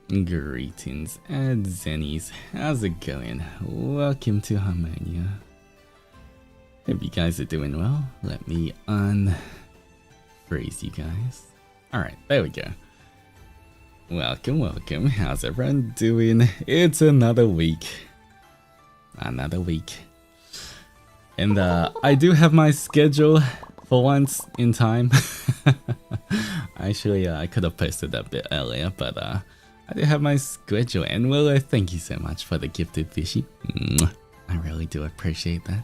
Greetings and Zennies, how's it going? Welcome to Harmonia. Hope you guys are doing well. Let me unfreeze you guys. Alright, there we go. Welcome, welcome. How's everyone doing? It's another week. Another week. And I do have my schedule for once in time. Actually, I could have posted that a bit earlier, but I do have my schedule. And Willow, thank you so much for the gifted fishy. I really do appreciate that.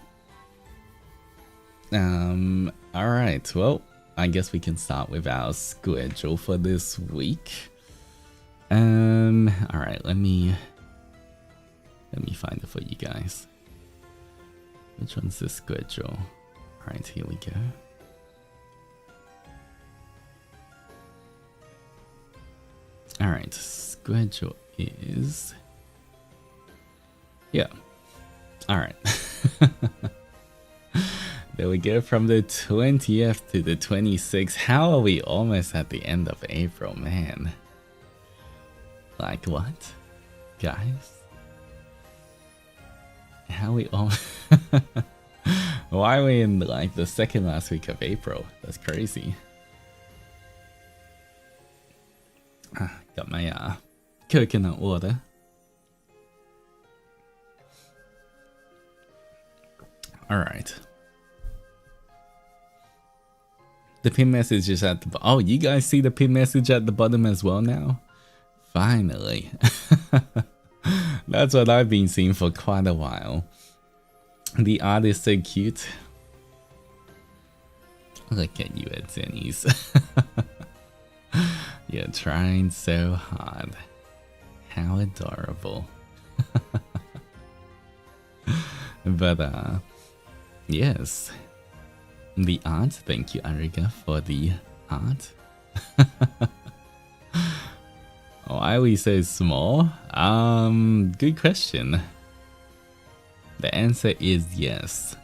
Alright, well, I guess we can start with our schedule for this week. Alright, let me find it for you guys. Which one's the schedule? Alright, here we go. Alright, schedule is... yeah. Alright. There we go, from the 20th to the 26th. How are we almost at the end of April, man? Like what? Guys? How are we all... Why are we in like the second last week of April? That's crazy. Got my coconut water. Alright. The pin message is at the oh, you guys see the pin message at the bottom as well now? Finally. That's what I've been seeing for quite a while. The art is so cute. Look at you at Zennies. You're trying so hard. How adorable. But yes. The art, thank you Ariga for the art. Why are we so small? Good question. The answer is yes.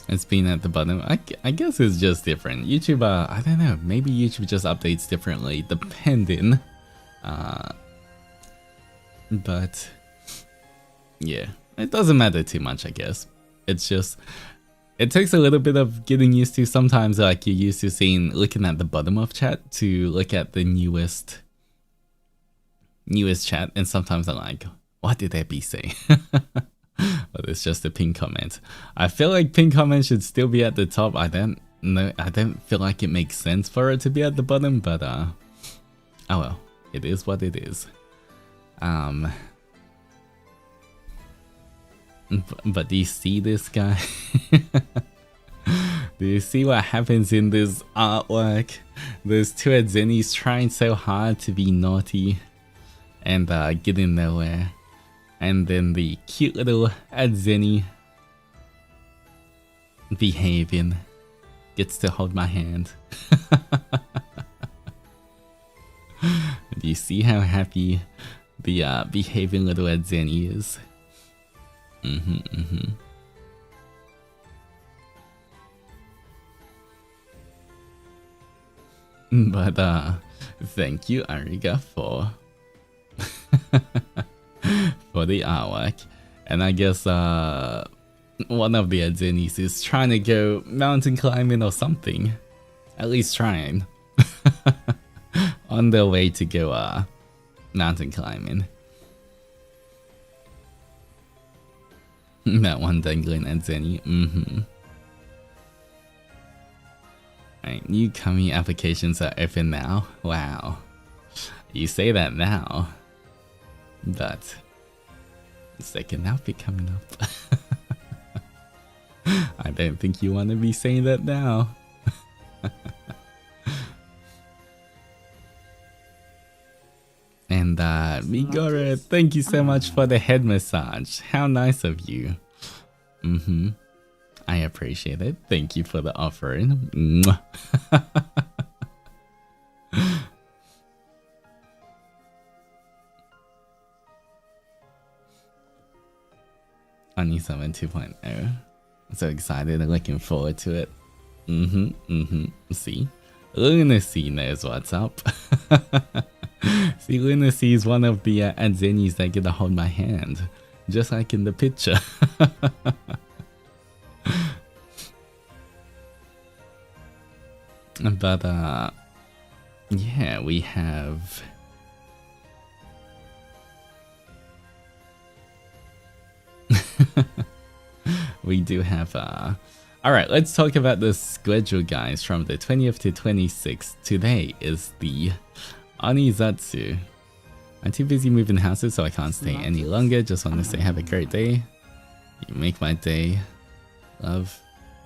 It's been at the bottom. I guess it's just different. YouTube, I don't know. Maybe YouTube just updates differently depending. But yeah, it doesn't matter too much, I guess. It's just, it takes a little bit of getting used to. Sometimes like you're used to looking at the bottom of chat to look at the newest chat, and sometimes I'm like, what did that be saying? But it's just a pinned comment. I feel like pinned comment should still be at the top. I don't know. I don't feel like it makes sense for it to be at the bottom, but oh well, it is what it is. But do you see this guy? Do you see what happens in this artwork? There's two Zennies trying so hard to be naughty and getting nowhere. And then the cute little Zenny behaving gets to hold my hand. Do you see how happy the behaving little Zenny is? But thank you Ariga for for the artwork. And I guess one of the Zennies is trying to go mountain climbing or something. At least trying. On their way to go mountain climbing. That one dangling at Zenny. Alright, new coming applications are open now. Wow. You say that now. But second outfit coming up. I don't think you want to be saying that now. And Migora, thank you so much for the head massage. How nice of you. I appreciate it. Thank you for the offering. Oni-sama 2.0. So excited and looking forward to it. See? Lunacy knows what's up. See, Lunacy is one of the Adzenis that get to hold my hand. Just like in the picture. But, yeah, we have... we do have, Alright, let's talk about the schedule, guys, from the 20th to 26th. Today is the ONI-ZATSU. I'm too busy moving houses, so I can't stay any longer. Just want to say have a great day. You make my day. Love.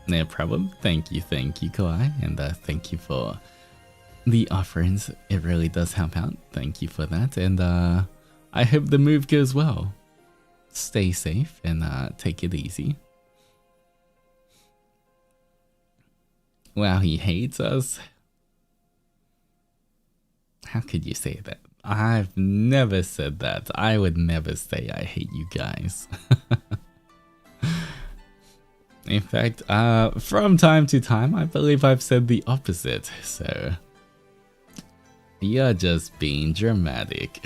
No problem. Thank you, Kawhi. And thank you for the offerings. It really does help out. Thank you for that. And I hope the move goes well. Stay safe and take it easy. Wow, he hates us. How could you say that? I've never said that. I would never say I hate you guys. In fact, from time to time, I believe I've said the opposite. So, you're just being dramatic.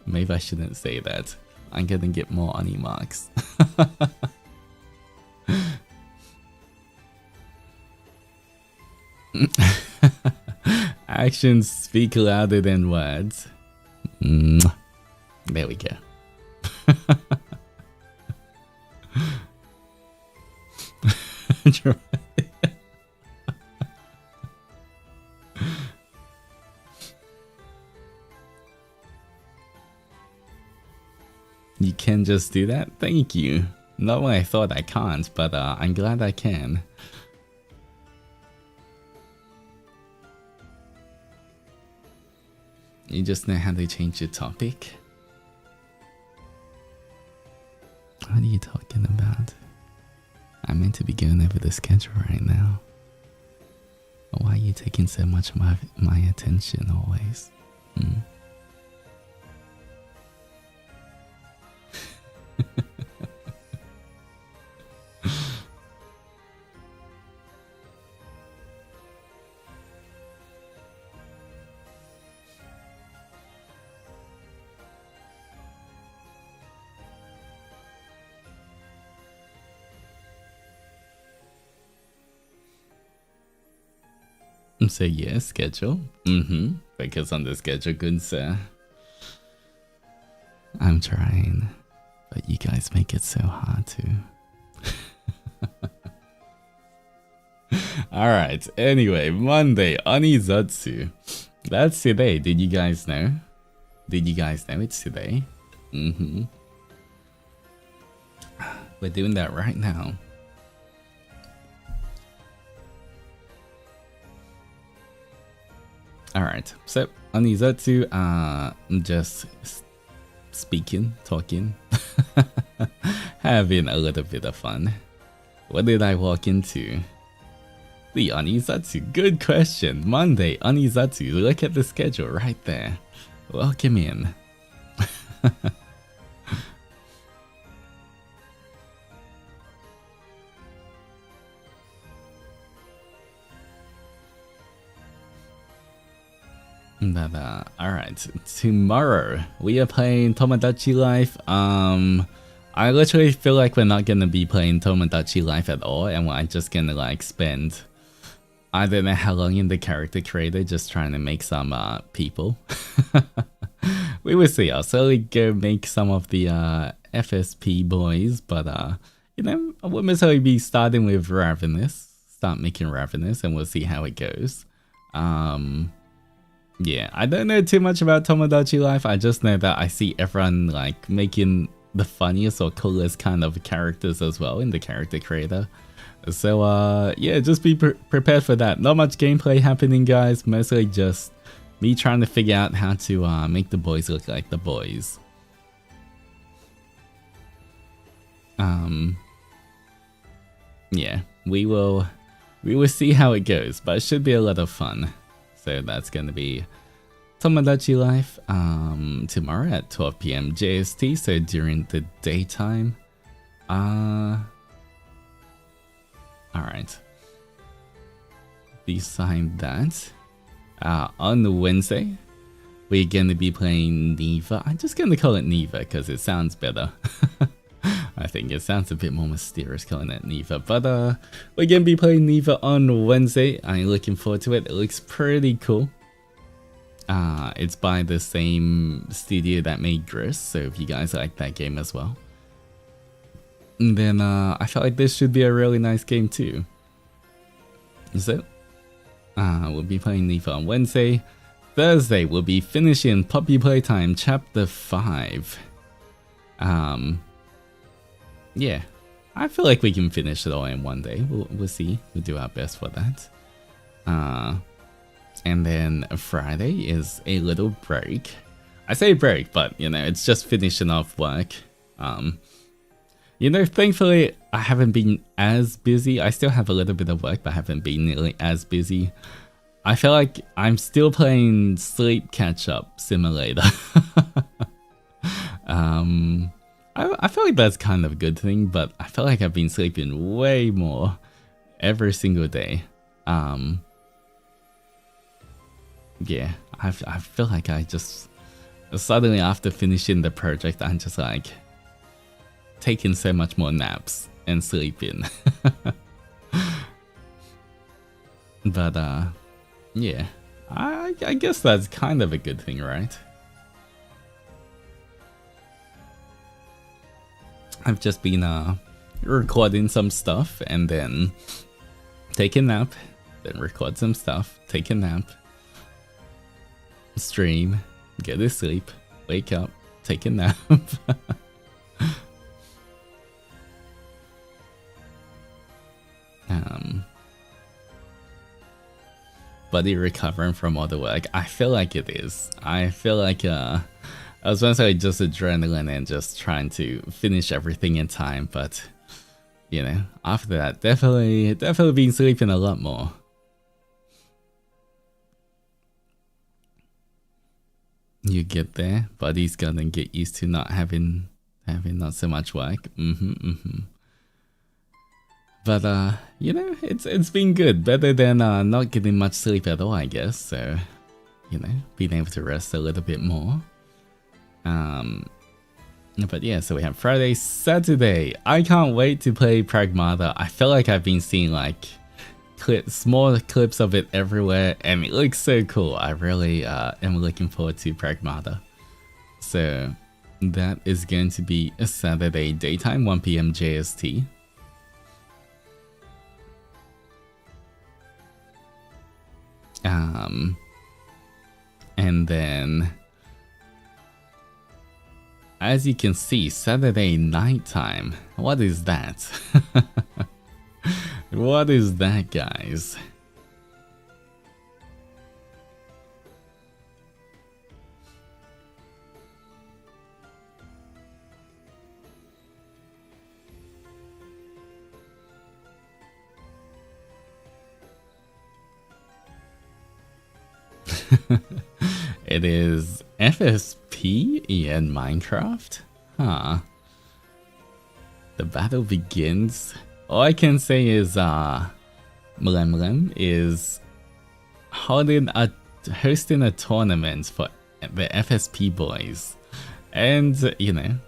Maybe I shouldn't say that. I'm gonna get more Oni marks. Actions speak louder than words. There we go. You can just do that? Thank you. Not when I thought I can't, but I'm glad I can. You just know how to change your topic? What are you talking about? I'm meant to be going over the schedule right now. Why are you taking so much of my attention always? So yeah, schedule. Focus on the schedule, good sir. I'm trying, but you guys make it so hard to. Alright, anyway, Monday, ONI-ZATSU. That's today, did you guys know? Did you guys know it's today? We're doing that right now. Alright, so ONI-ZATSU, just talking, having a little bit of fun. What did I walk into? The ONI-ZATSU, good question. Monday, ONI-ZATSU, look at the schedule right there. Welcome in. But alright, tomorrow we are playing Tomodachi Life. I literally feel like we're not gonna be playing Tomodachi Life at all, and we're just gonna like spend I don't know how long in the character creator just trying to make some people. We will see. I'll slowly go make some of the FSP boys, but you know, I wouldn't necessarily be starting with Ravenous. Start making Ravenous and we'll see how it goes. Yeah, I don't know too much about Tomodachi Life. I just know that I see everyone like making the funniest or coolest kind of characters as well in the character creator. So yeah, just be prepared for that. Not much gameplay happening, guys. Mostly just me trying to figure out how to make the boys look like the boys. Yeah, we will see how it goes, but it should be a lot of fun. So that's gonna be Tomodachi Life tomorrow at 12 PM JST, so during the daytime. Alright. Beside that, on Wednesday, we're gonna be playing Neva. I'm just gonna call it Neva because it sounds better. I think it sounds a bit more mysterious calling it Neva. But we're gonna be playing Neva on Wednesday. I'm looking forward to it. It looks pretty cool. It's by the same studio that made Gris, so if you guys like that game as well, then I felt like this should be a really nice game too. So, we'll be playing Neva on Wednesday. Thursday, we'll be finishing Puppy Playtime Chapter 5. Yeah, I feel like we can finish it all in one day. We'll see. We'll do our best for that. And then Friday is a little break. I say break, but you know, it's just finishing off work. You know, thankfully, I haven't been as busy. I still have a little bit of work, but I haven't been nearly as busy. I feel like I'm still playing Sleep Catch-Up Simulator. I feel like that's kind of a good thing, but I feel like I've been sleeping way more every single day. Yeah, I feel like I just... Suddenly after finishing the project, I'm just like... taking so much more naps and sleeping. But yeah, I guess that's kind of a good thing, right? I've just been recording some stuff and then take a nap, then record some stuff, take a nap, stream, go to sleep, wake up, take a nap. Buddy recovering from all the work. I feel like it is. I feel like I was gonna say just adrenaline and just trying to finish everything in time, but you know, after that, definitely been sleeping a lot more. You get there, Buddy's gonna get used to not having not so much work. But you know, it's been good. Better than not getting much sleep at all, I guess. So, you know, being able to rest a little bit more. But yeah, so we have Friday, Saturday. I can't wait to play Pragmata. I feel like I've been seeing like small clips of it everywhere, and it looks so cool. I really am looking forward to Pragmata. So that is going to be a Saturday daytime, 1 PM JST. And then, as you can see, Saturday nighttime. What is that? What is that, guys? It is FSP in Minecraft? Huh. The battle begins. All I can say is Mlem is hosting a tournament for the FSP boys. And you know,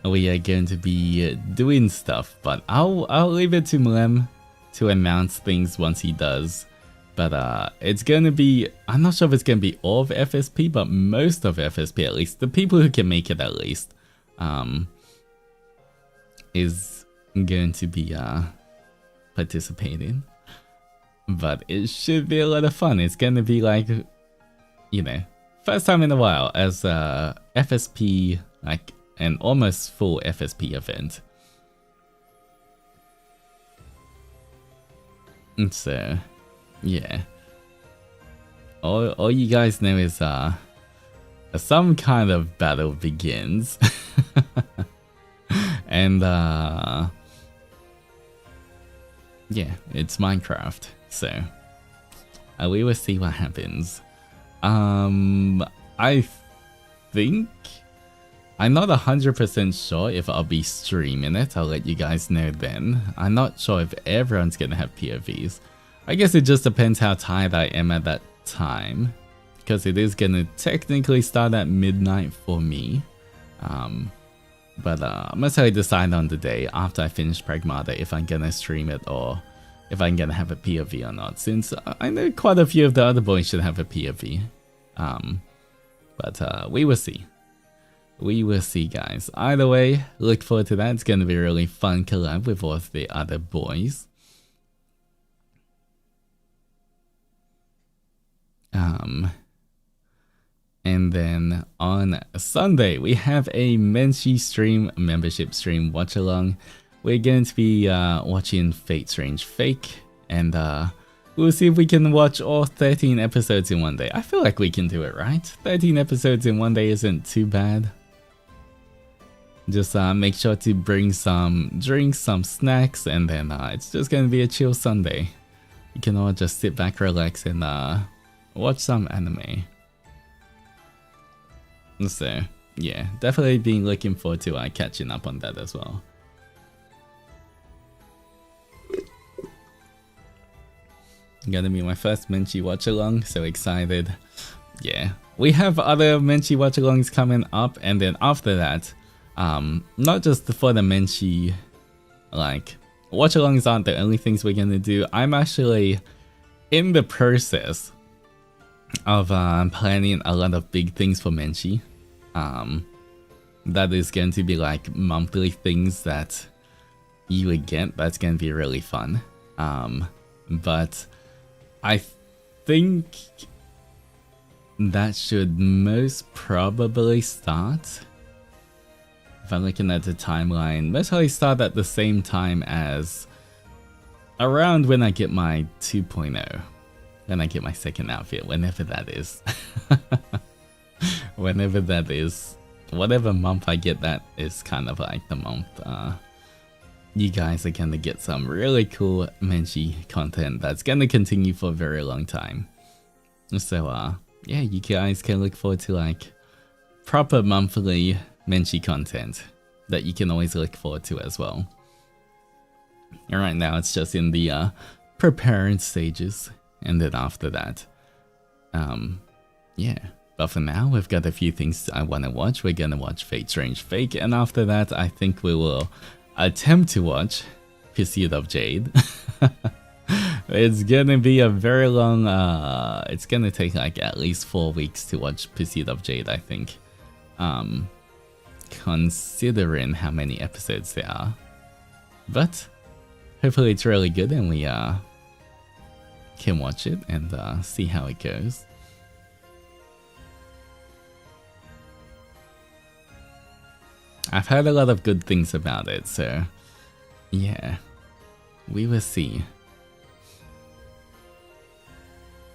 we are going to be doing stuff, but I'll leave it to Mlem to announce things once he does. But it's gonna be, I'm not sure if it's gonna be all of FSP, but most of FSP at least, the people who can make it at least, is going to be participating. But it should be a lot of fun. It's gonna be like, you know, first time in a while as FSP, like an almost full FSP event. And so, yeah. All you guys know is some kind of battle begins. And yeah, it's Minecraft. So we will see what happens. I think I'm not 100% sure if I'll be streaming it. I'll let you guys know then. I'm not sure if everyone's gonna have POVs. I guess it just depends how tired I am at that time, because it is gonna technically start at midnight for me. But I'm gonna decide on the day after I finish Pragmata if I'm gonna stream it or if I'm gonna have a POV or not, since I know quite a few of the other boys should have a POV. But we will see. We will see, guys. Either way, look forward to that. It's gonna be a really fun collab with all of the other boys. And then on Sunday, we have a Menshi stream, membership stream watch along. We're going to be watching Fate Strange Fake, and we'll see if we can watch all 13 episodes in one day. I feel like we can do it, right? 13 episodes in one day isn't too bad. Just make sure to bring some drinks, some snacks, and then it's just going to be a chill Sunday. You can all just sit back, relax, and watch some anime. So, yeah, definitely been looking forward to catching up on that as well. Gonna be my first Menshi watch along, so excited. Yeah, we have other Menshi watch alongs coming up, and then after that, not just for the Menshi, like, watch alongs aren't the only things we're gonna do. I'm actually in the process of planning a lot of big things for Menshi. That is going to be like monthly things that you would get. That's going to be really fun. But I think that should most probably start, if I'm looking at the timeline, most probably start at the same time as around when I get my 2.0. When I get my second outfit, whenever that is. Whenever that is. Whatever month I get that is kind of like the month you guys are gonna get some really cool Menshi content that's gonna continue for a very long time. So yeah, you guys can look forward to like proper monthly Menshi content that you can always look forward to as well. And right now it's just in the preparing stages. And then after that, yeah. But for now, we've got a few things I want to watch. We're gonna watch Fate Strange Fake, and after that, I think we will attempt to watch Pursuit of Jade. It's gonna be a very long, it's gonna take like at least 4 weeks to watch Pursuit of Jade, I think. Considering how many episodes there are. But hopefully it's really good and we can watch it and see how it goes. I've heard a lot of good things about it, so yeah, we will see.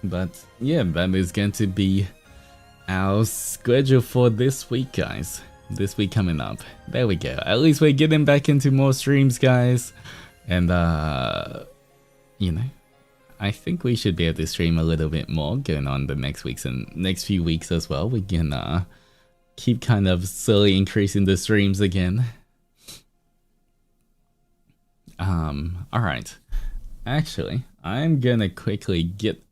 But yeah, that is going to be our schedule for this week, guys. This week coming up. There we go. At least we're getting back into more streams, guys. And you know, I think we should be able to stream a little bit more going on the next weeks and next few weeks as well. We can keep kind of slowly increasing the streams again. Alright. Actually, I'm gonna quickly get...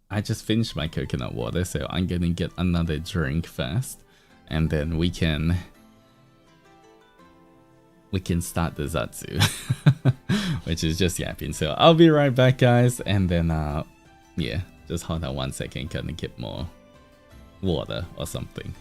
I just finished my coconut water, so I'm gonna get another drink first. And then we can start the Zatsu. Which is just yapping. So I'll be right back, guys. And then, yeah, just hold on 1 second. Gonna get more water or something.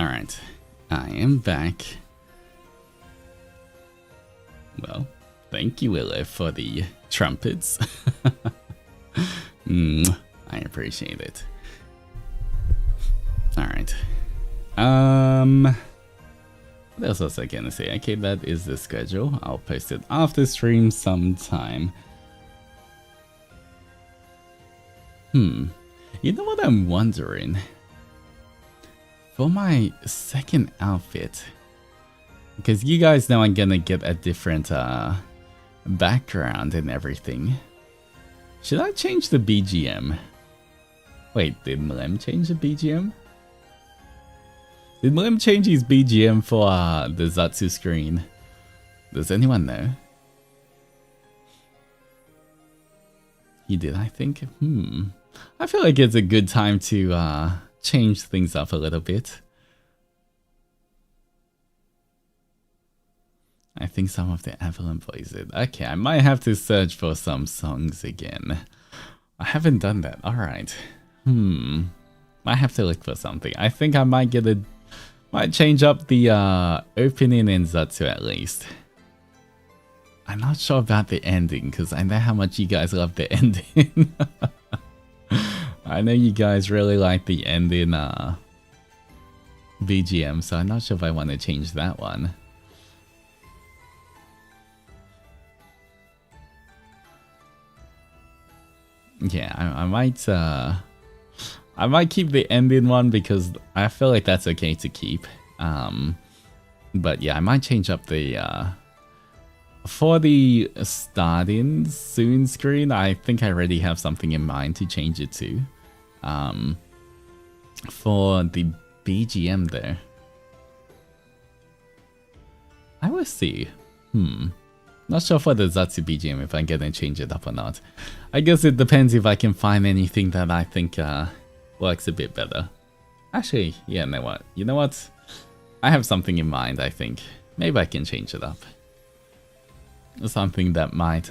Alright, I am back. Well, thank you, Willow, for the trumpets. I appreciate it. Alright. What else was I gonna say? Okay, that is the schedule. I'll post it after stream sometime. You know what I'm wondering? For my second outfit, because you guys know I'm gonna get a different background and everything. Should I change the BGM? Wait, did Mlem change the BGM? Did Mlem change his BGM for the Zatsu screen? Does anyone know? He did, I think. I feel like it's a good time to change things up a little bit. I think some of the Avalon plays it. Okay, I might have to search for some songs again. I haven't done that. Alright. Might have to look for something. I think I might might change up the opening in Zatsu at least. I'm not sure about the ending because I know how much you guys love the ending. I know you guys really like the ending BGM, so I'm not sure if I want to change that one. Yeah, I might keep the ending one because I feel like that's okay to keep. But yeah, I might change up the for the starting soon screen. I think I already have something in mind to change it to. For the BGM there, I will see. Not sure for the Zatsu BGM if I'm gonna change it up or not. I guess it depends if I can find anything that I think works a bit better. Actually, yeah, you know what? I have something in mind, I think. Maybe I can change it up. Something that might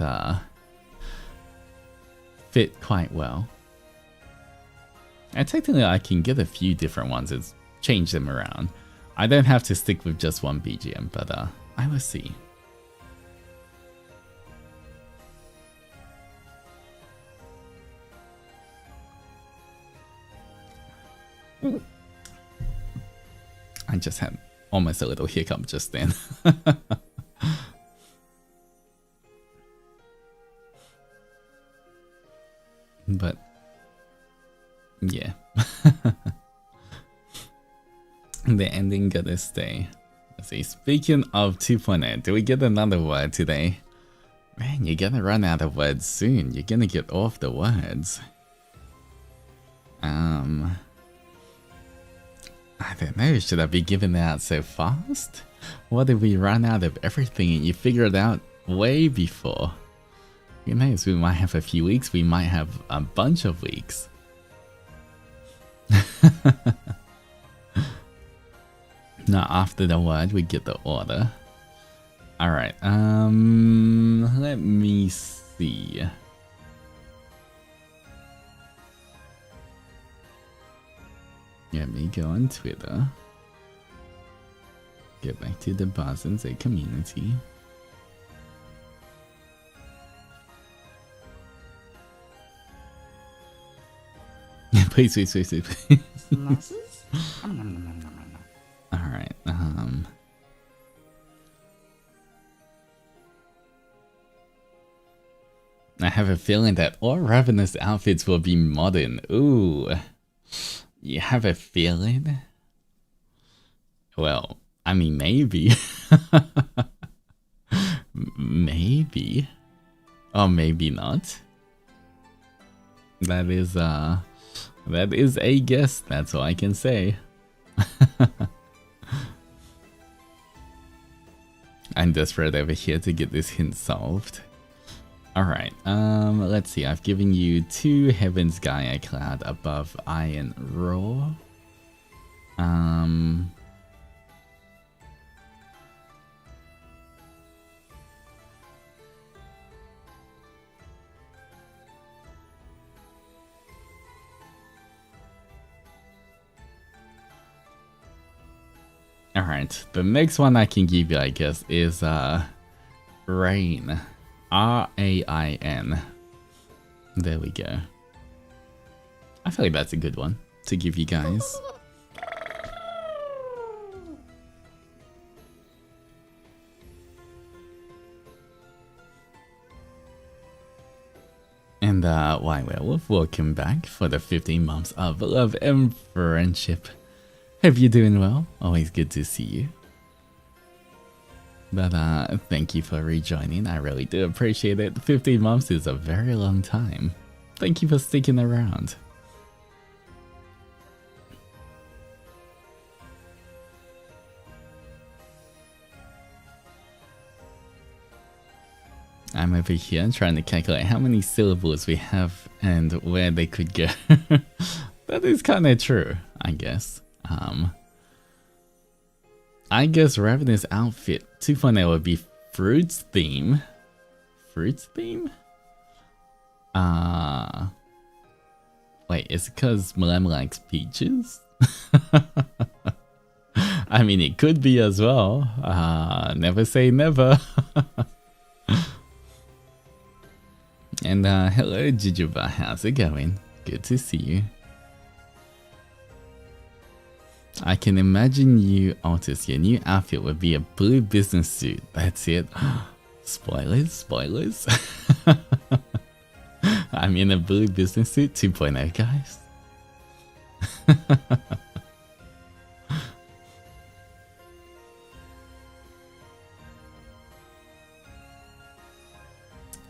fit quite well. And technically I can get a few different ones and change them around. I don't have to stick with just one BGM, but I will see. I just had almost a little hiccup just then. But yeah. The ending gotta stay. Let's see, speaking of 2.0, do we get another word today? Man, you're gonna run out of words soon. You're gonna get off the words. I don't know, should I be giving it out so fast? What if we run out of everything and you figure it out way before? Who knows, we might have a few weeks, we might have a bunch of weeks. Now after the word, we get the order. Alright, let me see. Let me go on Twitter. Get back to the buzz and say community. Please. Alright, I have a feeling that all Ravenous outfits will be modern. Ooh. You have a feeling? Well, I mean, maybe. Maybe. Or maybe not. That is a guess, that's all I can say. I'm desperate over here to get this hint solved. Alright, let's see, I've given you 2 Heaven's Gaia Cloud above Iron Roar. Alright, the next one I can give you, I guess, is Rain. R-A-I-N. There we go. I feel like that's a good one to give you guys. And why Werewolf, welcome back for the 15 months of love and friendship. Hope you're doing well. Always good to see you. But thank you for rejoining. I really do appreciate it. 15 months is a very long time. Thank you for sticking around. I'm over here trying to calculate how many syllables we have and where they could go. That is kind of true, I guess. I guess Ravenous outfit 2.0 would be fruits theme. Fruits theme? Wait, is it because Malem likes peaches? I mean, it could be as well. Never say never. And hello Jujuba, how's it going? Good to see you. I can imagine you, Altus, your new outfit would be a blue business suit. That's it. Spoilers, spoilers. I'm in a blue business suit 2.0, guys.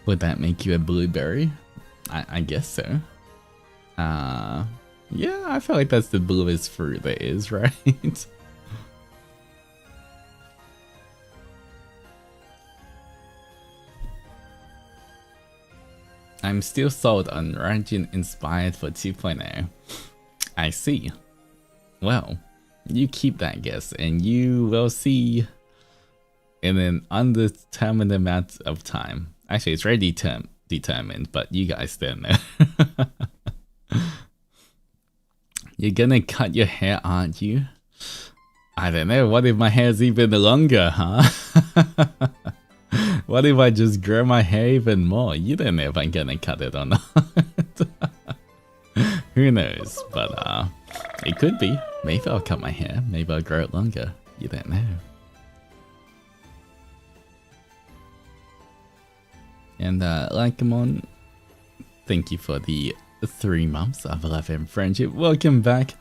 Would that make you a blueberry? I guess so. Yeah, I feel like that's the bluest fruit there is, right? I'm still sold on Ranjin inspired for 2.0. I see. Well, you keep that guess and you will see in an undetermined amount of time. Actually, it's already determined, but you guys don't know. You're gonna cut your hair, aren't you? I don't know, what if my hair's even longer, huh? What if I just grow my hair even more? You don't know if I'm gonna cut it or not. Who knows, but it could be. Maybe I'll cut my hair, maybe I'll grow it longer. You don't know. And Lycamon, thank you for the 3 months of love and friendship. Welcome back.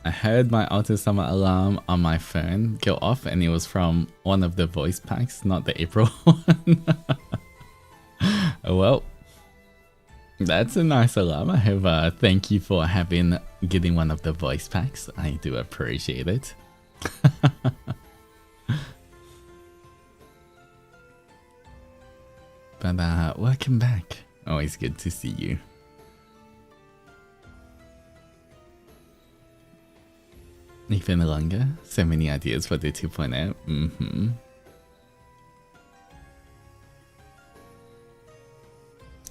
I heard my Altus Summer alarm on my phone go off and it was from one of the voice packs, not the April one. Well, that's a nice alarm. I have thank you for getting one of the voice packs. I do appreciate it. But welcome back. Always good to see you. Even longer. So many ideas for the 2.0.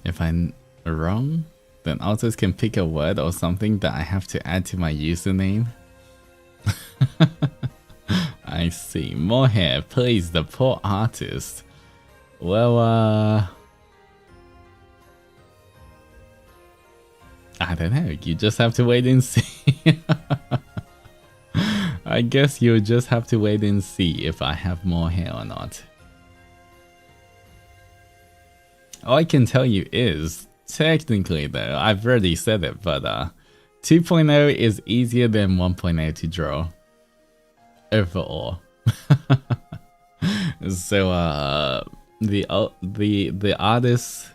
If I'm wrong, then Altus can pick a word or something that I have to add to my username. I see. More hair, please. The poor artist. Well, I don't know. You just have to wait and see. I guess you'll just have to wait and see if I have more hair or not. All I can tell you is, technically though, I've already said it, but 2.0 is easier than 1.0 to draw. Overall. So the artists,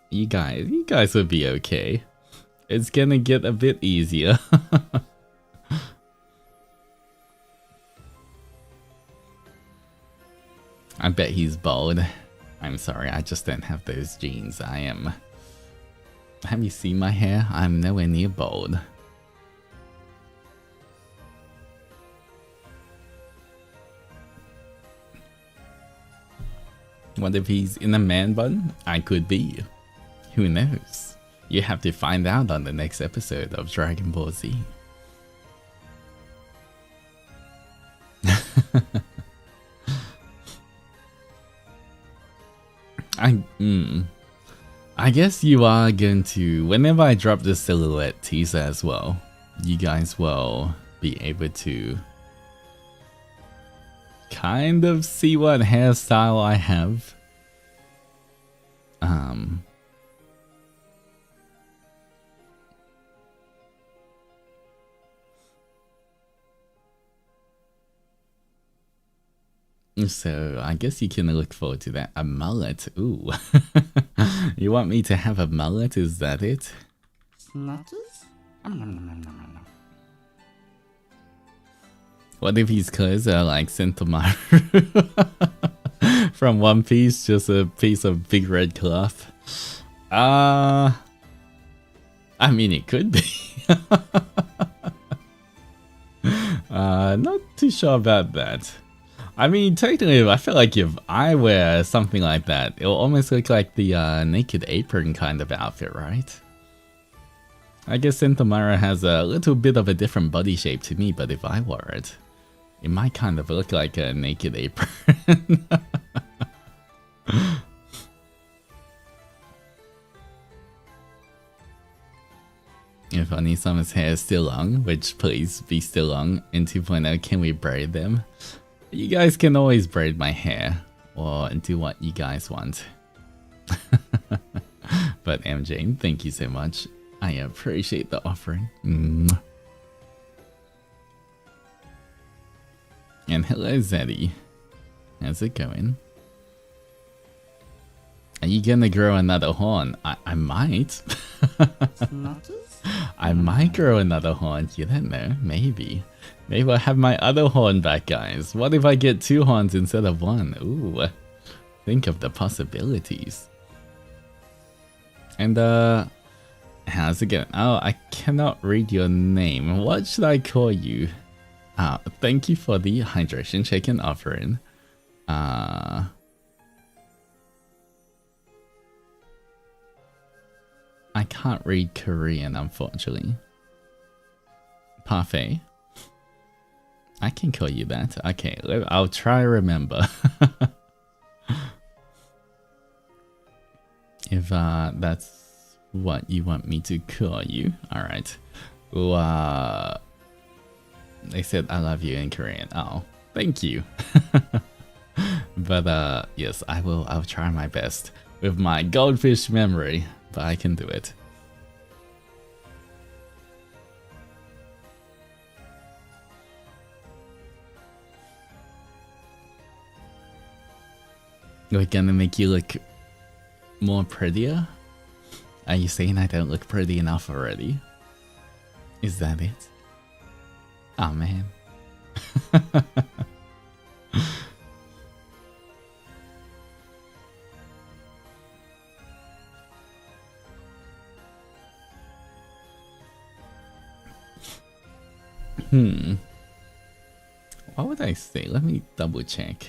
you guys will be okay. It's gonna get a bit easier. I bet he's bald. I'm sorry, I just don't have those genes. Have you seen my hair? I'm nowhere near bald. What if he's in a man bun? I could be. Who knows? You have to find out on the next episode of Dragon Ball Z. I guess you are going to, whenever I drop the silhouette teaser as well, you guys will be able to kind of see what hairstyle I have. So I guess you can look forward to that. A mullet, ooh. You want me to have a mullet, is that it? Snutters? What if his clothes are like Zendoji from One Piece, just a piece of big red cloth? I mean, it could be. Not too sure about that. I mean, technically, I feel like if I wear something like that, it'll almost look like the naked apron kind of outfit, right? I guess Zendoji has a little bit of a different body shape to me, but if I wore it, it might kind of look like a naked apron. If Onisamu's hair is still long, which please be still long in 2.0, can we braid them? You guys can always braid my hair, or do what you guys want. But MJ, thank you so much. I appreciate the offering. And hello Zeddy. How's it going? Are you gonna grow another horn? I might. I might grow another horn, you don't know, maybe. Maybe I'll have my other horn back, guys. What if I get 2 horns instead of 1? Ooh, think of the possibilities. And how's it going? Oh, I cannot read your name. What should I call you? Thank you for the hydration chicken offering. I can't read Korean, unfortunately. Parfait. I can call you that. Okay, I'll try remember. If that's what you want me to call you. Alright. They said I love you in Korean. Oh, thank you. But yes, I'll try my best with my goldfish memory, but I can do it. We're gonna make you look more prettier? Are you saying I don't look pretty enough already? Is that it? Oh man. What would I say? Let me double check.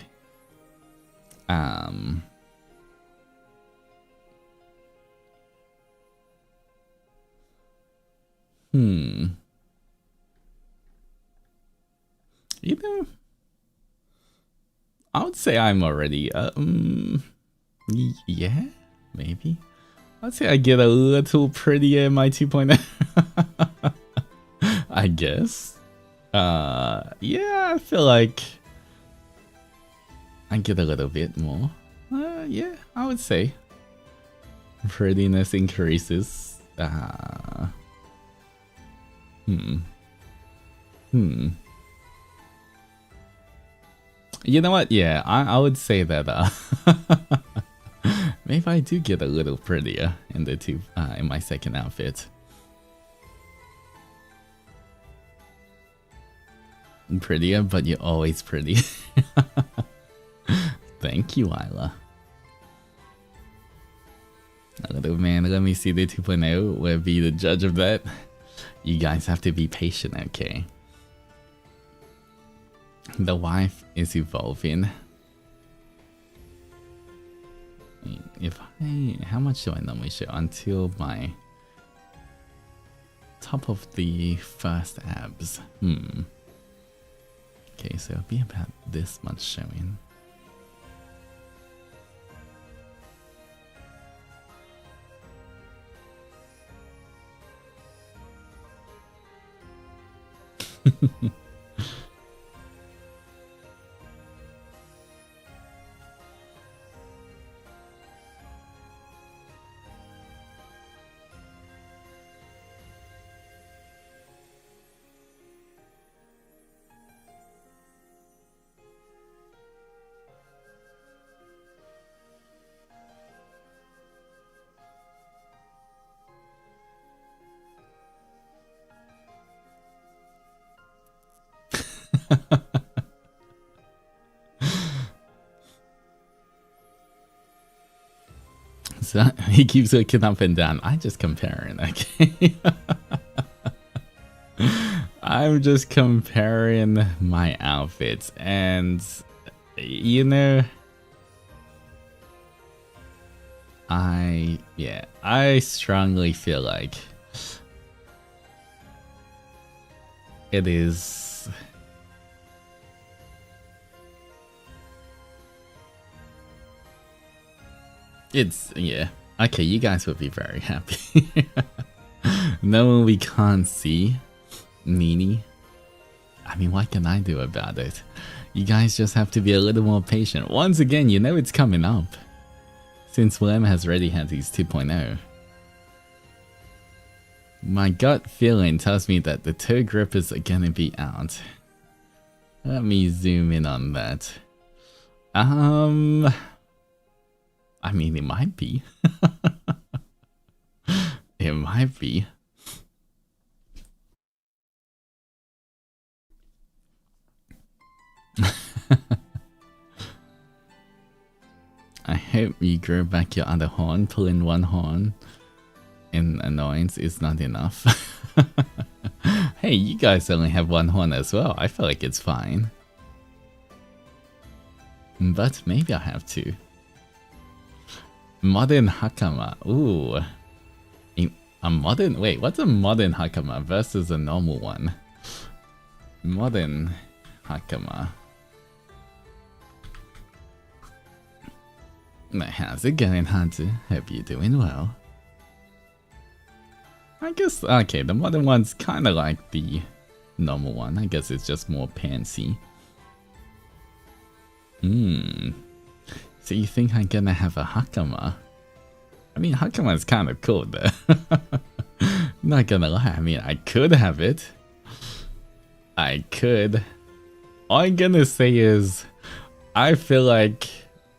You know, I would say I'm already, yeah, maybe. I'd say I get a little prettier in my 2.0. I guess. Yeah, I feel like I get a little bit more. Yeah, I would say prettiness increases. You know what? Yeah, I would say that maybe I do get a little prettier in the in my second outfit. Prettier, but you're always pretty. Thank you, Isla. Little man, let me see the 2.0. We'll be the judge of that. You guys have to be patient, okay? The wife is evolving. How much do I normally show? Until my top of the first abs. Okay, so it'll be about this much showing. So he keeps looking up and down. I'm just comparing, okay? I'm just comparing my outfits, and you know, I strongly feel like it is okay, you guys would be very happy. No one we can't see, Nini. I mean, what can I do about it? You guys just have to be a little more patient. Once again, you know it's coming up, since Lem has already had his 2.0. My gut feeling tells me that the toe grippers are gonna be out. Let me zoom in on that. I mean, it might be. It might be. I hope you grow back your other horn. Pulling one horn in annoyance is not enough. Hey, you guys only have one horn as well. I feel like it's fine. But maybe I have two. Modern Hakama. Ooh. A modern... Wait, what's a modern Hakama versus a normal one? Modern Hakama. How's it going, Hunter? Hope you're doing well. I guess... Okay, the modern one's kind of like the normal one. I guess it's just more pantsy. So you think I'm gonna have a Hakama? I mean, Hakama is kind of cool though. Not gonna lie, I mean, I could have it. I could. All I'm gonna say is, I feel like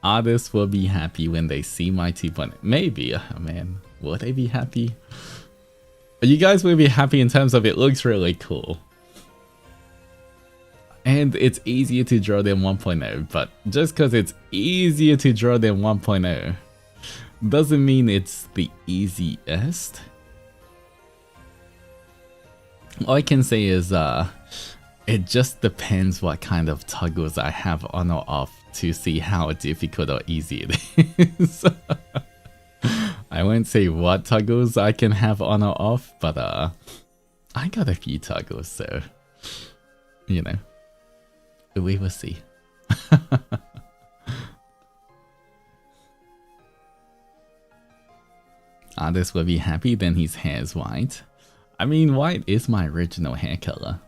artists will be happy when they see my 2.0. Maybe, man, will they be happy? You guys will be happy in terms of it looks really cool. And it's easier to draw than 1.0, but just because it's easier to draw than 1.0 doesn't mean it's the easiest. All I can say is it just depends what kind of toggles I have on or off to see how difficult or easy it is. I won't say what toggles I can have on or off, but I got a few toggles, so you know. We will see. Artist will be happy then his hair is white. I mean, white is my original hair color.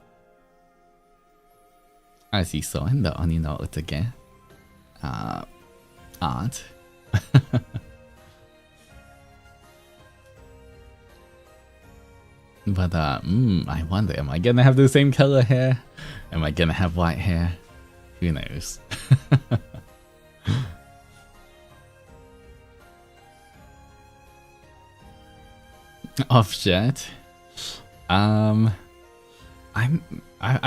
As you saw in the Onimaru art. But I wonder, am I gonna have the same color hair? Am I gonna have white hair? Who knows? Offset. I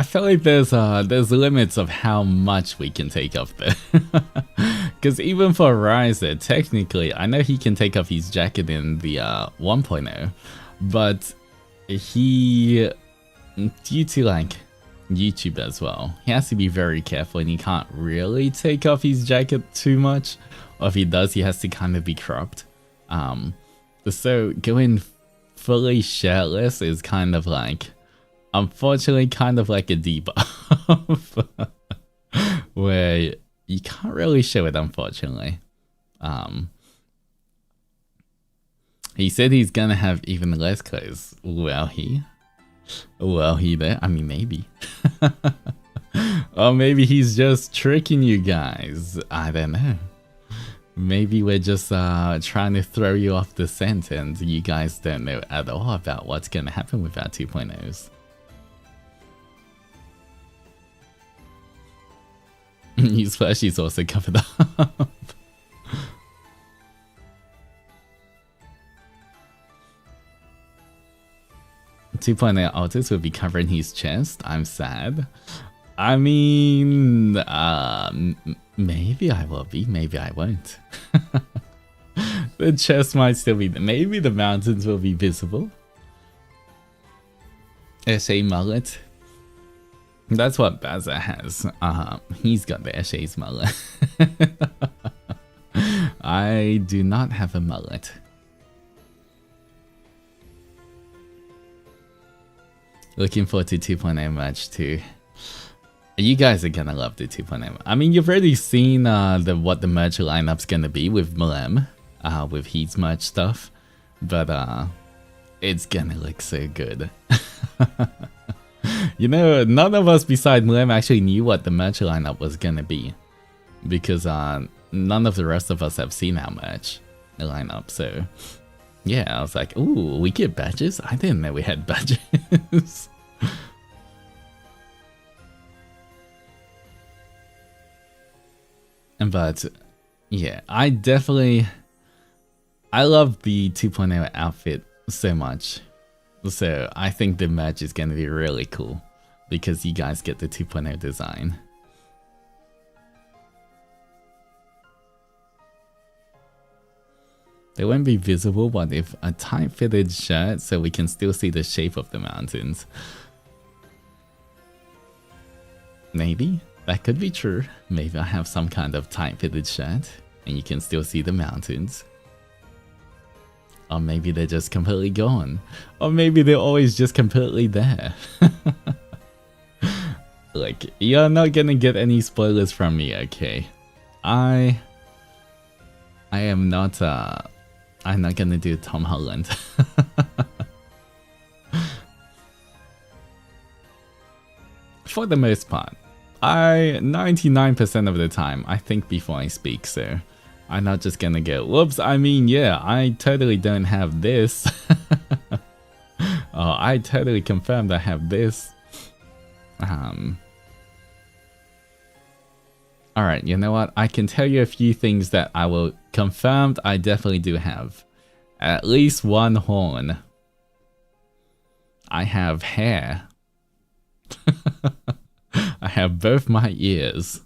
feel like there's limits of how much we can take off there. Because even for Riser, technically, I know he can take off his jacket in the 1.0, but he, due to like YouTube as well, he has to be very careful and he can't really take off his jacket too much, or if he does, he has to kind of be cropped. So going fully shirtless is kind of like, unfortunately, kind of like a debuff, where you can't really show it, unfortunately. He said he's gonna have even less clothes, will he? Well, he there. I mean, maybe. Or maybe he's just tricking you guys. I don't know. Maybe we're just trying to throw you off the scent and you guys don't know at all about what's going to happen with our 2.0s. Newsflash, he's also covered up. 2.0 Altus will be covering his chest. I'm sad. I mean, maybe I will be, maybe I won't. The chest might still be, maybe the mountains will be visible. Eshe mullet. That's what Baza has. He's got the Eshe's mullet. I do not have a mullet. Looking forward to 2.0 match too. You guys are gonna love the 2.0. I mean, you've already seen what the merch lineup's gonna be with Mlem, with his merch stuff, but it's gonna look so good. You know, none of us beside Mlem actually knew what the merch lineup was gonna be, because none of the rest of us have seen our merch lineup. So yeah, I was like, ooh, we get badges? I didn't know we had badges. But yeah, I love the 2.0 outfit so much. So I think the merch is going to be really cool because you guys get the 2.0 design. They won't be visible, but if a tight fitted shirt so we can still see the shape of the mountains. Maybe. That could be true. Maybe I have some kind of tight-fitted shirt and you can still see the mountains. Or maybe they're just completely gone. Or maybe they're always just completely there. Like, you're not gonna get any spoilers from me, okay? I am not, I'm not gonna do Tom Holland. For the most part. 99% of the time, I think before I speak, so I'm not just gonna go, whoops, I mean, yeah, I totally don't have this. Oh, I totally confirmed I have this. Alright, you know what? I can tell you a few things that I will confirmed I definitely do have. At least one horn. I have hair. I have both my ears.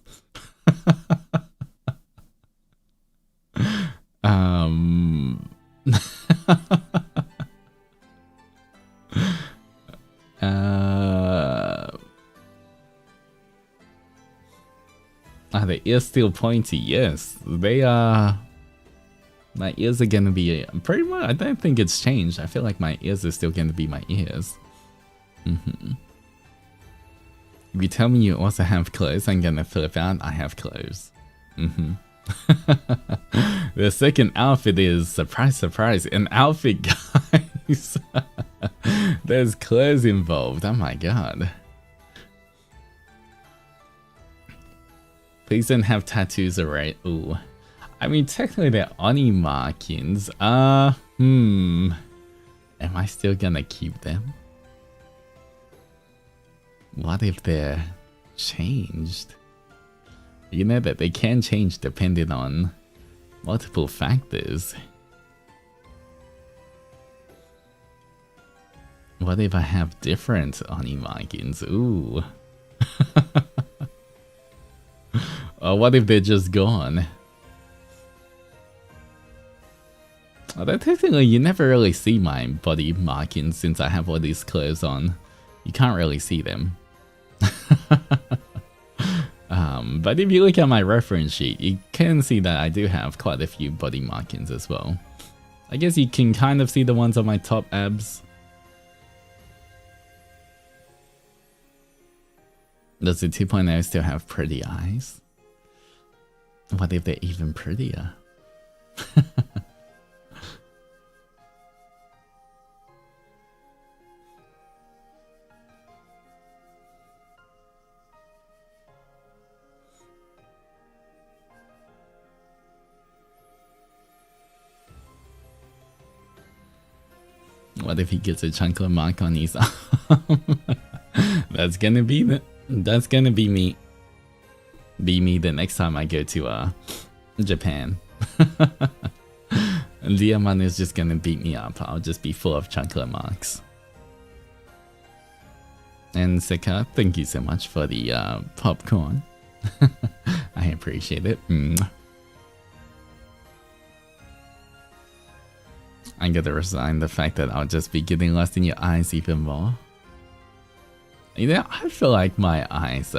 Are the ears still pointy? Yes, they are. My ears are gonna be pretty much. I don't think it's changed. I feel like my ears are still gonna be my ears. If you tell me you also have clothes, I'm gonna flip out. I have clothes. The second outfit is, surprise, surprise, an outfit, guys. There's clothes involved. Oh my god. Please don't have tattoos, alright? Ooh. I mean, technically they're Onimakins. Am I still gonna keep them? What if they're changed? You know that they can change depending on multiple factors. What if I have different Onimakins? Ooh. Or what if they're just gone? Although technically you never really see my body markings since I have all these clothes on. You can't really see them. But if you look at my reference sheet, you can see that I do have quite a few body markings as well. I guess you can kind of see the ones on my top abs. Does the 2.0 still have pretty eyes? What if they're even prettier? What if he gets a chocolate mark on his arm? That's gonna be me. Be me the next time I go to Japan. Liaman is just gonna beat me up. I'll just be full of chocolate marks. And Seka, thank you so much for the popcorn. I appreciate it. I gotta resign the fact that I'll just be getting lost in your eyes even more. You know, I feel like my eyes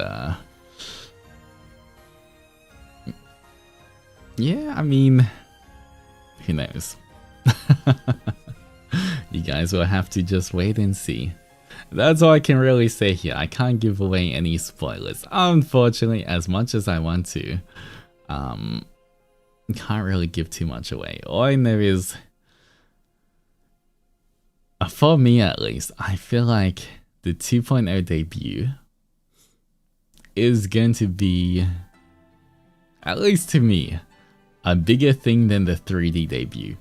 yeah, I mean, who knows? You guys will have to just wait and see. That's all I can really say here. I can't give away any spoilers, unfortunately, as much as I want to. Can't really give too much away. All I know is, for me at least, I feel like the 2.0 debut is going to be, at least to me, a bigger thing than the 3D debut.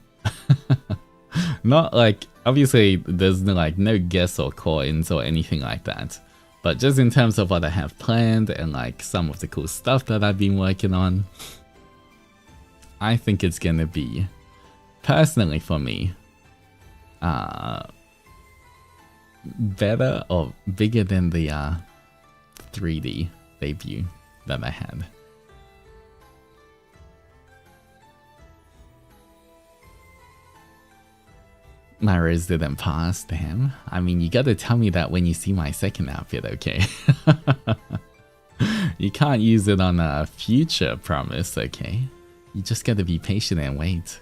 Not like, obviously there's no guests or call-ins or anything like that, but just in terms of what I have planned and like some of the cool stuff that I've been working on, I think it's gonna be, personally for me, better or bigger than the 3D debut that I had. My Riz didn't pass, damn. I mean, you gotta tell me that when you see my second outfit, okay? You can't use it on a future promise, okay? You just gotta be patient and wait.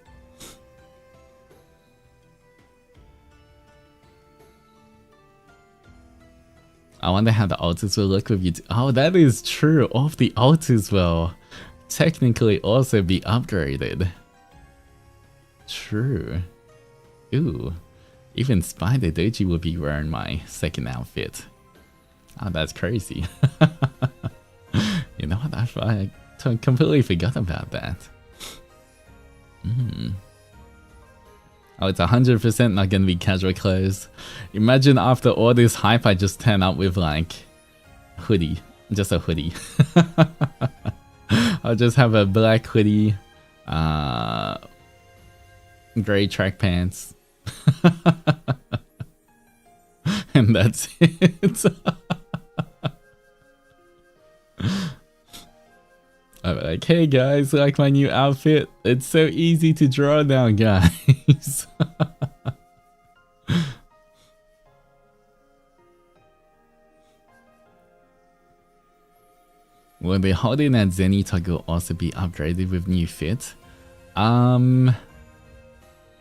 I wonder how the Altus will look with you. Oh, that is true. All of the Altus will technically also be upgraded. True. Ooh, even Spider Doji will be wearing my second outfit. Oh, that's crazy. You know what? I completely forgot about that. Oh, it's 100% not gonna be casual clothes. Imagine after all this hype, I just turn up with like hoodie, just a hoodie. I'll just have a black hoodie, gray track pants. And that's it. I'm like, hey guys, like my new outfit? It's so easy to draw now, guys. Will the holding at Zenitogu also be upgraded with new fit?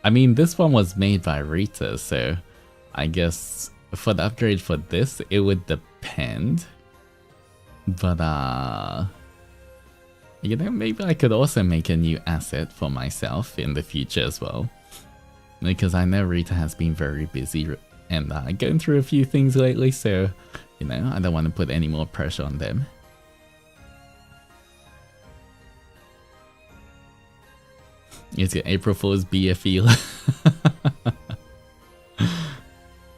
I mean, this one was made by Rita, so I guess for the upgrade for this, it would depend. But, you know, maybe I could also make a new asset for myself in the future as well. Because I know Rita has been very busy and going through a few things lately, so, you know, I don't want to put any more pressure on them. It's your April Fool's BFE.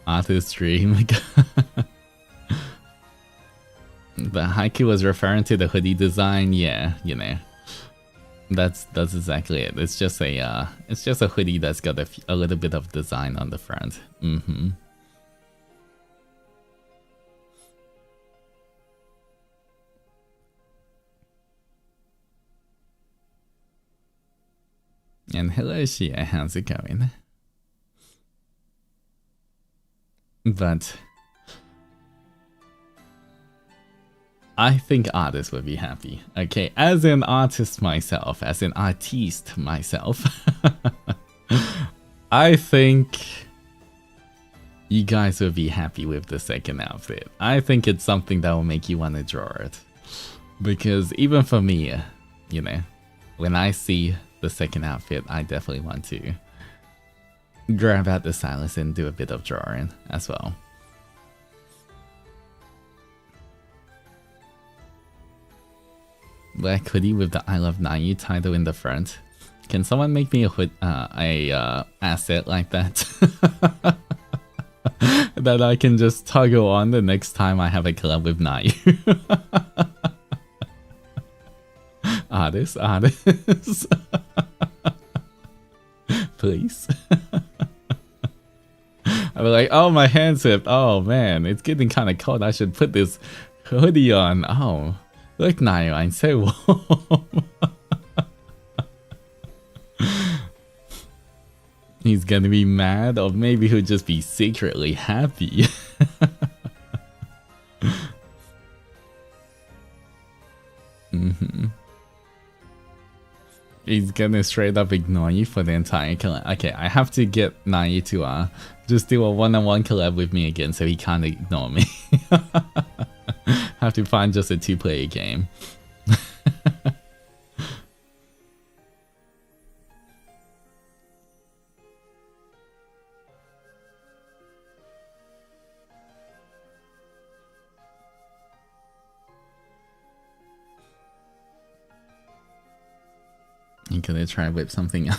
Arthur's dream. The haiku was referring to the hoodie design. Yeah, you know, that's exactly it. It's just a hoodie that's got a little bit of design on the front. And hello Shia, how's it going? But I think artists would be happy. Okay, as an artist myself, as an artiste myself, I think you guys would be happy with the second outfit. I think it's something that will make you want to draw it. Because even for me, you know, when I see the second outfit, I definitely want to grab out the stylus and do a bit of drawing as well. Black hoodie with the I Love Nayu title in the front. Can someone make me a asset like that? that I can just toggle on the next time I have a collab with Nayu. Artist. Please. I'm like, oh, my hand slipped. Oh man, it's getting kind of cold. I should put this hoodie on. Oh, look, Nayu, I'm so warm. He's gonna be mad, or maybe he'll just be secretly happy. He's gonna straight up ignore you for the entire collab. Okay, I have to get Nayu to just do a one-on-one collab with me again so he can't ignore me. Have to find just a 2-player game. I'm gonna try and whip something.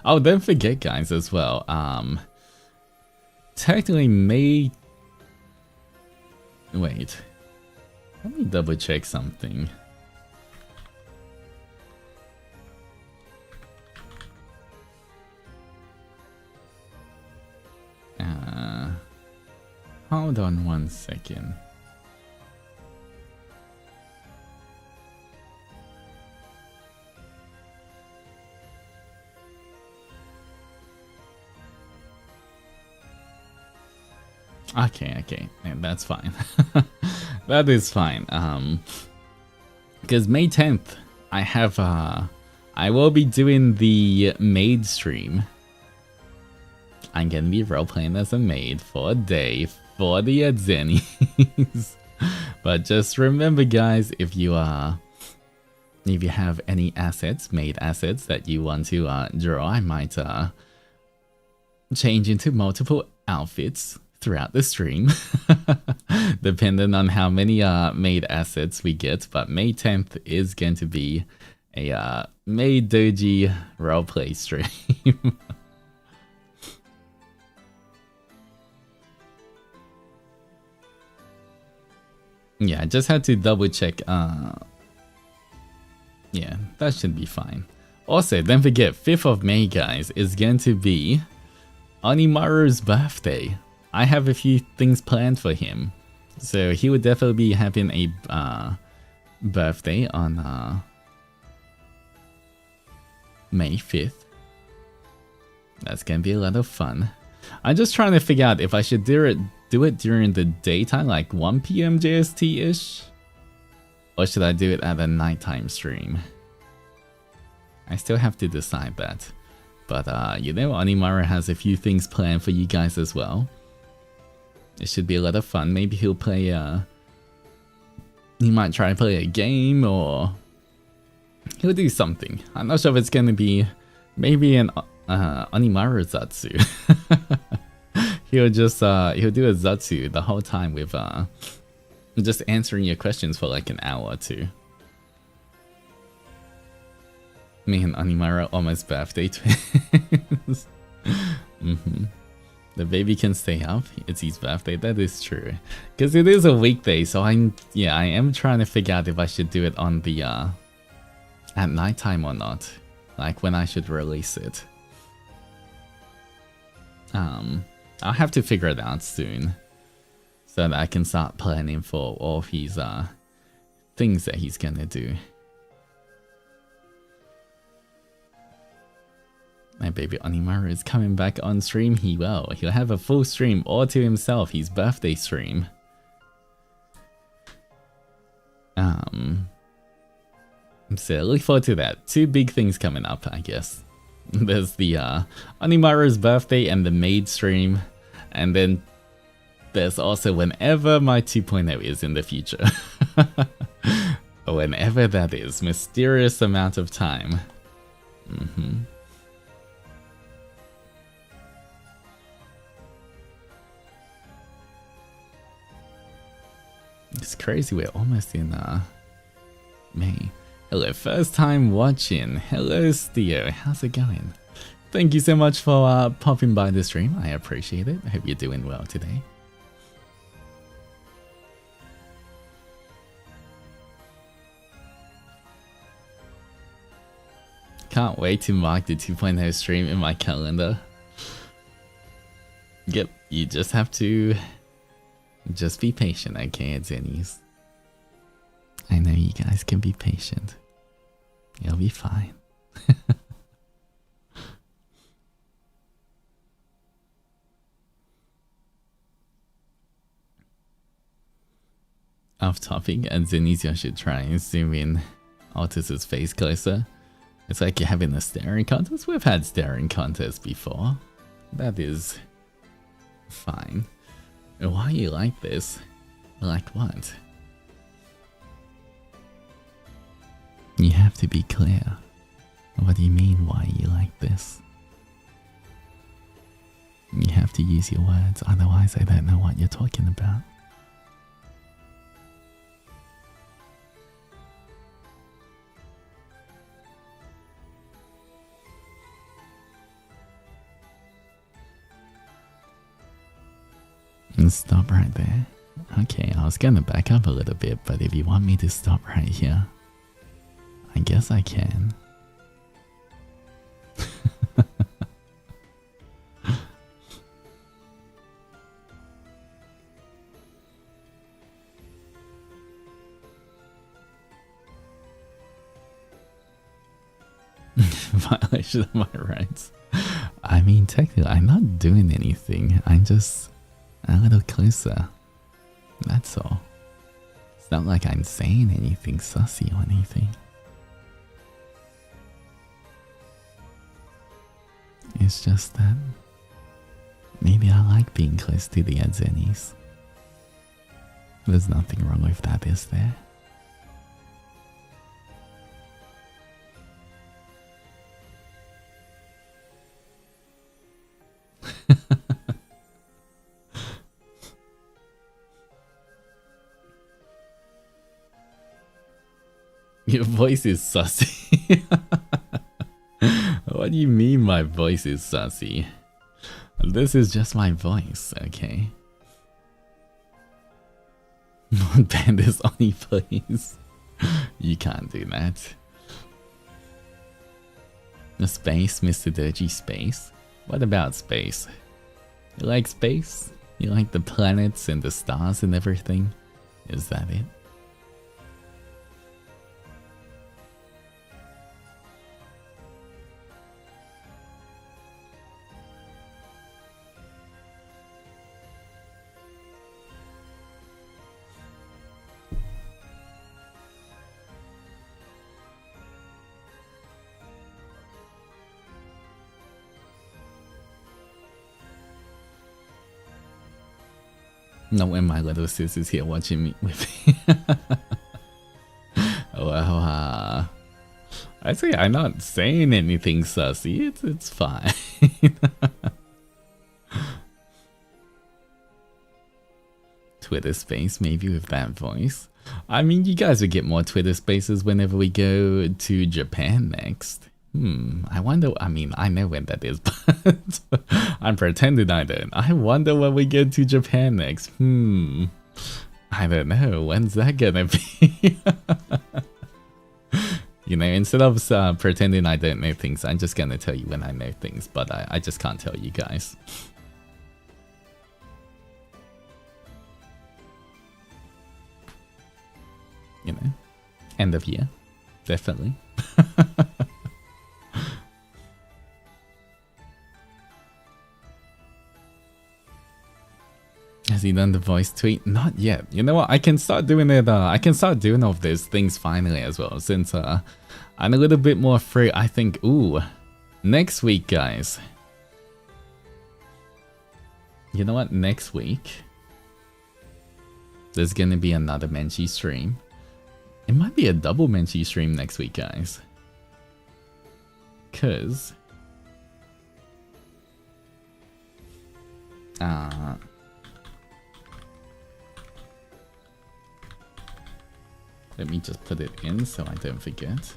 Oh, don't forget, guys, as well. Technically, May. Wait. Let me double check something. Hold on 1 second. Okay, and that's fine. That is fine. Because May 10th, I have I will be doing the maid stream. I'm gonna be role-playing as a maid for a day for the Zennies. But just remember, guys, if you have any assets, maid assets that you want to draw, I might change into multiple outfits throughout the stream, depending on how many maid assets we get. But May 10th is going to be a maid doji roleplay stream. Yeah, I just had to double check. Yeah, that should be fine. Also, don't forget, 5th of May, guys, is going to be Onimaru's birthday. I have a few things planned for him, so he would definitely be having a birthday on May 5th. That's gonna be a lot of fun. I'm just trying to figure out if I should do it during the daytime, like 1 PM JST-ish, or should I do it at a nighttime stream? I still have to decide that. But you know, Onimaru has a few things planned for you guys as well. It should be a lot of fun. Maybe he'll play he might try to play a game, or he'll do something. I'm not sure if it's gonna be maybe an Onimaru-ZATSU. He'll just he'll do a Zatsu the whole time with just answering your questions for like an hour or two. Me and Onimaru almost birthday twins. The baby can stay up. It's his birthday. That is true, because it is a weekday. So I am trying to figure out if I should do it on the at nighttime or not, like when I should release it. I'll have to figure it out soon, so that I can start planning for all his things that he's gonna do. My baby Onimaru is coming back on stream. He'll have a full stream all to himself, his birthday stream. So look forward to that. 2 big things coming up, I guess. There's the Onimaru's birthday and the maid stream, and then there's also whenever my 2.0 is in the future. Whenever that is, mysterious amount of time. It's crazy, we're almost in May. Hello, first time watching. Hello, Theo, how's it going? thank you so much for popping by the stream. I appreciate it. I hope you're doing well today. Can't wait to mark the 2.0 stream in my calendar. Yep, you just have to just be patient, okay, at Zennies. I know you guys can be patient. You'll be fine. Off topic, and Zenizia should try and zoom in Altus's face closer. It's like you're having a staring contest. We've had staring contests before. That is fine. Why you like this? Like what? You have to be clear. What do you mean why you like this? You have to use your words, otherwise I don't know what you're talking about. And stop right there. Okay, I was gonna back up a little bit, but if you want me to stop right here, I guess I can. Violation of my rights. I mean, technically, I'm not doing anything. I'm just a little closer. That's all. It's not like I'm saying anything sussy or anything. It's just that maybe I like being close to the Zennies. There's nothing wrong with that, is there? Your voice is sussy. What do you mean my voice is sussy? This is just my voice, okay? Ban this Oni, please. You can't do that. The space, Mr. Dirty Space? What about space? You like space? You like the planets and the stars and everything? Is that it? Not when my little sis is here watching me with me. Well, I say I'm not saying anything sussy. It's fine. Twitter space, maybe with that voice. I mean, you guys will get more Twitter spaces whenever we go to Japan next. I wonder, I mean, I know when that is, but I'm pretending I don't. I wonder when we get to Japan next. I don't know. When's that gonna be? You know, instead of pretending I don't know things, I'm just gonna tell you when I know things, but I just can't tell you guys. You know, end of year, definitely. Has he done the voice tweet? Not yet. You know what? I can start doing it. I can start doing all of those things finally as well, since I'm a little bit more free. I think. Ooh, next week, guys. You know what? Next week, there's gonna be another Menchie stream. It might be a double Menchie stream next week, guys. Cause let me just put it in so I don't forget.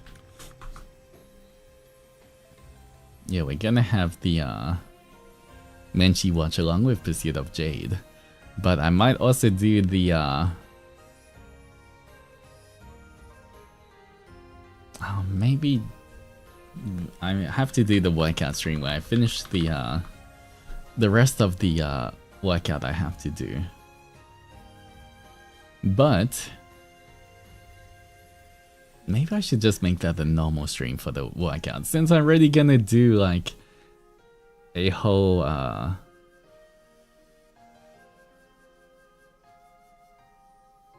Yeah, we're gonna have the Menchi watch along with Pursuit of Jade. But I might also do the maybe I have to do the workout stream where I finish the rest of the workout I have to do. But maybe I should just make that the normal stream for the workout, since I'm already gonna do like a whole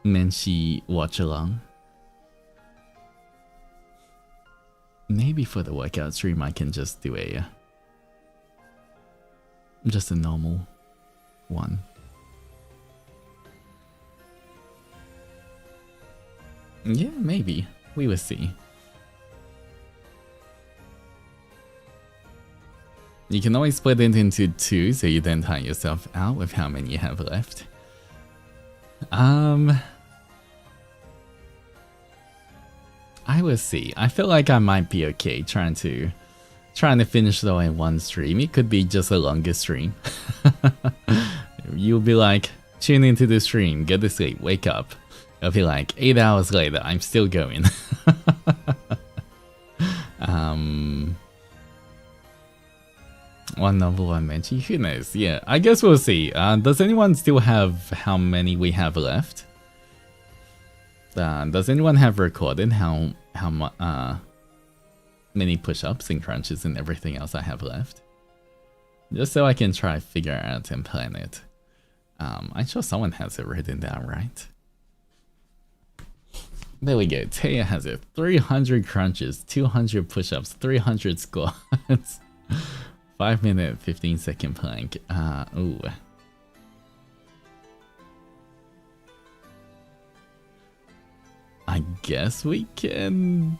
Menchi watch along. Maybe for the workout stream I can just do a normal one. Yeah, maybe. We will see. You can always split it into 2 so you don't tire yourself out with how many you have left. I will see. I feel like I might be okay trying to finish though in one stream. It could be just a longer stream. You'll be like, tune into the stream, get to sleep, wake up. It'll be like 8 hours later, I'm still going. One novel, one Menchi, who knows? Yeah, I guess we'll see. Does anyone still have how many we have left? Does anyone have recorded how many push-ups and crunches and everything else I have left? Just so I can try to figure out and plan it. I'm sure someone has it written down, right? There we go. Taya has it. 300 crunches, 200 push-ups, 300 squats. 5 minute, 15-second plank. Ooh. I guess we can...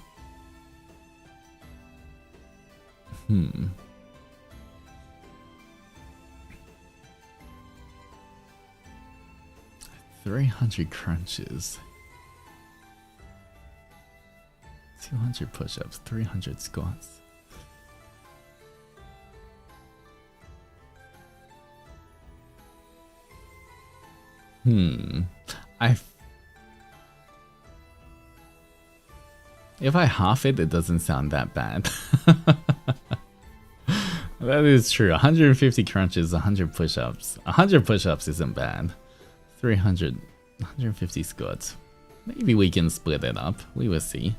300 crunches. 200 push-ups, 300 squats. If I half it, it doesn't sound that bad. That is true. 150 crunches, 100 push-ups. 100 push-ups isn't bad. 150 squats. Maybe we can split it up. We will see.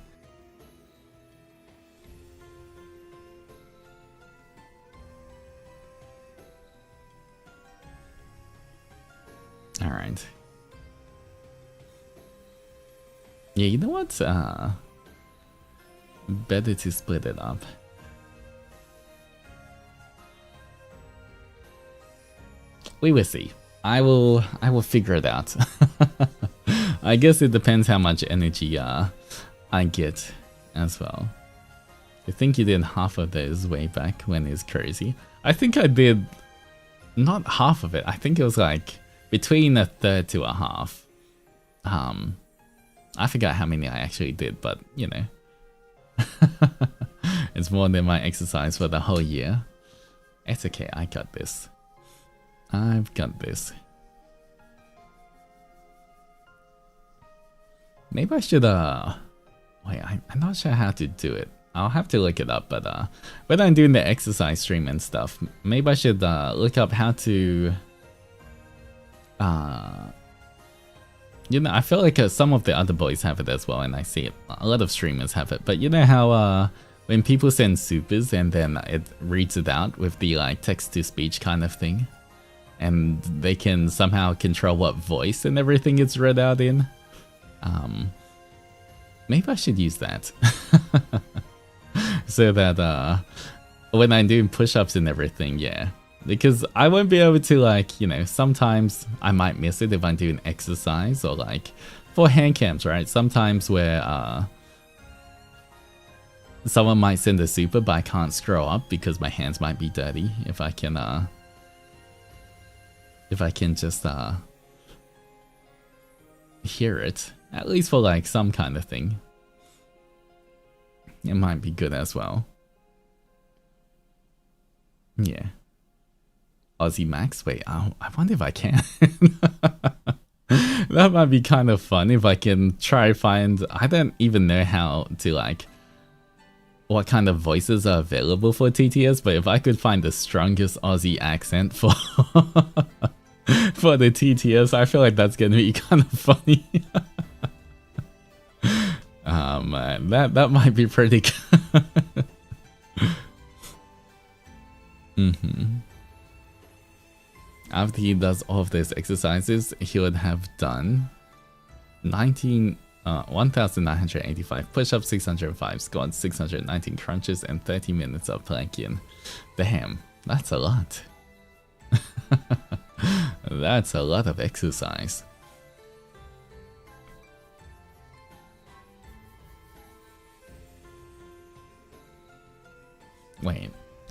Alright. Yeah, you know what? Better to split it up. We will see. I will figure it out. I guess it depends how much energy I get as well. I think you did half of those way back when it's crazy. I think I did not half of it. I think it was like between a third to a half. I forgot how many I actually did, but you know. It's more than my exercise for the whole year. It's okay, I got this. I've got this. Maybe I should wait, I'm not sure how to do it. I'll have to look it up, but when I'm doing the exercise stream and stuff, maybe I should look up how to you know, I feel like some of the other boys have it as well, and I see it. A lot of streamers have it, but you know how when people send supers and then it reads it out with the like text-to-speech kind of thing, and they can somehow control what voice and everything it's read out in. Maybe I should use that. So that when I'm doing push-ups and everything, yeah. Because I won't be able to, like, you know, sometimes I might miss it if I'm doing exercise, or like for hand cams, right? Sometimes where someone might send a super but I can't scroll up because my hands might be dirty. If I can just hear it, at least for like some kind of thing, it might be good as well. Yeah. Aussie Max? Wait, I wonder if I can. That might be kind of fun if I can try find... I don't even know how to like... what kind of voices are available for TTS, but if I could find the strongest Aussie accent for... for the TTS, I feel like that's gonna be kind of funny. Man, that might be pretty good. After he does all of those exercises, he would have done 1,985 push-ups, 605 squats, 619 crunches, and 30 minutes of planking. Damn, that's a lot. That's a lot of exercise. Wait.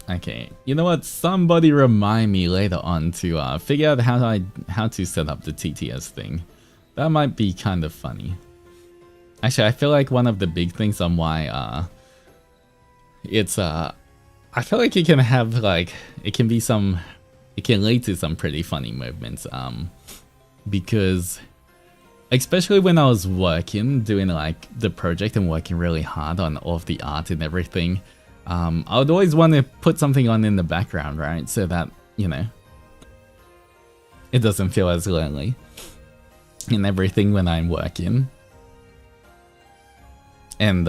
Okay, you know what? Somebody remind me later on to figure out how to set up the TTS thing. That might be kind of funny. Actually, I feel like one of the big things on why it's I feel like it can have like it can lead to some pretty funny movements because especially when I was doing like the project and working really hard on all of the art and everything. I would always want to put something on in the background, right? So that, you know, it doesn't feel as lonely and everything when I'm working. And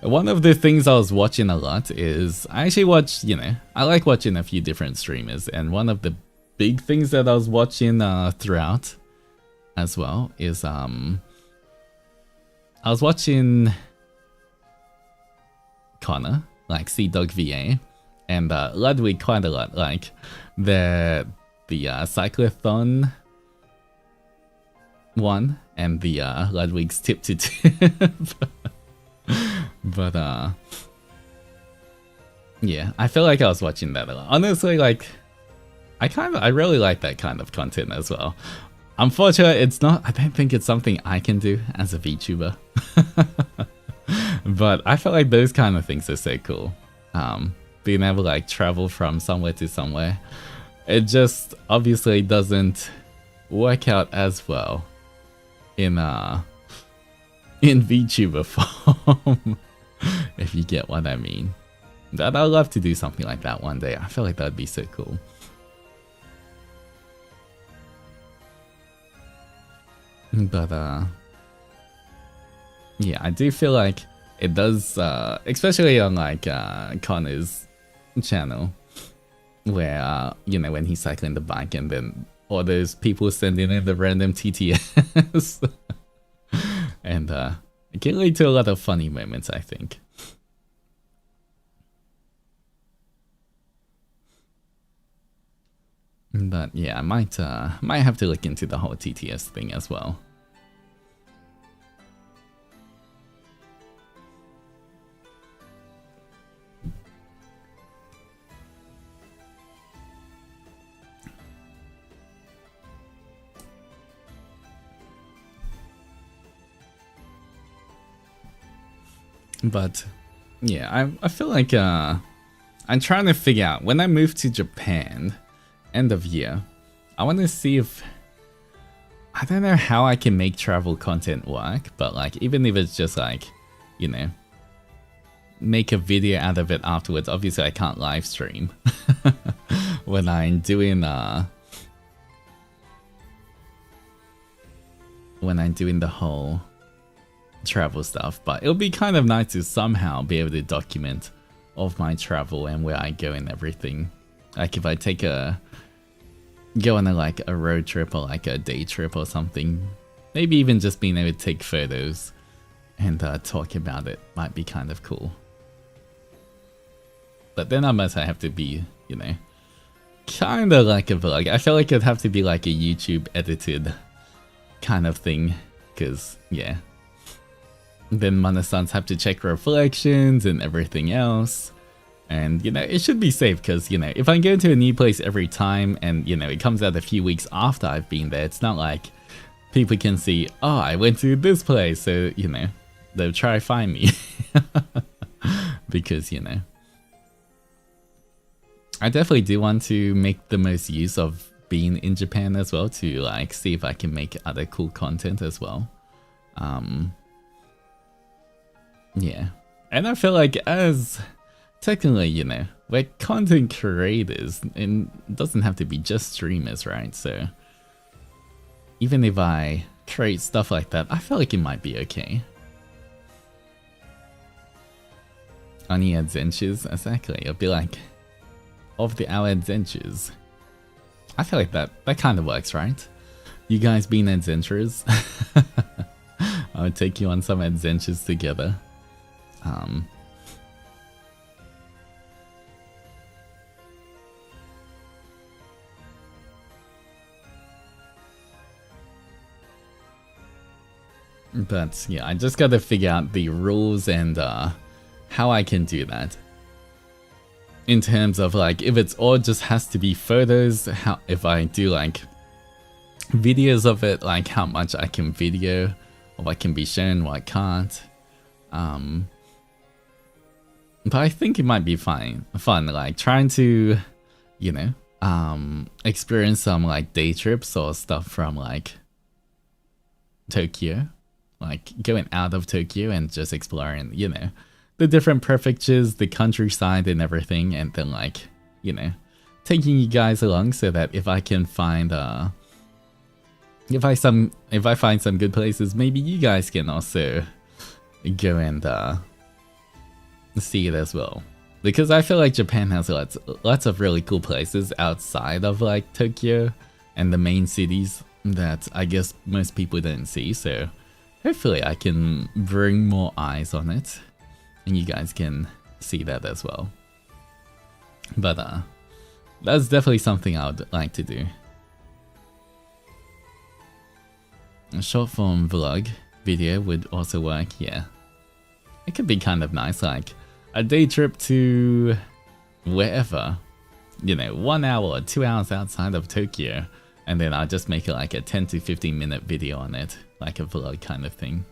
one of the things I was watching a lot is, I actually watch, you know, I like watching a few different streamers. And one of the big things that I was watching throughout as well is, I was watching Connor, like Sea-Dog VA, and Ludwig quite a lot, like the cyclothon one and the Ludwig's tip to tip. But yeah, I feel like I was watching that a lot. Honestly, like I really like that kind of content as well. Unfortunately, I don't think it's something I can do as a VTuber. But I feel like those kind of things are so cool. Being able to like travel from somewhere to somewhere. It just obviously doesn't work out as well in VTuber form. If you get what I mean. I'd love to do something like that one day. I feel like that'd be so cool. But yeah, I do feel like it does, especially on like Connor's channel, where you know, when he's cycling the bike and then all those people sending in the random TTS, and it can lead to a lot of funny moments, I think. But yeah, I might have to look into the whole TTS thing as well. But yeah, I feel like I'm trying to figure out, when I move to Japan end of year, I want to see if, I don't know how I can make travel content work, but like even if it's just like, you know, make a video out of it afterwards. Obviously I can't live stream when I'm doing the whole travel stuff, but it'll be kind of nice to somehow be able to document all of my travel and where I go and everything. Like if I go on like a road trip or like a day trip or something, maybe even just being able to take photos and talk about it might be kind of cool. But then I must have to be, you know, kind of like a vlog. I feel like it'd have to be like a YouTube edited kind of thing, because yeah, then Mana-sans have to check reflections and everything else. And, you know, it should be safe because, you know, if I go to a new place every time and, you know, it comes out a few weeks after I've been there, it's not like people can see, oh, I went to this place, so, you know, they'll try to find me. Because, you know, I definitely do want to make the most use of being in Japan as well to like see if I can make other cool content as well. Yeah. And I feel like as technically, you know, we're content creators and it doesn't have to be just streamers, right? So even if I create stuff like that, I feel like it might be okay. Oni adventures, exactly. It'll be like of the hour adventures. I feel like that kind of works, right? You guys being adventurers. I would take you on some adventures together. But yeah, I just gotta figure out the rules and how I can do that. In terms of like, if it's all just has to be photos, how if I do like videos of it, like how much I can video, or what can be shown, what can't. But I think it might be fun, like trying to, you know, experience some like day trips or stuff from like Tokyo, like going out of Tokyo and just exploring, you know, the different prefectures, the countryside and everything, and then like, you know, taking you guys along so that if I can find if I find some good places, maybe you guys can also go and see it as well. Because I feel like Japan has lots of really cool places outside of like Tokyo and the main cities that I guess most people don't see, so hopefully I can bring more eyes on it and you guys can see that as well. But that's definitely something I would like to do. A short form vlog video would also work, yeah. It could be kind of nice, like a day trip to wherever, you know, 1 hour or 2 hours outside of Tokyo, and then I'll just make it like a 10 to 15 minute video on it, like a vlog kind of thing.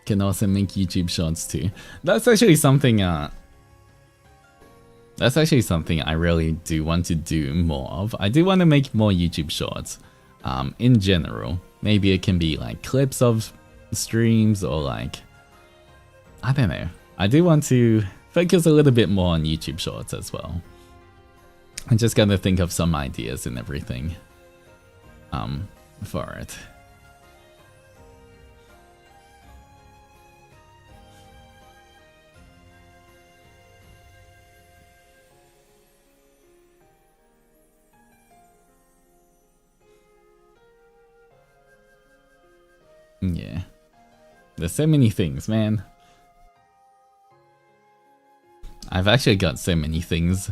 Can also make YouTube shorts too. That's actually something I really do want to do more of. I do want to make more YouTube shorts in general. Maybe it can be like clips of streams or like, I don't know. I do want to focus a little bit more on YouTube shorts as well. I'm just gonna think of some ideas and everything for it. Yeah. There's so many things, man. I've actually got so many things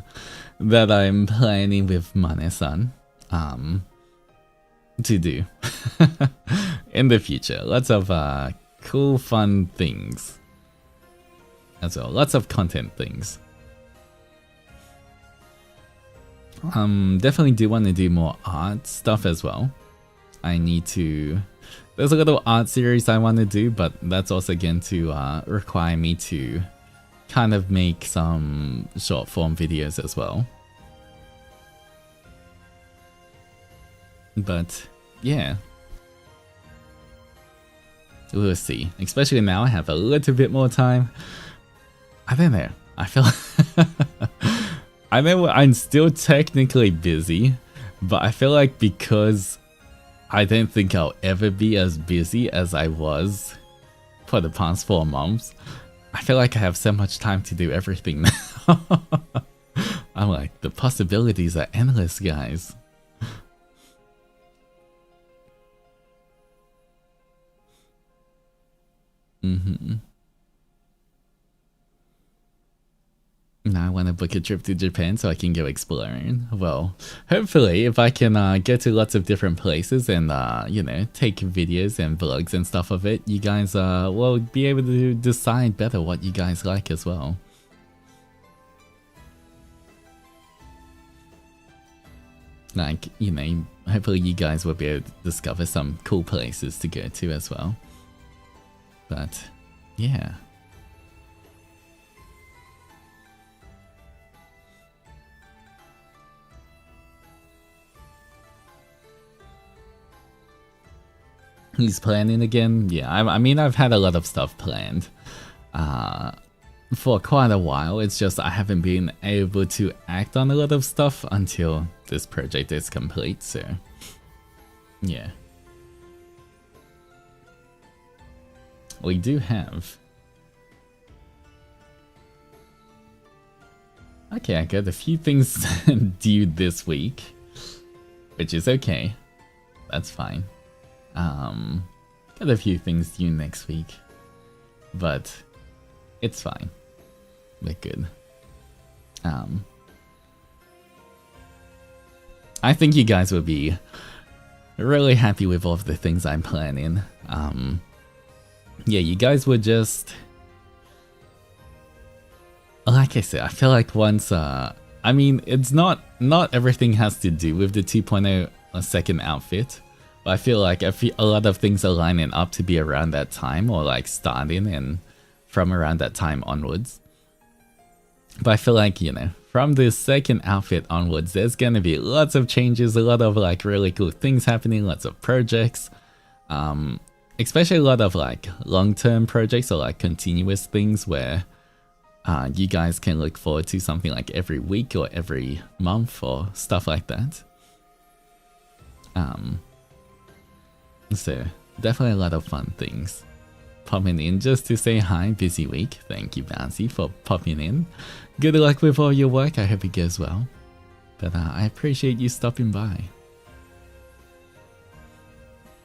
that I'm planning with Mane-san to do in the future. Lots of cool, fun things as well. Lots of content things. Definitely do want to do more art stuff as well. I need to... There's a little art series I want to do, but that's also going to require me to kind of make some short form videos as well. But yeah, we'll see. Especially now I have a little bit more time. I don't know. I feel I know I'm still technically busy, but I feel like because I don't think I'll ever be as busy as I was for the past 4 months. I feel like I have so much time to do everything now. I'm like, the possibilities are endless, guys. Now I want to book a trip to Japan so I can go exploring. Well, hopefully if I can get to lots of different places and, you know, take videos and vlogs and stuff of it, you guys will be able to decide better what you guys like as well. Like, you know, hopefully you guys will be able to discover some cool places to go to as well. But Yeah. He's planning again? Yeah, I mean, I've had a lot of stuff planned for quite a while. It's just I haven't been able to act on a lot of stuff until this project is complete, so yeah. We do have... Okay, I got a few things due this week, which is okay. That's fine. Got a few things due next week, but it's fine. We're good. I think you guys will be really happy with all of the things I'm planning. Yeah, you guys would just... Like I said, I feel like once, I mean, it's not everything has to do with the 2.0 second outfit, but I feel like a lot of things are lining up to be around that time, or like starting and from around that time onwards. But I feel like, you know, from the second outfit onwards, there's gonna be lots of changes, a lot of like really cool things happening, lots of projects, especially a lot of like long-term projects or like continuous things where you guys can look forward to something like every week or every month or stuff like that. So definitely a lot of fun things popping in just to say hi. Busy week. Thank you, Bouncy, for popping in. Good luck with all your work. I hope it goes well. But I appreciate you stopping by.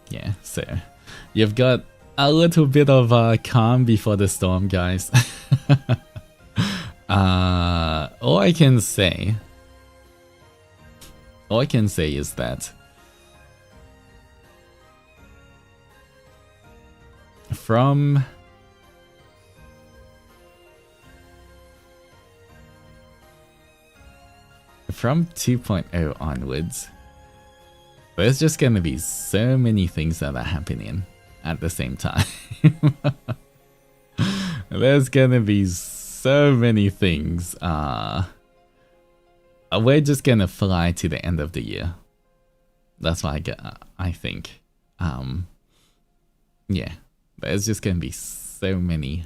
Yeah, so you've got a little bit of calm before the storm, guys. All I can say is that from 2.0 onwards, there's just gonna be so many things that are happening at the same time. There's gonna be so many things. We're just gonna fly to the end of the year. That's what I think. Yeah, there's just gonna be so many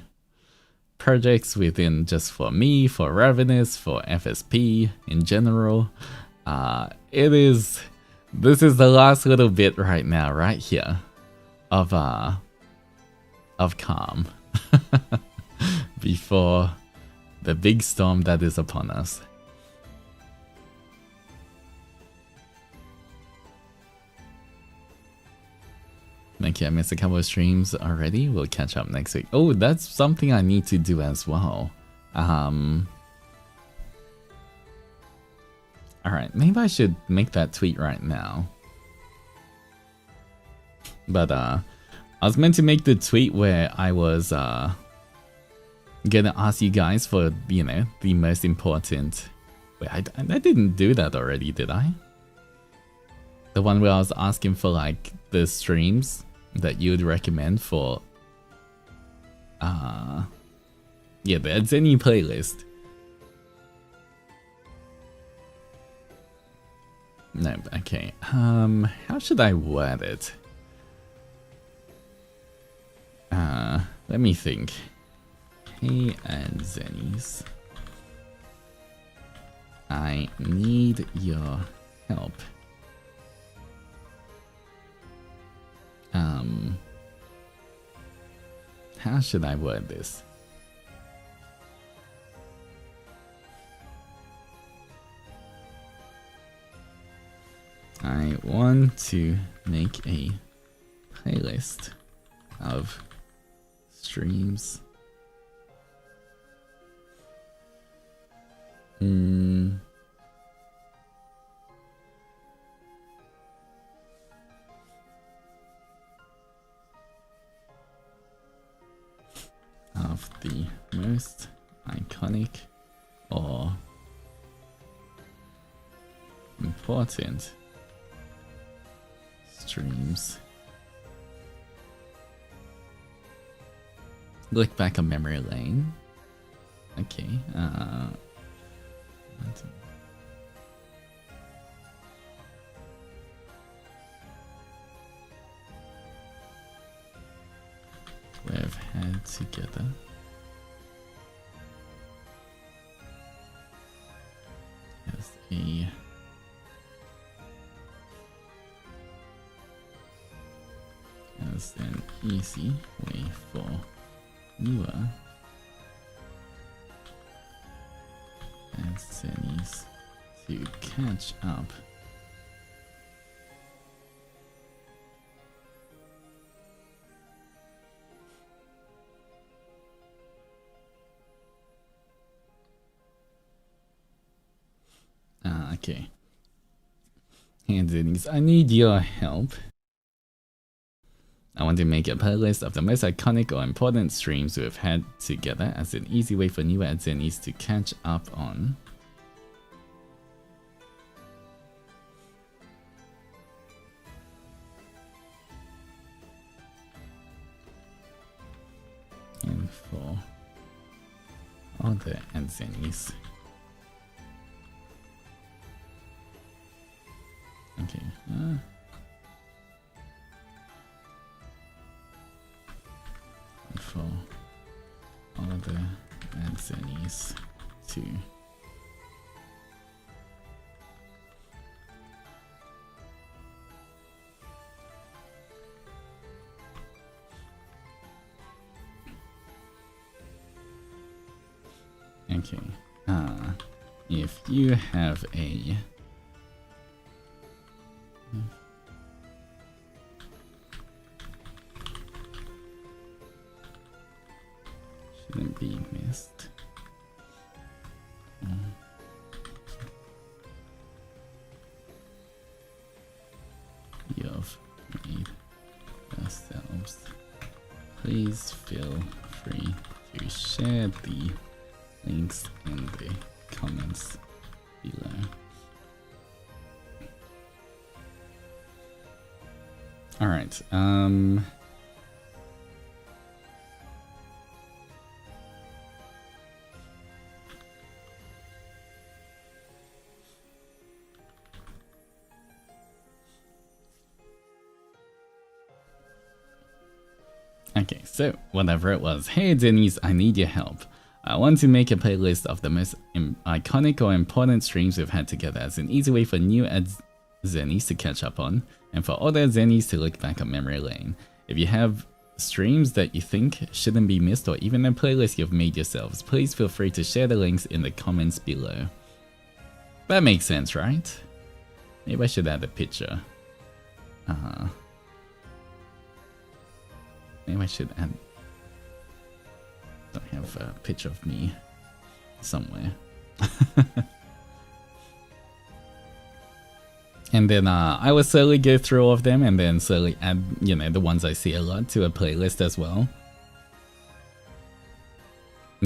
projects within, just for me, for Ravenous, for FSP in general. This is the last little bit right now, right here, of calm before the big storm that is upon us. Okay, I missed a couple of streams already. We'll catch up next week. Oh, that's something I need to do as well. Alright, maybe I should make that tweet right now. But I was meant to make the tweet where I was gonna ask you guys for, you know, the most important... Wait, I didn't do that already, did I? The one where I was asking for like the streams that you would recommend for yeah, the Zendoji playlist. No, okay. How should I word it? Let me think. Hey, Zennies, I need your help. How should I word this? I want to make a playlist of streams. Of the most iconic or important streams Look back on memory lane. Okay. We've had together. As an easy way for newer Zennies to catch up. Okay. Hey Zennies, I need your help. I want to make a playlist of the most iconic or important streams we've had together as an easy way for newer Zennies to catch up on. And for other Zennies. Okay. For all the Zennies to okay. If you have a shouldn't be missed. You've made yourselves. Please feel free to share the links in the comments below. All right. Okay, so whatever it was. Hey Denise, I need your help. I want to make a playlist of the most iconic or important streams we've had together as an easy way for new Zennies to catch up on, and for older Zennies to look back on memory lane. If you have streams that you think shouldn't be missed, or even a playlist you've made yourselves, please feel free to share the links in the comments below. That makes sense, right? Maybe I should add a picture. Maybe I should add... Don't have a picture of me somewhere. And then I will slowly go through all of them and then slowly add, you know, the ones I see a lot to a playlist as well.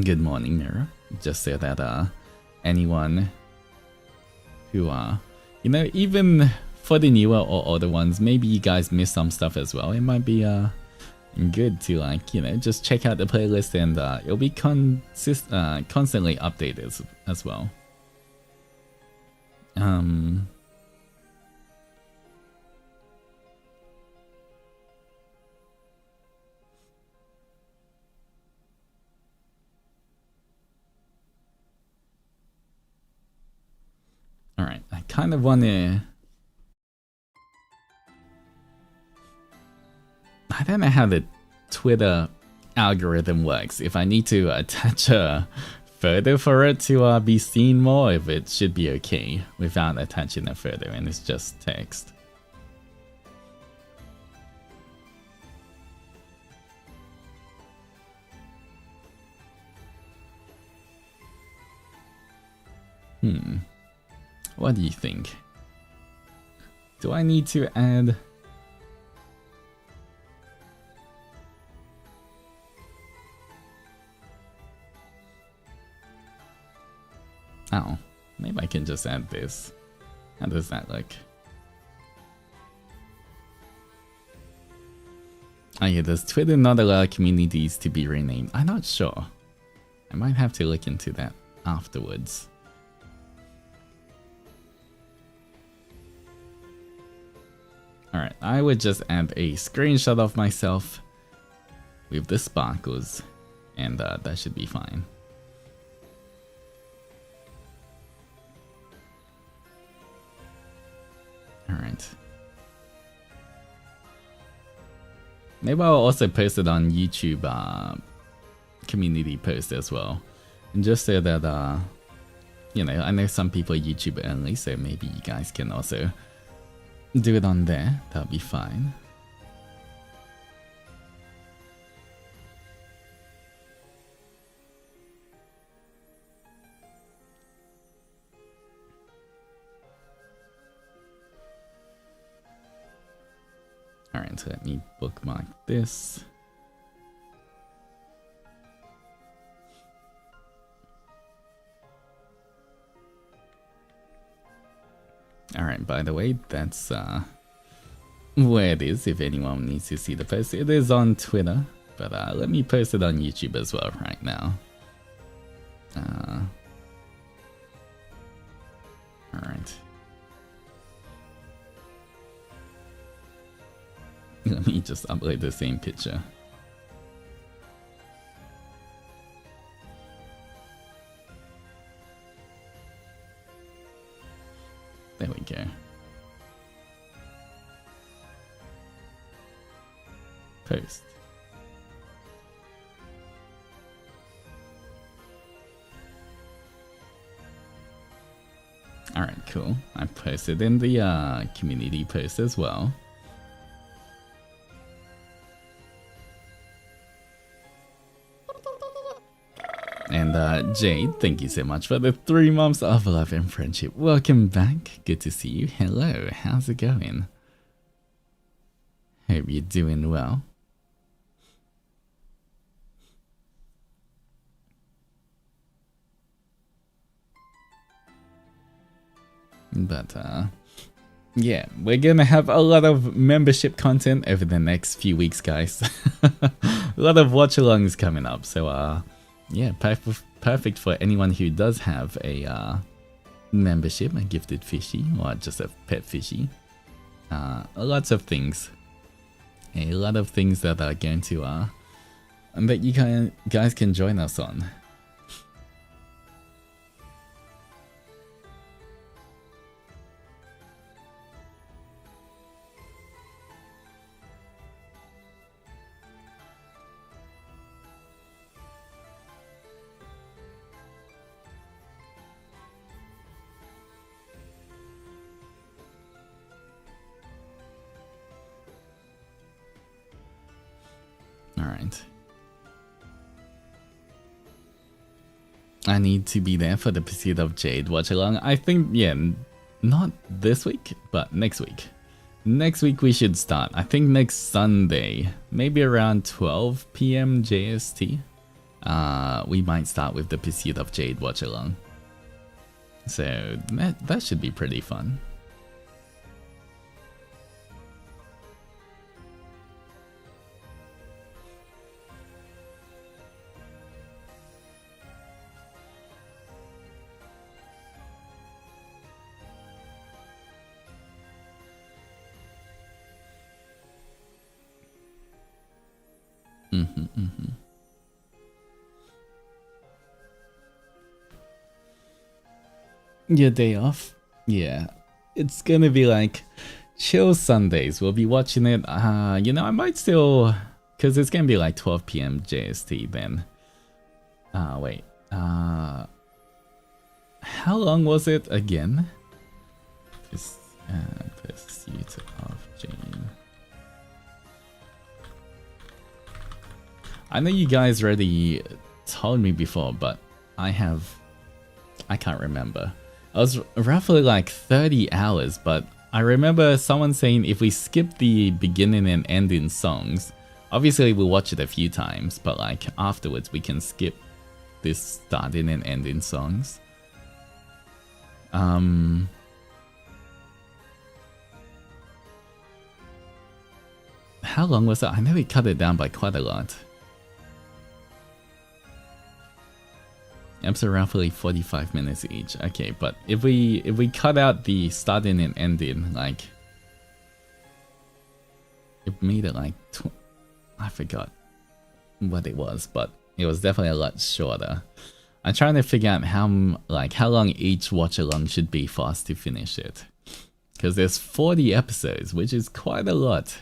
Good morning, Mirror. Just so that anyone who you know, even for the newer or older ones, maybe you guys miss some stuff as well. It might be good to, like, you know, just check out the playlist and it'll be constantly updated as well. Alright, I kind of want to... I don't know how the Twitter algorithm works. If I need to attach a photo for it to be seen more, if it should be okay without attaching a photo and it's just text. What do you think? Do I need to add... Oh, maybe I can just add this. How does that look? Oh yeah, does Twitter not allow communities to be renamed? I'm not sure. I might have to look into that afterwards. Alright, I would just add a screenshot of myself with the sparkles, and that should be fine. Alright. Maybe I'll also post it on YouTube community post as well. And just so that, you know, I know some people are YouTube only, so maybe you guys can also do it on there. That'll be fine. Alright, so let me bookmark this. Alright, by the way, that's where it is if anyone needs to see the post. It is on Twitter, but let me post it on YouTube as well right now. Alright. Let me just upload the same picture. There we go. Post. Alright, cool. I posted in the community post as well. And Jade, thank you so much for the 3 months of love and friendship. Welcome back. Good to see you. Hello, how's it going? Hope you're doing well. But yeah, we're gonna have a lot of membership content over the next few weeks, guys. A lot of watch-alongs coming up, so yeah, perfect for anyone who does have a membership, a gifted fishy, or just a pet fishy. Lots of things. A lot of things that are going to that you guys can join us on. Alright. I need to be there for the Pursuit of Jade watch along. I think, yeah, not this week, but next week. Next week we should start. I think next Sunday, maybe around 12 PM JST. We might start with the Pursuit of Jade watch along. So that should be pretty fun. Your day off? Yeah. It's gonna be like chill Sundays. We'll be watching it. You know, I might still, because it's gonna be like 12 PM JST then. Wait. How long was it again? Pursuit of Jane. I know you guys already told me before, but I can't remember. It was roughly like 30 hours, but I remember someone saying if we skip the beginning and ending songs, obviously we'll watch it a few times, but like afterwards we can skip this starting and ending songs. How how long was that? I know we cut it down by quite a lot. Episode roughly 45 minutes each. Okay, but if we cut out the starting and ending, like it made it like I forgot what it was, but it was definitely a lot shorter. I'm trying to figure out how long each watch along should be for us to finish it, because there's 40 episodes, which is quite a lot.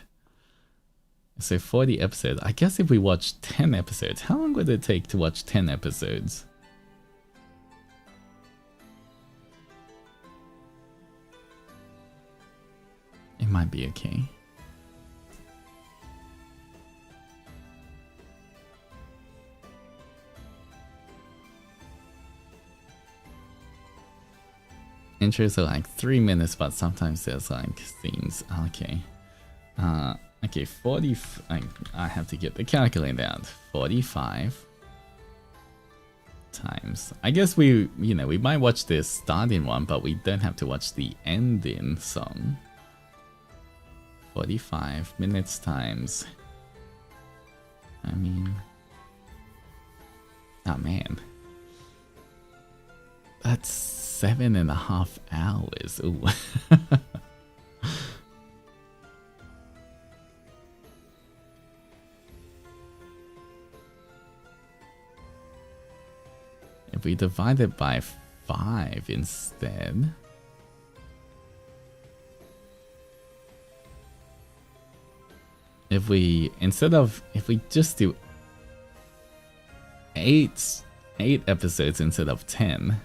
So 40 episodes. I guess if we watch 10 episodes, how long would it take to watch 10 episodes? It might be okay. Intros are like 3 minutes, but sometimes there's like scenes. Okay. Okay, 40. I have to get the calculator out. 45 times. I guess we might watch the starting one, but we don't have to watch the ending song. 45 minutes times. I mean, oh man, that's 7.5 hours. Ooh. If we divide it by 5 instead. If we just do 8 episodes instead of 10.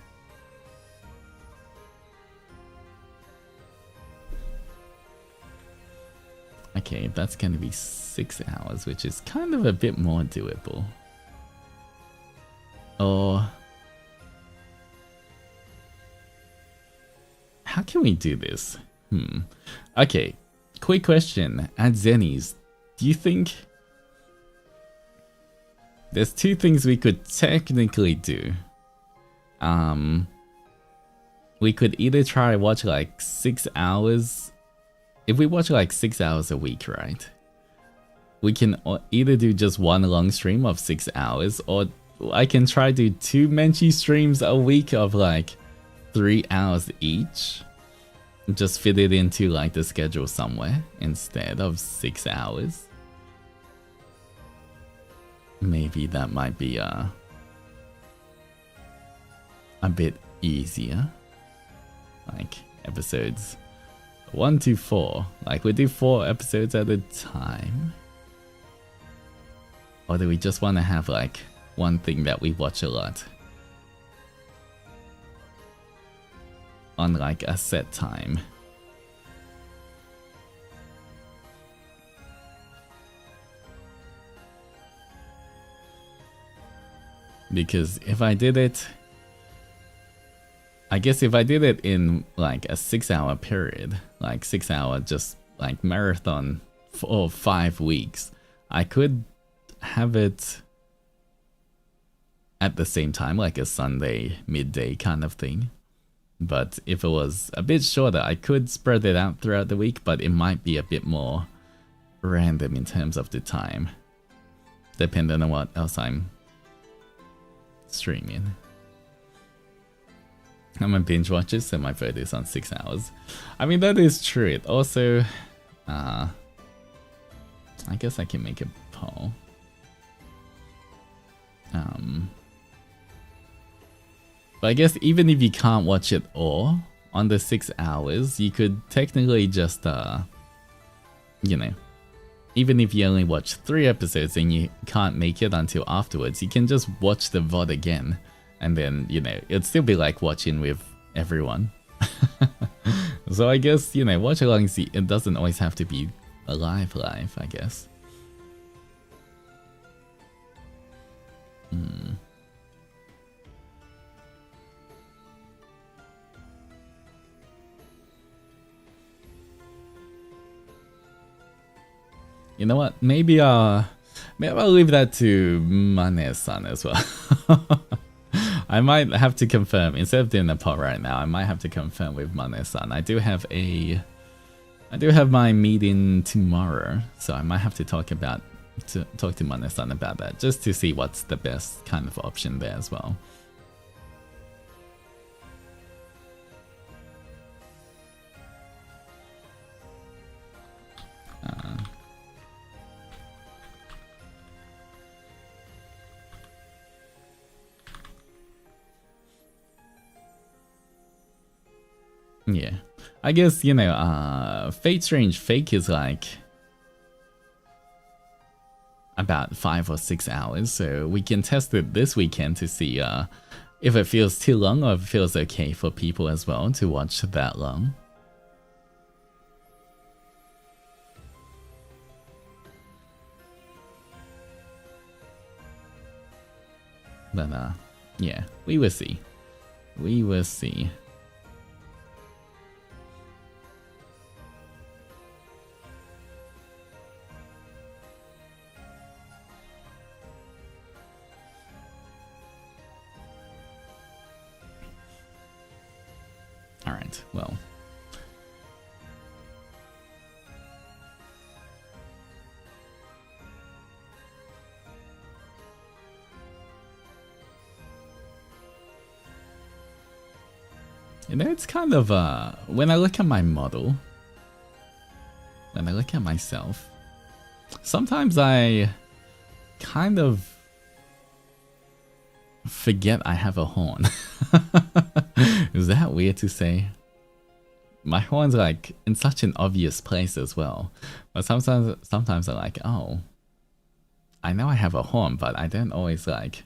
Okay, that's gonna be 6 hours, which is kind of a bit more doable. Or how can we do this? Okay, quick question at Zennies. Do you think there's 2 things we could technically do? We could either try to watch like 6 hours. If we watch like 6 hours a week, right? We can either do just one long stream of 6 hours, or I can try to do 2 Menchi streams a week of like 3 hours each. Just fit it into like the schedule somewhere instead of 6 hours. Maybe that might be a bit easier. Like episodes 1 to 4. Like we do 4 episodes at a time. Or do we just want to have like one thing that we watch a lot? On like a set time. Because if I did it, I guess if I did it in like a 6-hour period, like 6-hour just like marathon for 5 weeks, I could have it at the same time, like a Sunday midday kind of thing. But if it was a bit shorter, I could spread it out throughout the week, but it might be a bit more random in terms of the time, depending on what else I'm streaming. I'm a binge watcher, so my vote is on 6 hours. I mean, that is true. It also, I guess I can make a poll. But I guess even if you can't watch it all on the 6 hours, you could technically just, you know, even if you only watch 3 episodes and you can't make it until afterwards, you can just watch the VOD again. And then, you know, it'd still be like watching with everyone. So I guess, you know, watch along, it doesn't always have to be live, I guess. You know what? Maybe I'll leave that to Mane-san as well. I might have to confirm, instead of doing the pot right now, I might have to confirm with Mane-san. I do have a I do have my meeting tomorrow, so I might have to talk to Mane-san about that, just to see what's the best kind of option there as well. Yeah, I guess, you know, Fate Strange Fake is like about 5 or 6 hours, so we can test it this weekend to see if it feels too long or if it feels okay for people as well to watch that long. But yeah, we will see. We will see. Alright, well. You know, it's kind of, when I look at my model, when I look at myself, sometimes I kind of forget I have a horn. Is that weird to say? My horn's like in such an obvious place as well. But sometimes I'm like, oh, I know I have a horn, but I don't always like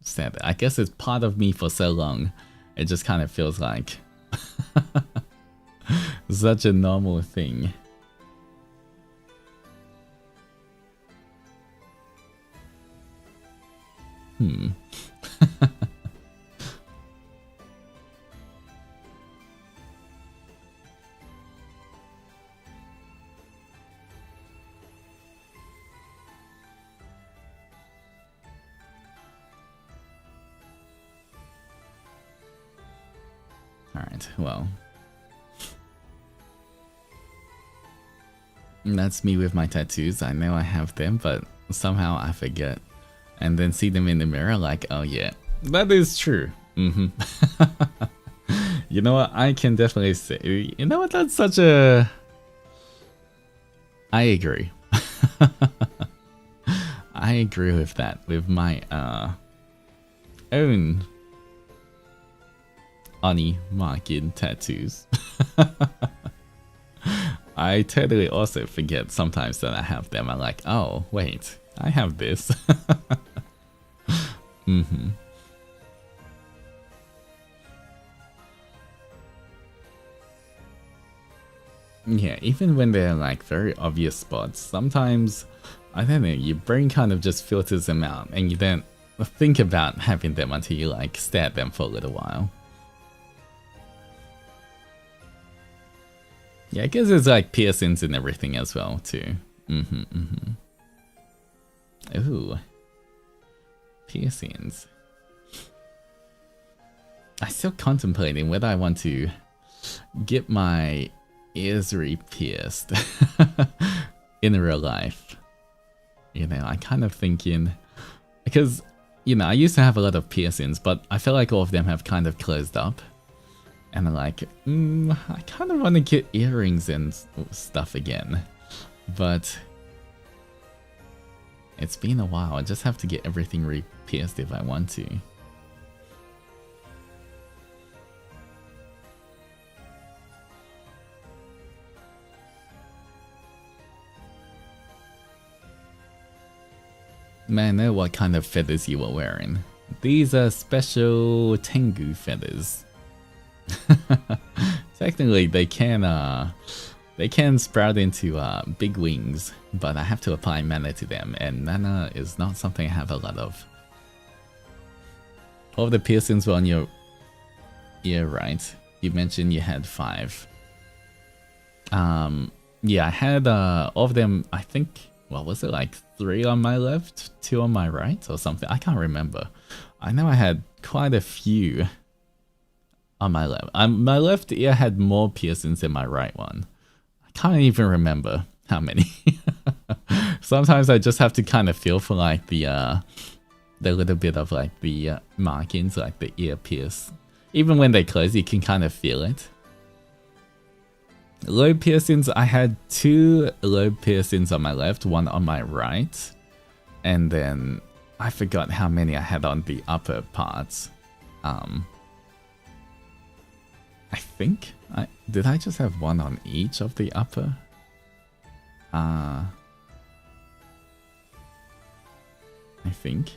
said it. I guess it's part of me for so long. It just kind of feels like such a normal thing. Alright, well. That's me with my tattoos. I know I have them, but somehow I forget. And then see them in the mirror like, oh yeah, that is true. You know what, I can definitely say, you know what, that's such a... I agree. I agree with that, with my own Onimaru tattoos. I totally also forget sometimes that I have them. I'm like, oh, wait, I have this. Yeah, even when they're like very obvious spots, sometimes, I don't know, your brain kind of just filters them out and you don't think about having them until you like stare at them for a little while. Yeah, I guess it's like piercings and everything as well too. Ooh. Piercings. I'm still contemplating whether I want to get my ears re-pierced in real life. You know, I'm kind of thinking, because, you know, I used to have a lot of piercings, but I feel like all of them have kind of closed up. And I'm like, I kind of want to get earrings and stuff again. But it's been a while. I just have to get everything re-pierced if I want to. May I know what kind of feathers you were wearing? These are special Tengu feathers. Technically, they can sprout into big wings, but I have to apply mana to them, and mana is not something I have a lot of. All the piercings were on your ear, right? You mentioned you had 5. Yeah, I had all of them. I think, what was it, like 3 on my left, 2 on my right, or something? I can't remember. I know I had quite a few on my left. My left ear had more piercings than my right one. I can't even remember how many. Sometimes I just have to kind of feel for like the little bit of like the markings, like the ear pierce. Even when they close, you can kind of feel it. Lobe piercings, I had 2 lobe piercings on my left, 1 on my right. And then I forgot how many I had on the upper parts. I think did I just have 1 on each of the upper? I think.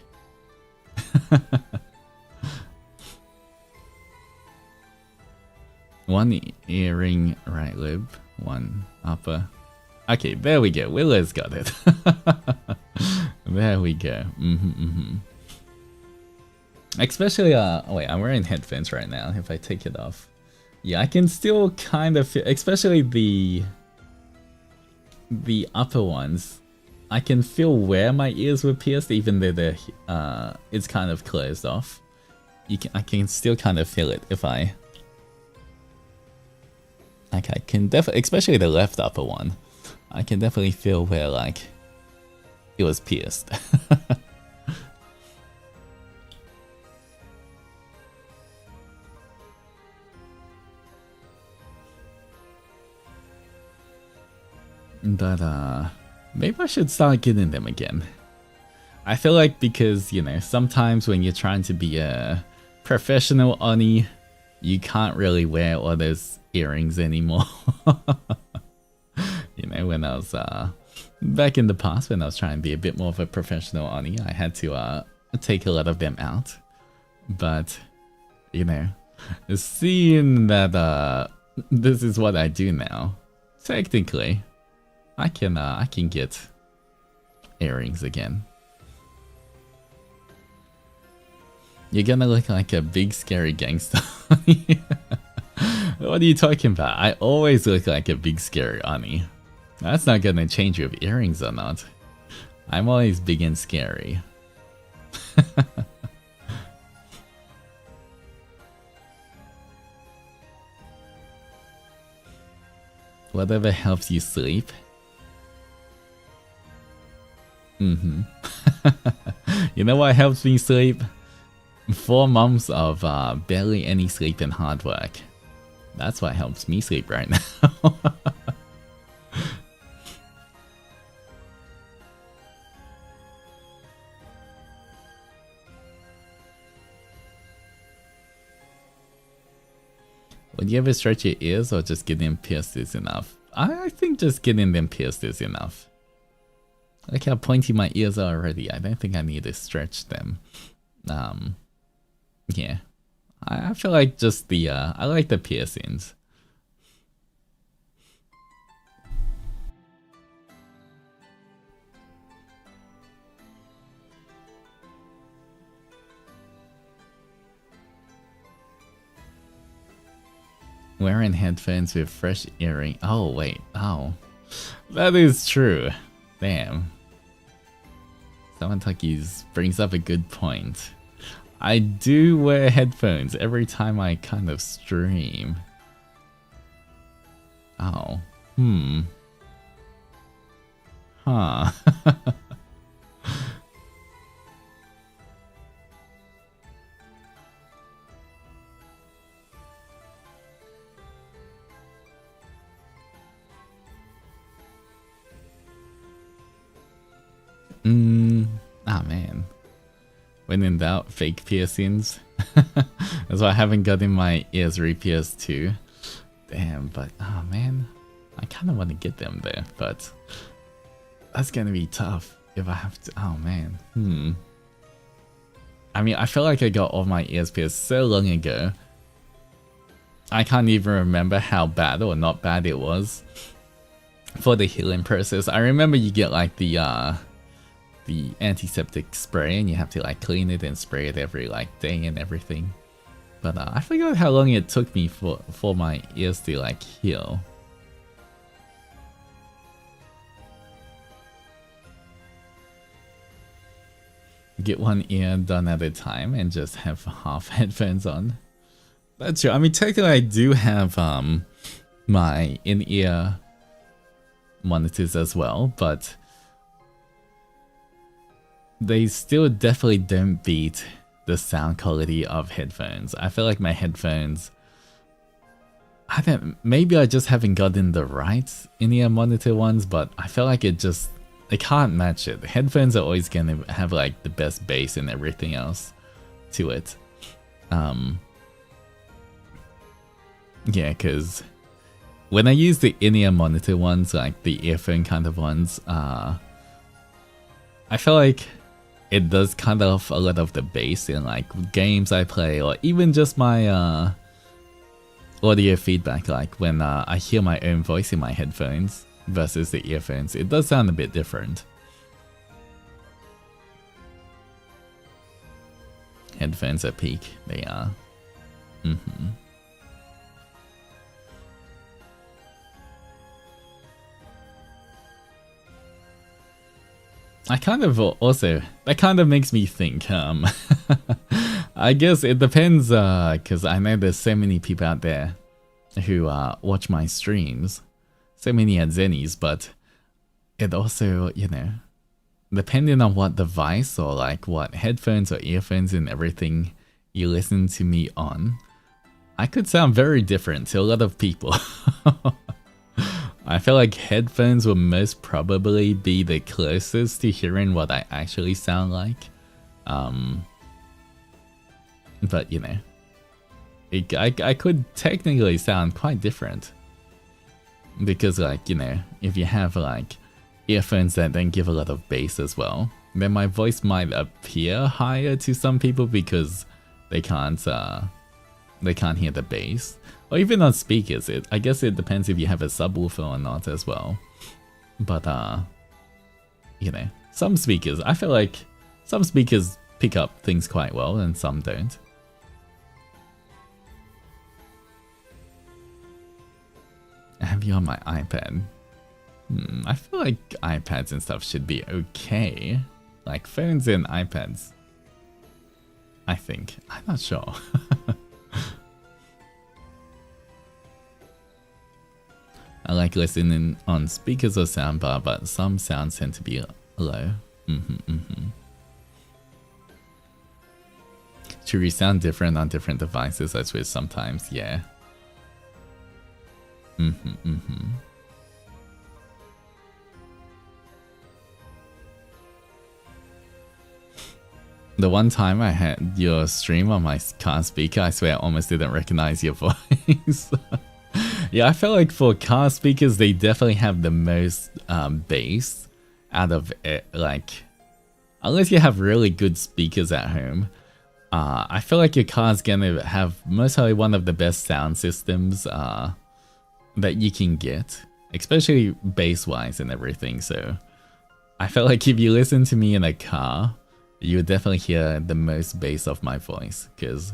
One earring right lobe, 1 upper. Okay, there we go. Willow's got it. There we go. Especially, wait, I'm wearing headphones right now. If I take it off, yeah, I can still kind of feel, especially the upper ones. I can feel where my ears were pierced, even though they're it's kind of closed off. I can still kind of feel it if I. Like I can definitely, especially the left upper one, I can definitely feel where like it was pierced. But maybe I should start getting them again. I feel like because, you know, sometimes when you're trying to be a professional Oni, you can't really wear all those earrings anymore. You know, when I was back in the past, when I was trying to be a bit more of a professional Oni, I had to take a lot of them out. But, you know, seeing that this is what I do now, technically, I can get earrings again. You're gonna look like a big scary gangster. What are you talking about? I always look like a big scary Oni. That's not gonna change with earrings or not. I'm always big and scary. Whatever helps you sleep. You know what helps me sleep? 4 months of barely any sleep and hard work. That's what helps me sleep right now. Would you ever stretch your ears or just getting them pierced is enough? I think just getting them pierced is enough. Look how pointy my ears are already. I don't think I need to stretch them. Yeah. I feel like just the, I like the piercings. Wearing headphones with fresh earring. Oh, wait. Oh. That is true. Damn. Samantaki brings up a good point. I do wear headphones every time I kind of stream. Oh. Huh. Ah, man. When in doubt, fake piercings. That's why I haven't gotten my ears re-pierced too. Damn, but oh man, I kind of want to get them there, but that's gonna be tough if I have to. Oh man. I mean, I feel like I got all my ears pierced so long ago. I can't even remember how bad or not bad it was for the healing process. I remember you get like the antiseptic spray and you have to like clean it and spray it every like day and everything. But I forgot how long it took me for my ears to like heal. Get one ear done at a time and just have half headphones on. That's true. I mean, technically, I do have my in-ear monitors as well, but they still definitely don't beat the sound quality of headphones. I feel like my headphones, maybe I just haven't gotten the right in-ear monitor ones, but I feel like it can't match it. Headphones are always gonna have like the best bass and everything else to it. Yeah, because when I use the in-ear monitor ones, like the earphone kind of ones, I feel like it does cut off a lot of the bass in like games I play, or even just my audio feedback. Like when I hear my own voice in my headphones versus the earphones, it does sound a bit different. Headphones are peak, they are. I kind of also, that kind of makes me think, I guess it depends, because I know there's so many people out there who watch my streams, so many at Zennies, but it also, you know, depending on what device or like what headphones or earphones and everything you listen to me on, I could sound very different to a lot of people. I feel like headphones will most probably be the closest to hearing what I actually sound like. But you know, I could technically sound quite different. Because like, you know, if you have like earphones that don't give a lot of bass as well, then my voice might appear higher to some people because they can't hear the bass. Or even on speakers, I guess it depends if you have a subwoofer or not as well. But you know, some speakers, I feel like some speakers pick up things quite well and some don't. I have you on my iPad. I feel like iPads and stuff should be okay. Like phones and iPads, I think. I'm not sure. I like listening on speakers or soundbar, but some sounds tend to be low. True, we sound different on different devices, I suppose sometimes, yeah. The one time I had your stream on my car speaker, I swear I almost didn't recognize your voice. Yeah, I feel like for car speakers, they definitely have the most bass out of it. Like, unless you have really good speakers at home, I feel like your car's gonna have most probably one of the best sound systems that you can get, especially bass-wise and everything. So I feel like if you listen to me in a car, you would definitely hear the most bass of my voice, because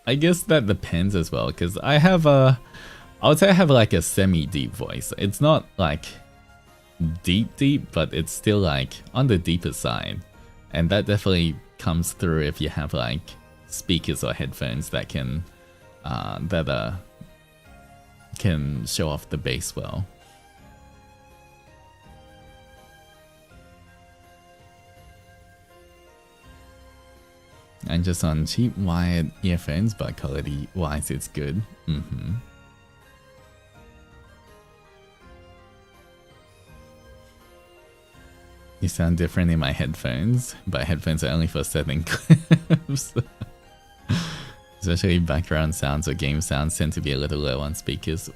I guess that depends as well, because I would say I have like a semi-deep voice. It's not like deep, but it's still like on the deeper side. And that definitely comes through if you have like speakers or headphones that can show off the bass well. And just on cheap wired earphones, but quality wise it's good. You sound different in my headphones, but headphones are only for certain clips. Especially background sounds or game sounds tend to be a little low on speakers.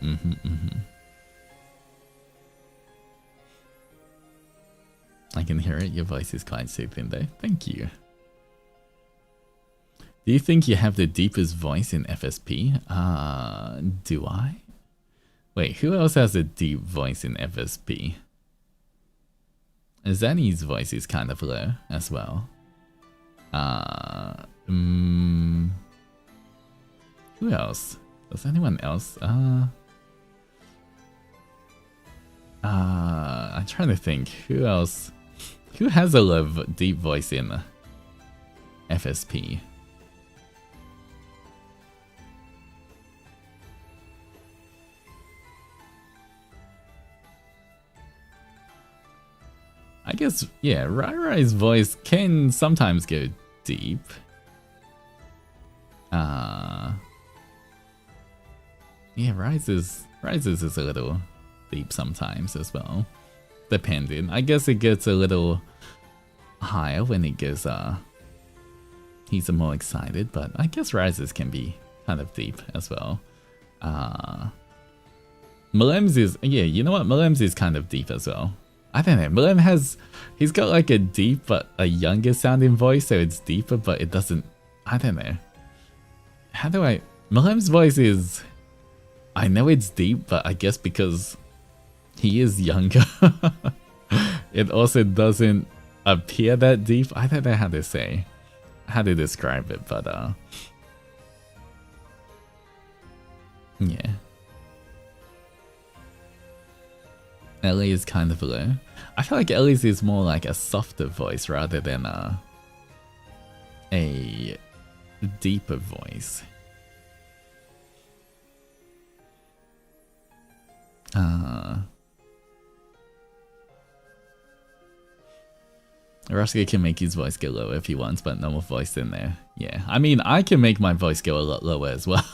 I can hear it, your voice is quite soothing though. Thank you. Do you think you have the deepest voice in FSP? Do I? Wait, who else has a deep voice in FSP? Zenny's voice is kind of low as well. Who else? Does anyone else? I'm trying to think. Who else? Who has a low, deep voice in FSP? guess, yeah, Rai Rai's voice can sometimes go deep. Yeah, Rises is a little deep sometimes as well. Depending. I guess it gets a little higher when it goes, he's more excited, but I guess Rises can be kind of deep as well. Malem's is, yeah, you know what? Malem's is kind of deep as well. I don't know. Malem he's got like a deep but a younger sounding voice, so it's deeper, but it doesn't, I don't know. How do Malem's voice is, I know it's deep, but I guess because he is younger, it also doesn't appear that deep. I don't know how to describe it, but yeah. Ellie is kind of low. I feel like Ellie's is more like a softer voice rather than a deeper voice. Rasuke can make his voice go lower if he wants, but normal voice in there. Yeah, I mean, I can make my voice go a lot lower as well.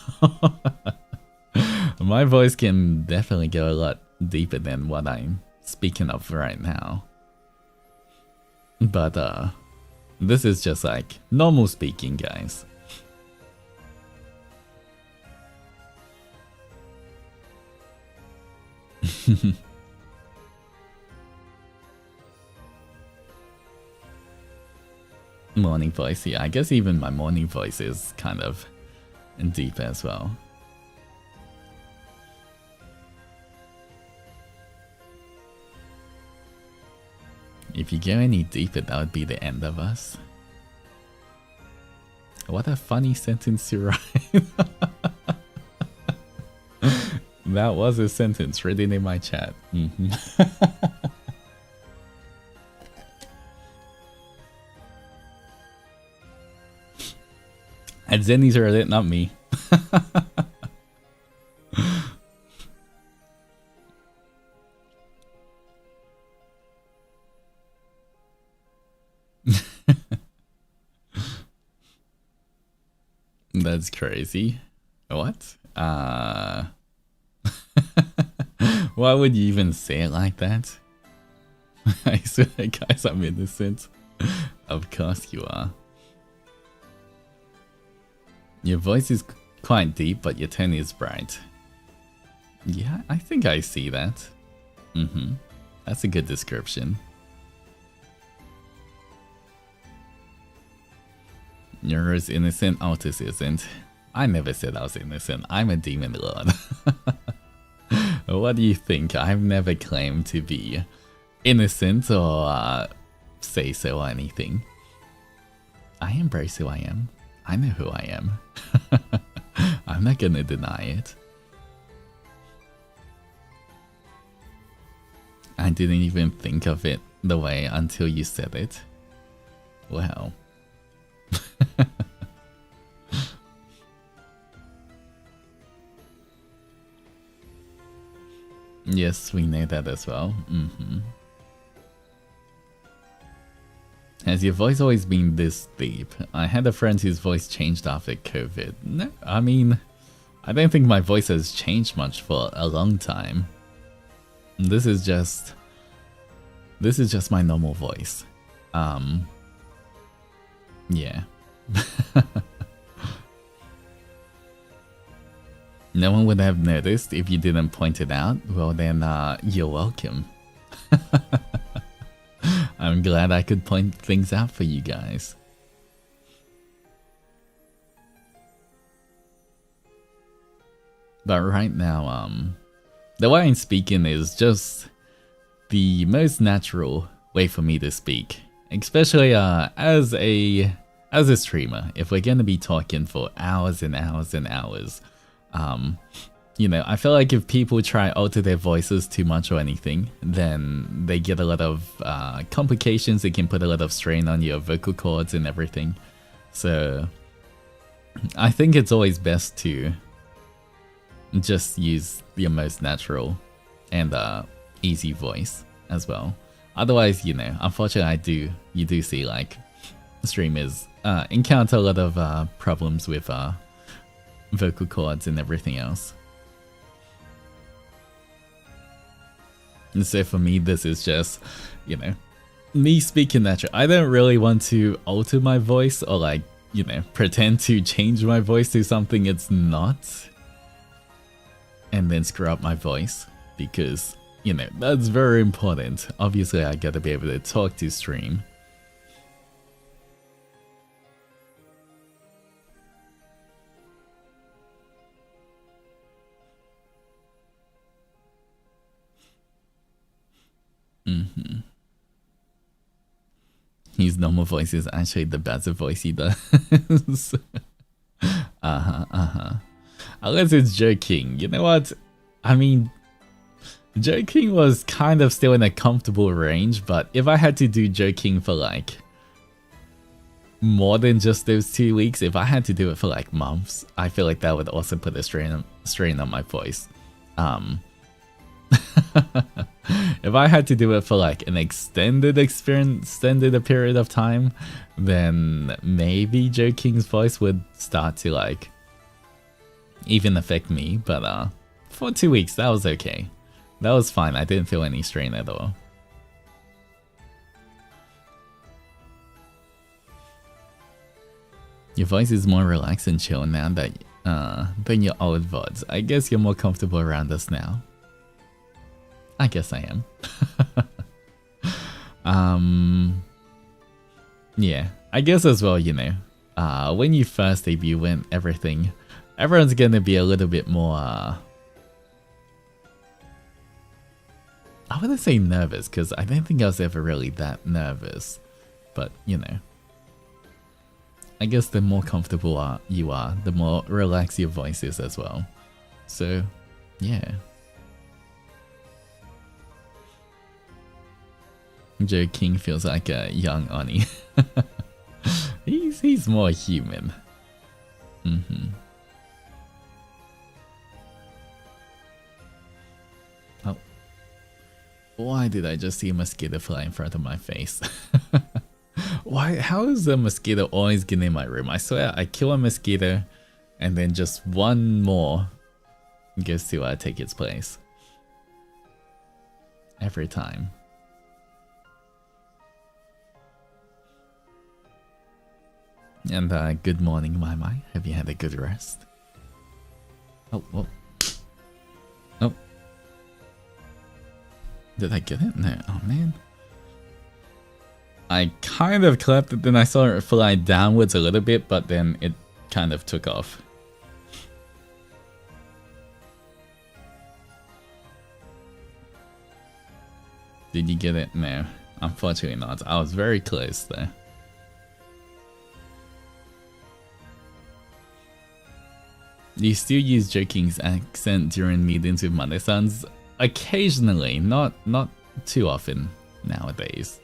My voice can definitely go a lot deeper than what I'm speaking of right now. But this is just like normal speaking, guys. Morning voice, yeah, I guess even my morning voice is kind of deep as well. If you go any deeper, that would be the end of us. What a funny sentence to write. That was a sentence written in my chat. And Zennies are it, not me. That's crazy. What? Why would you even say it like that? I swear, guys, I'm innocent. Of course you are. Your voice is quite deep, but your tone is bright. Yeah, I think I see that. That's a good description. You're as innocent, Altus isn't. I never said I was innocent. I'm a demon lord. What do you think? I've never claimed to be innocent or say so or anything. I embrace who I am. I know who I am. I'm not gonna deny it. I didn't even think of it the way until you said it. Wow. Yes, we know that as well. Has your voice always been this deep? I had a friend whose voice changed after COVID. No, I mean, I don't think my voice has changed much for a long time. This is just my normal voice. Yeah. No one would have noticed if you didn't point it out. Well then, you're welcome. I'm glad I could point things out for you guys. But right now, the way I'm speaking is just the most natural way for me to speak. Especially as a streamer. If we're gonna be talking for hours and hours and hours, you know, I feel like if people try alter their voices too much or anything, then they get a lot of complications. It can put a lot of strain on your vocal cords and everything. So I think it's always best to just use your most natural and easy voice as well. Otherwise, you know, unfortunately, you do see like streamers encounter a lot of problems with vocal cords and everything else. And so for me, this is just, you know, me speaking naturally. I don't really want to alter my voice or like, you know, pretend to change my voice to something it's not. And then screw up my voice because, you know, that's very important. Obviously, I gotta be able to talk to stream. His normal voice is actually the best voice he does. Unless it's joking. You know what? I mean, joking was kind of still in a comfortable range, but if I had to do joking for like more than just those 2 weeks, if I had to do it for like months, I feel like that would also put a strain on my voice. If I had to do it for like an extended period of time, then maybe joking's voice would start to like even affect me, but for 2 weeks that was okay. That was fine. I didn't feel any strain at all. Your voice is more relaxed and chill now that than your old VODs. I guess you're more comfortable around us now. I guess I am. Yeah, I guess as well, you know, when you first debut, when everyone's gonna be a little bit more, I wouldn't say nervous, because I don't think I was ever really that nervous, but, you know, I guess the more comfortable you are, the more relaxed your voice is as well. So, yeah. Joe King feels like a young Oni. he's more human. Oh. Why did I just see a mosquito fly in front of my face? Why? How is a mosquito always getting in my room? I swear I kill a mosquito and then just one more gets to take its place. Every time. And good morning, Mai. Have you had a good rest? Oh, whoa. Oh. Did I get it? No. Oh, man. I kind of clapped it, then I saw it fly downwards a little bit, but then it kind of took off. Did you get it? No. Unfortunately not. I was very close though. Do you still use Joking's accent during meetings with Mane-sans? Occasionally, not too often nowadays.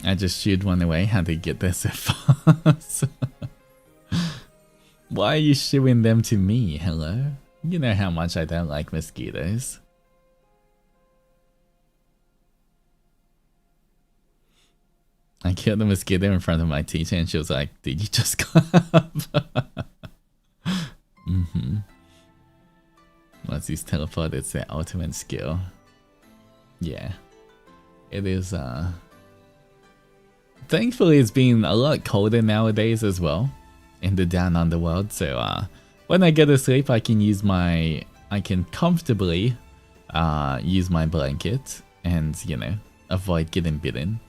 I just shooed one away. How did you get there so fast? Why are you shooing them to me? Hello? You know how much I don't like mosquitoes. I killed the mosquito in front of my teacher and she was like, did you just clap? Once he's teleported, it's their ultimate skill. Yeah. It is, thankfully it's been a lot colder nowadays as well in the down underworld, so when I get to sleep I can comfortably use my blanket and, you know, avoid getting bitten.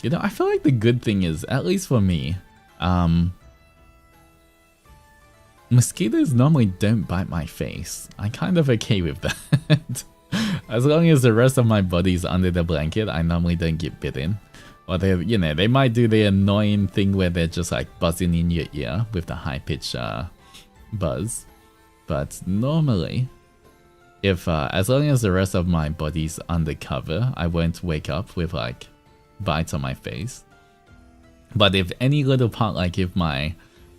You know, I feel like the good thing is, at least for me, mosquitoes normally don't bite my face. I'm kind of okay with that. As long as the rest of my body's under the blanket, I normally don't get bitten. Or they, you know, they might do the annoying thing where they're just like buzzing in your ear with the high-pitched buzz. But normally, if as long as the rest of my body's under cover, I won't wake up with like bites on my face. But if any little part, like if my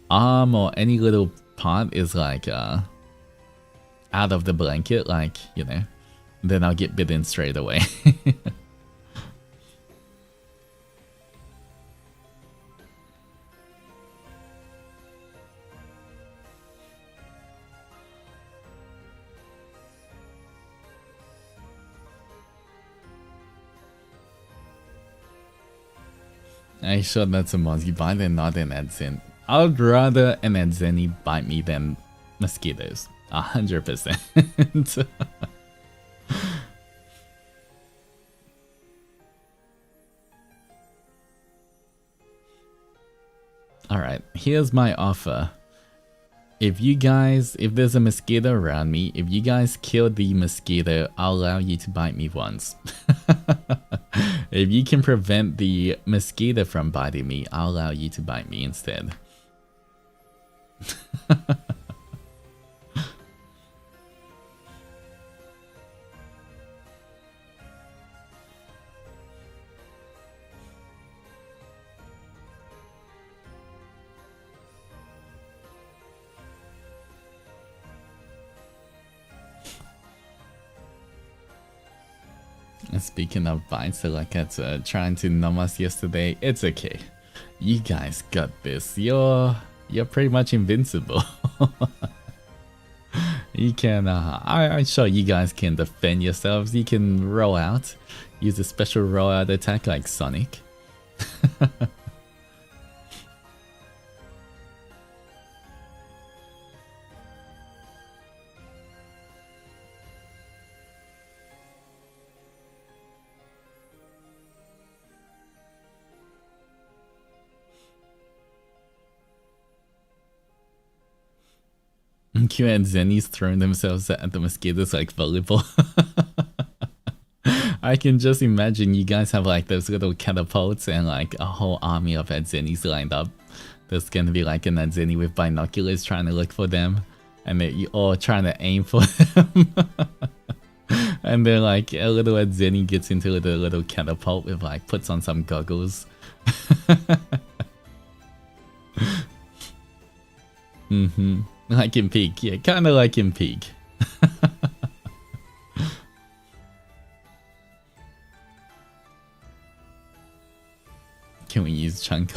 arm or any little part is like out of the blanket, like, you know, then I'll get bitten straight away. I sure that's a monkey bite and not an adzeni. I'd rather an adzeni bite me than mosquitoes. 100%. Alright, here's my offer. If there's a mosquito around me, if you guys kill the mosquito, I'll allow you to bite me once. If you can prevent the mosquito from biting me, I'll allow you to bite me instead. And speaking of bites, like at trying to numb us yesterday, it's okay. You guys got this. You're pretty much invincible. You can, I'm sure you guys can defend yourselves. You can roll out, use a special rollout attack like Sonic. Q and Zenny's throwing themselves at the mosquitoes like volleyball. I can just imagine you guys have like those little catapults and like a whole army of Adzenis lined up. There's gonna be like an Adzeni with binoculars trying to look for them, and you all trying to aim for them. And then like a little Adzeni gets into the little catapult with like puts on some goggles. Like in Peak, yeah, kinda like in Peak. Can we use chunk?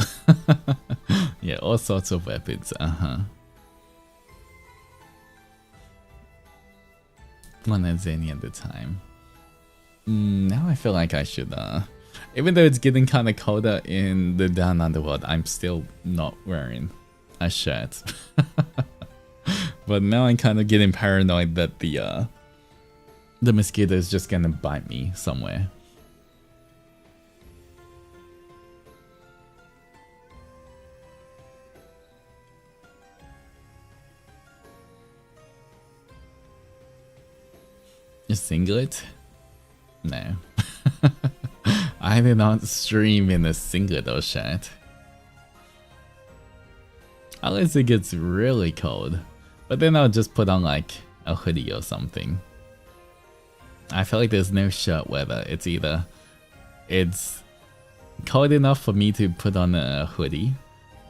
Yeah, all sorts of weapons, One Adzeni at a time. Now I feel like I should, even though it's getting kinda colder in the down underworld, I'm still not wearing a shirt. But now I'm kind of getting paranoid that the mosquito is just gonna bite me somewhere. A singlet? No. I did not stream in a singlet or shirt. Unless it gets really cold. But then I'll just put on like a hoodie or something. I feel like there's no shirt weather. It's either it's cold enough for me to put on a hoodie,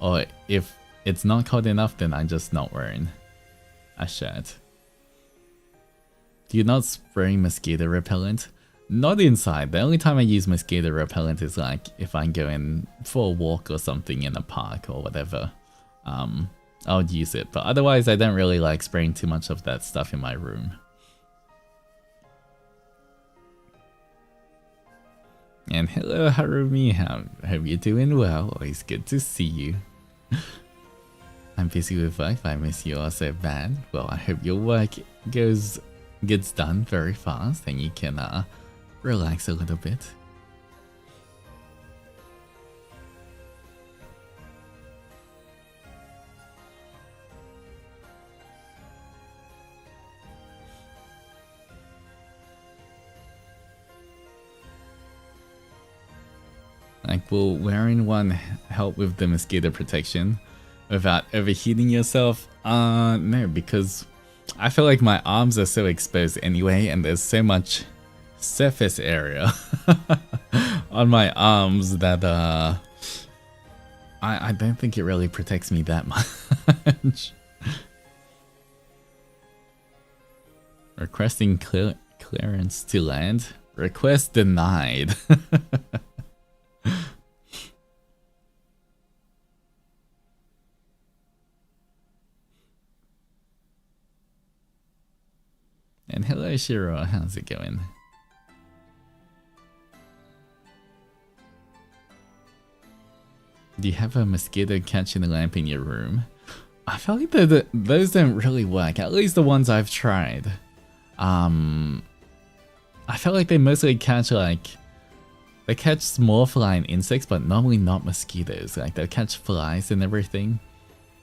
or if it's not cold enough, then I'm just not wearing a shirt. Do you not spray mosquito repellent? Not inside. The only time I use mosquito repellent is like if I'm going for a walk or something in a park or whatever. I'll use it, but otherwise I don't really like spraying too much of that stuff in my room. And hello Harumi, hope you're doing well, always good to see you. I'm busy with work, but I miss you all so bad. Well, I hope your work gets done very fast and you can relax a little bit. Like, will wearing one help with the mosquito protection without overheating yourself? No, because I feel like my arms are so exposed anyway, and there's so much surface area on my arms that I don't think it really protects me that much. Requesting clearance to land. Request denied. And hello Shiro, how's it going? Do you have a mosquito catching lamp in your room? I feel like those don't really work, at least the ones I've tried. I feel like they mostly catch they catch small flying insects, but normally not mosquitoes. Like they'll catch flies and everything,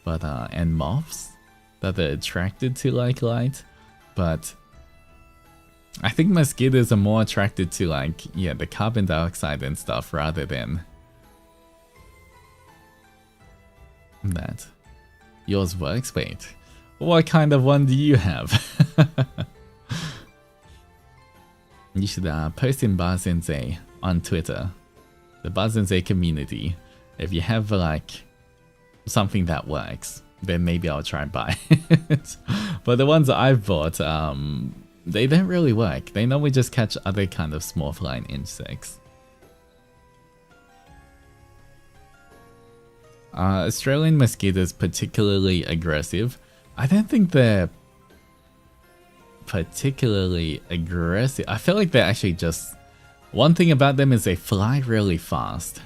but and moths that are attracted to light. But I think mosquitoes are more attracted to the carbon dioxide and stuff rather than that. Yours works? Wait, what kind of one do you have? You should post in Barzensei on Twitter, the Barzensei community. If you have something that works, then maybe I'll try and buy it. But the ones that I've bought, they don't really work. They normally just catch other kind of small flying insects. Australian mosquitoes particularly aggressive. I don't think they're particularly aggressive. I feel like they're actually just... One thing about them is they fly really fast.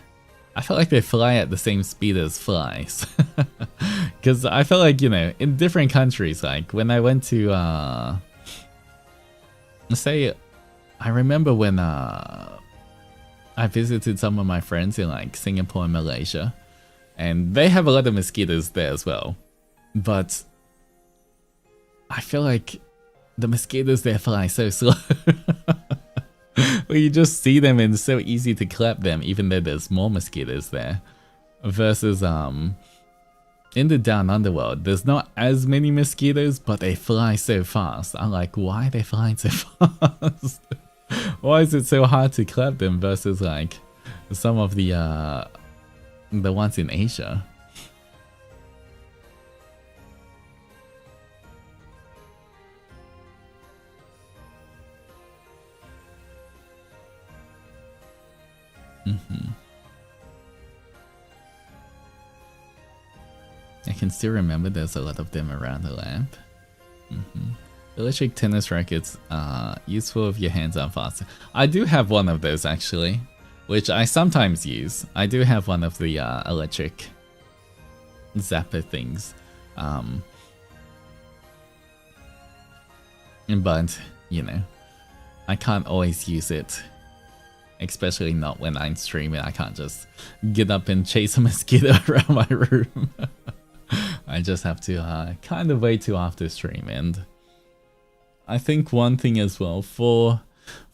I feel like they fly at the same speed as flies. Because I feel like, in different countries, when I went to... say, I remember when I visited some of my friends in Singapore and Malaysia. And they have a lot of mosquitoes there as well. But I feel like the mosquitoes there fly so slow. Well, you just see them and it's so easy to clap them, even though there's more mosquitoes there. Versus in the down underworld, there's not as many mosquitoes, but they fly so fast. I'm like, why are they flying so fast? Why is it so hard to clap them versus some of the ones in Asia? I can still remember there's a lot of them around the lamp. Electric tennis rackets are useful if your hands are fast. I do have one of those actually, which I sometimes use. I do have one of the electric zapper things. But, I can't always use it. Especially not when I'm streaming. I can't just get up and chase a mosquito around my room. I just have to kind of wait till after stream. And I think one thing as well, for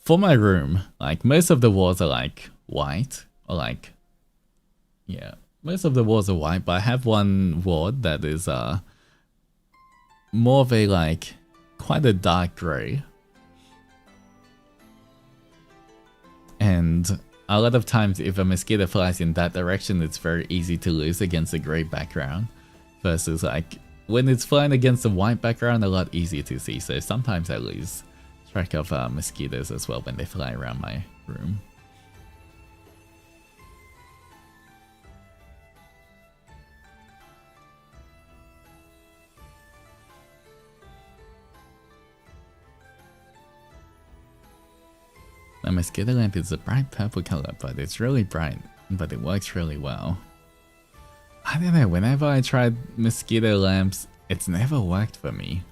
my room, most of the walls are white, or most of the walls are white, but I have one wall that is more of a quite a dark grey. And a lot of times if a mosquito flies in that direction, it's very easy to lose against a grey background. Versus when it's flying against a white background, a lot easier to see. So sometimes I lose track of mosquitoes as well when they fly around my room. The mosquito lamp is a bright purple color, but it's really bright, but it works really well. I don't know, whenever I tried mosquito lamps, it's never worked for me.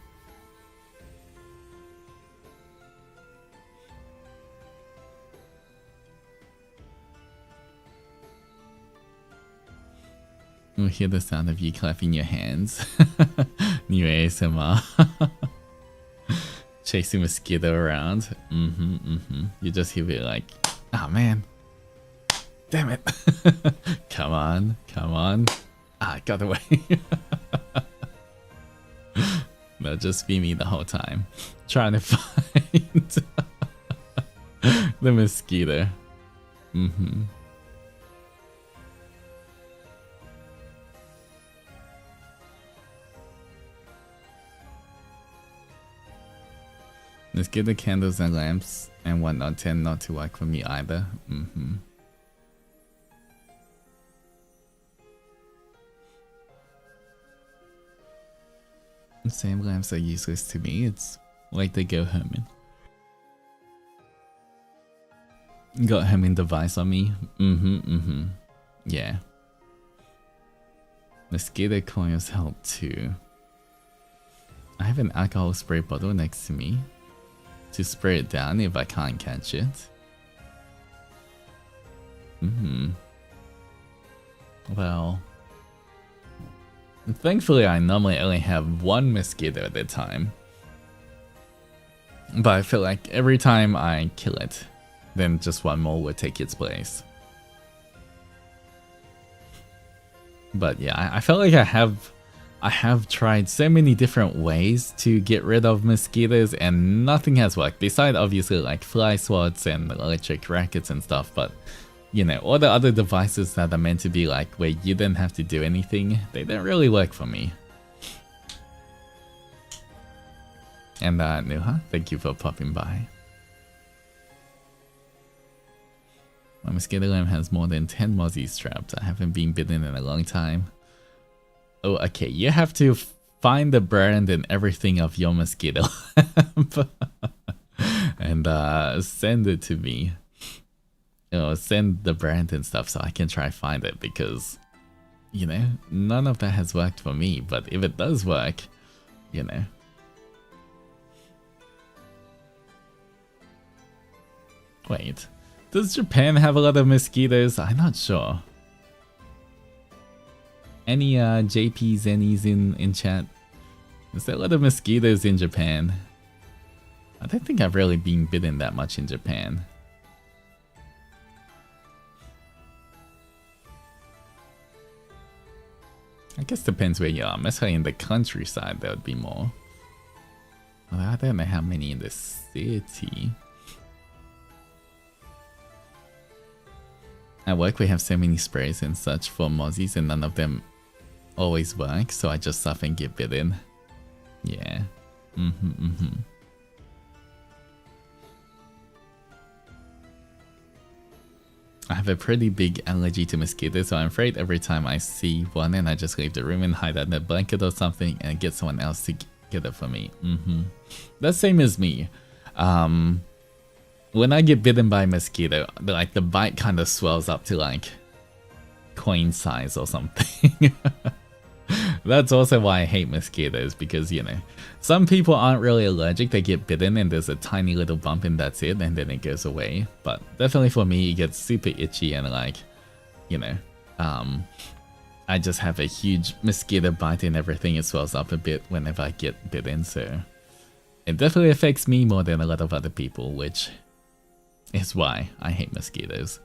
We'll hear the sound of you clapping your hands. New ASMR. Chasing mosquito around. You just hear it oh man. Damn it. Come on, come on. Ah, got away. That'll just be me the whole time. Trying to find the mosquito. Mosquito candles and lamps and whatnot tend not to work for me either. Same lamps are useless to me. It's like they go Herman. Got Herman device on me. Yeah. Mosquito coils help too. I have an alcohol spray bottle next to me to spray it down if I can't catch it. Well, thankfully I normally only have one mosquito at a time. But I feel like every time I kill it, then just one more would take its place. But yeah, I felt like I have tried so many different ways to get rid of mosquitoes and nothing has worked, besides obviously like fly swats and electric rackets and stuff. But you know, all the other devices that are meant to be like where you don't have to do anything, they don't really work for me. And Nuha, thank you for popping by. My mosquito lamp has more than 10 mozzies trapped. I haven't been bitten in a long time. Oh, okay, you have to find the brand and everything of your mosquito and send it to me. You know, send the brand and stuff so I can try find it, because, you know, none of that has worked for me. But if it does work, you know. Wait. Does Japan have a lot of mosquitoes? I'm not sure. Any JP Zennies in chat? Is there a lot of mosquitoes in Japan? I don't think I've really been bitten that much in Japan. I guess depends where you are. Mostly in the countryside there would be more. Well, I don't know how many in the city. At work we have so many sprays and such for mozzies and none of them always work, so I just suffer and get bitten. Yeah. I have a pretty big allergy to mosquitoes, so I'm afraid every time I see one and I just leave the room and hide under a blanket or something and get someone else to get it for me. That's same as me. When I get bitten by a mosquito, like the bite kind of swells up to like coin size or something. That's also why I hate mosquitoes, because, you know, some people aren't really allergic, they get bitten and there's a tiny little bump and that's it, and then it goes away. But definitely for me, it gets super itchy and like, you know, I just have a huge mosquito bite and everything, it swells up a bit whenever I get bitten, so it definitely affects me more than a lot of other people, which is why I hate mosquitoes.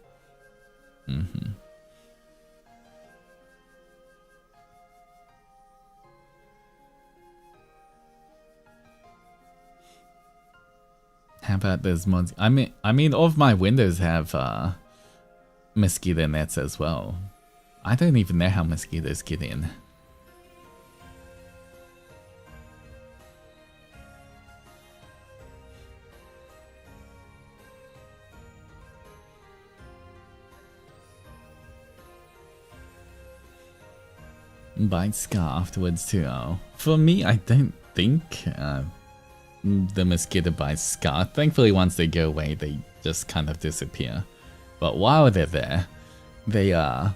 How about those mods? I mean, all of my windows have mosquito nets as well. I don't even know how mosquitoes get in. Bite scar afterwards too. Oh. For me, I don't think the mosquito bites scar. Thankfully, once they go away, they just kind of disappear. But while they're there, they are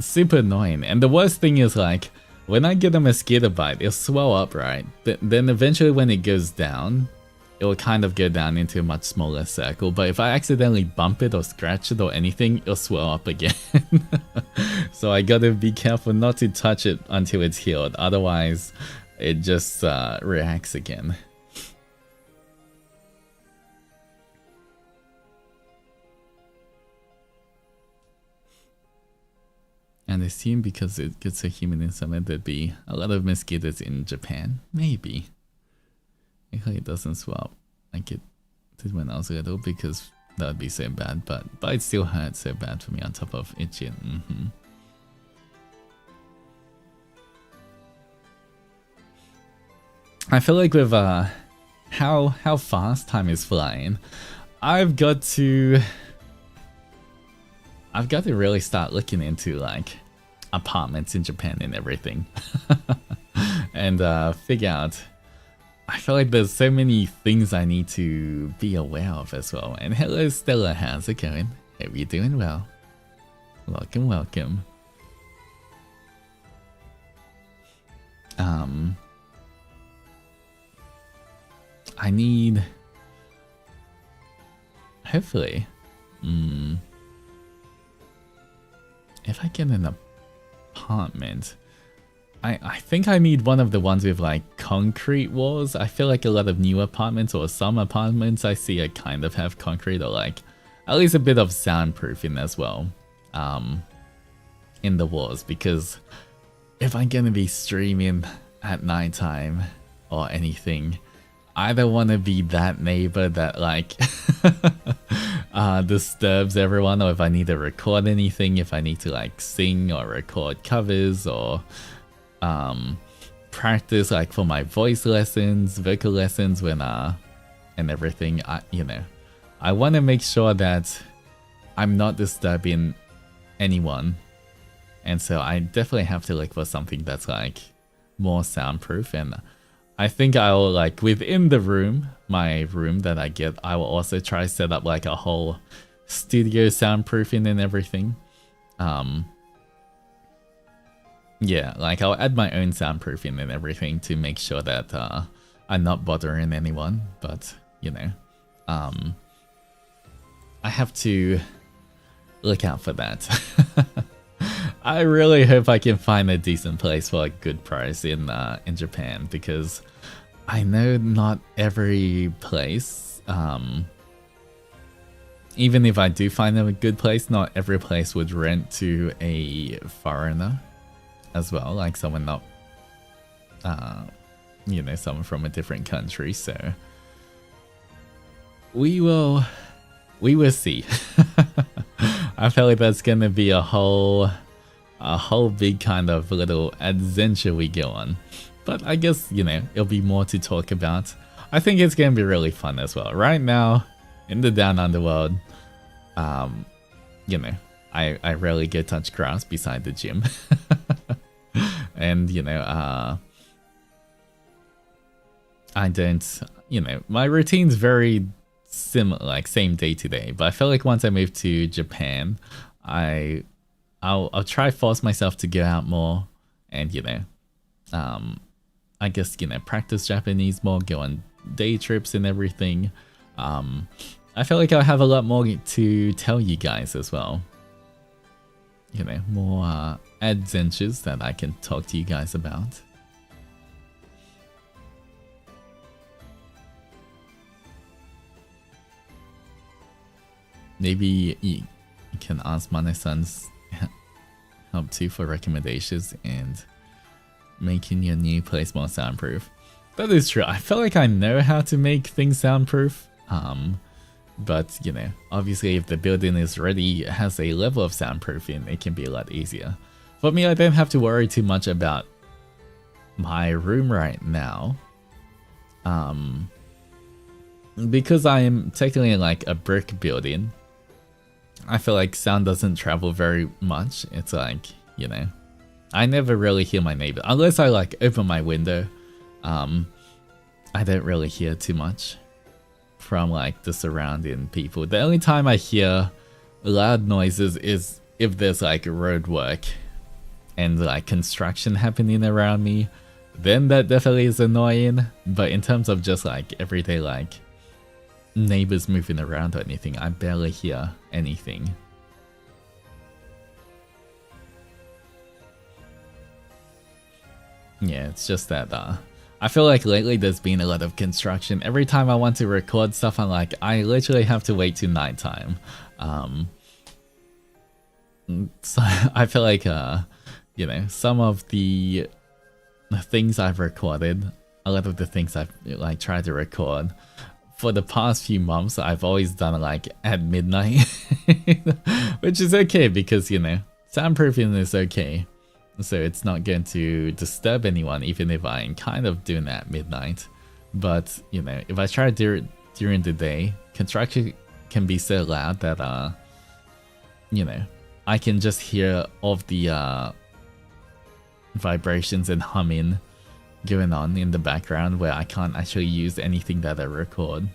super annoying. And the worst thing is, like, when I get a mosquito bite, it'll swell up, right? But then eventually when it goes down, it will kind of go down into a much smaller circle. But if I accidentally bump it or scratch it or anything, it'll swell up again. So I gotta be careful not to touch it until it's healed. Otherwise, it just reacts again. And I assume because it gets so humid in summer, there'd be a lot of mosquitoes in Japan. Maybe. Hopefully it doesn't swell like it did when I was little, because that would be so bad. But it still hurts so bad for me on top of itching. I feel like with how fast time is flying. I've got to really start looking into like apartments in Japan and everything. And figure out. I feel like there's so many things I need to be aware of as well. And hello Stella, how's it going? Hope you're doing well. Welcome, welcome. I need... Hopefully. If I get an apartment... I think I need one of the ones with like concrete walls. I feel like a lot of new apartments or some apartments I see I kind of have concrete or like at least a bit of soundproofing as well in the walls, because if I'm gonna be streaming at nighttime or anything, I don't want to be that neighbor that like disturbs everyone, or if I need to record anything, if I need to like sing or record covers or practice like for my voice lessons, vocal lessons when and everything, I want to make sure that I'm not disturbing anyone, and so I definitely have to look for something that's like more soundproof. And I think I'll like within the room, my room that I get, I will also try to set up like a whole studio soundproofing and everything. Yeah, like I'll add my own soundproofing and everything to make sure that I'm not bothering anyone, but I have to look out for that. I really hope I can find a decent place for a good price in Japan, because I know not every place, even if I do find a good place, not every place would rent to a foreigner as well, like someone not someone from a different country. So we will see. I feel like that's gonna be a whole big kind of little adventure we go on, but I guess it'll be more to talk about. I think it's gonna be really fun as well. Right now in the down underworld, I rarely get touch grass beside the gym. And I don't, my routine's very similar, like same day to day, but I feel like once I move to Japan, I'll try force myself to go out more and I guess practice Japanese more, go on day trips and everything. I feel like I'll have a lot more to tell you guys as well. More adventures that I can talk to you guys about. Maybe you can ask Mane-san's help too for recommendations and making your new place more soundproof. That is true. I feel like I know how to make things soundproof. But, obviously if the building is ready, has a level of soundproofing, it can be a lot easier. For me, I don't have to worry too much about my room right now. Because I am technically in like a brick building, I feel like sound doesn't travel very much. It's like, I never really hear my neighbor. Unless I like open my window, I don't really hear too much from like the surrounding people. The only time I hear loud noises is if there's like road work and like construction happening around me, then that definitely is annoying. But in terms of just like everyday like neighbors moving around or anything, I barely hear anything. Yeah, it's just that I feel like lately there's been a lot of construction. Every time I want to record stuff, I'm like, I literally have to wait till nighttime. So I feel like, some of the things I've recorded, a lot of the things I've like tried to record for the past few months, I've always done like at midnight, which is okay because, soundproofing is okay. So it's not going to disturb anyone, even if I'm kind of doing that at midnight. But you know, if I try during the day, construction can be so loud that you know, I can just hear all of the vibrations and humming going on in the background where I can't actually use anything that I record.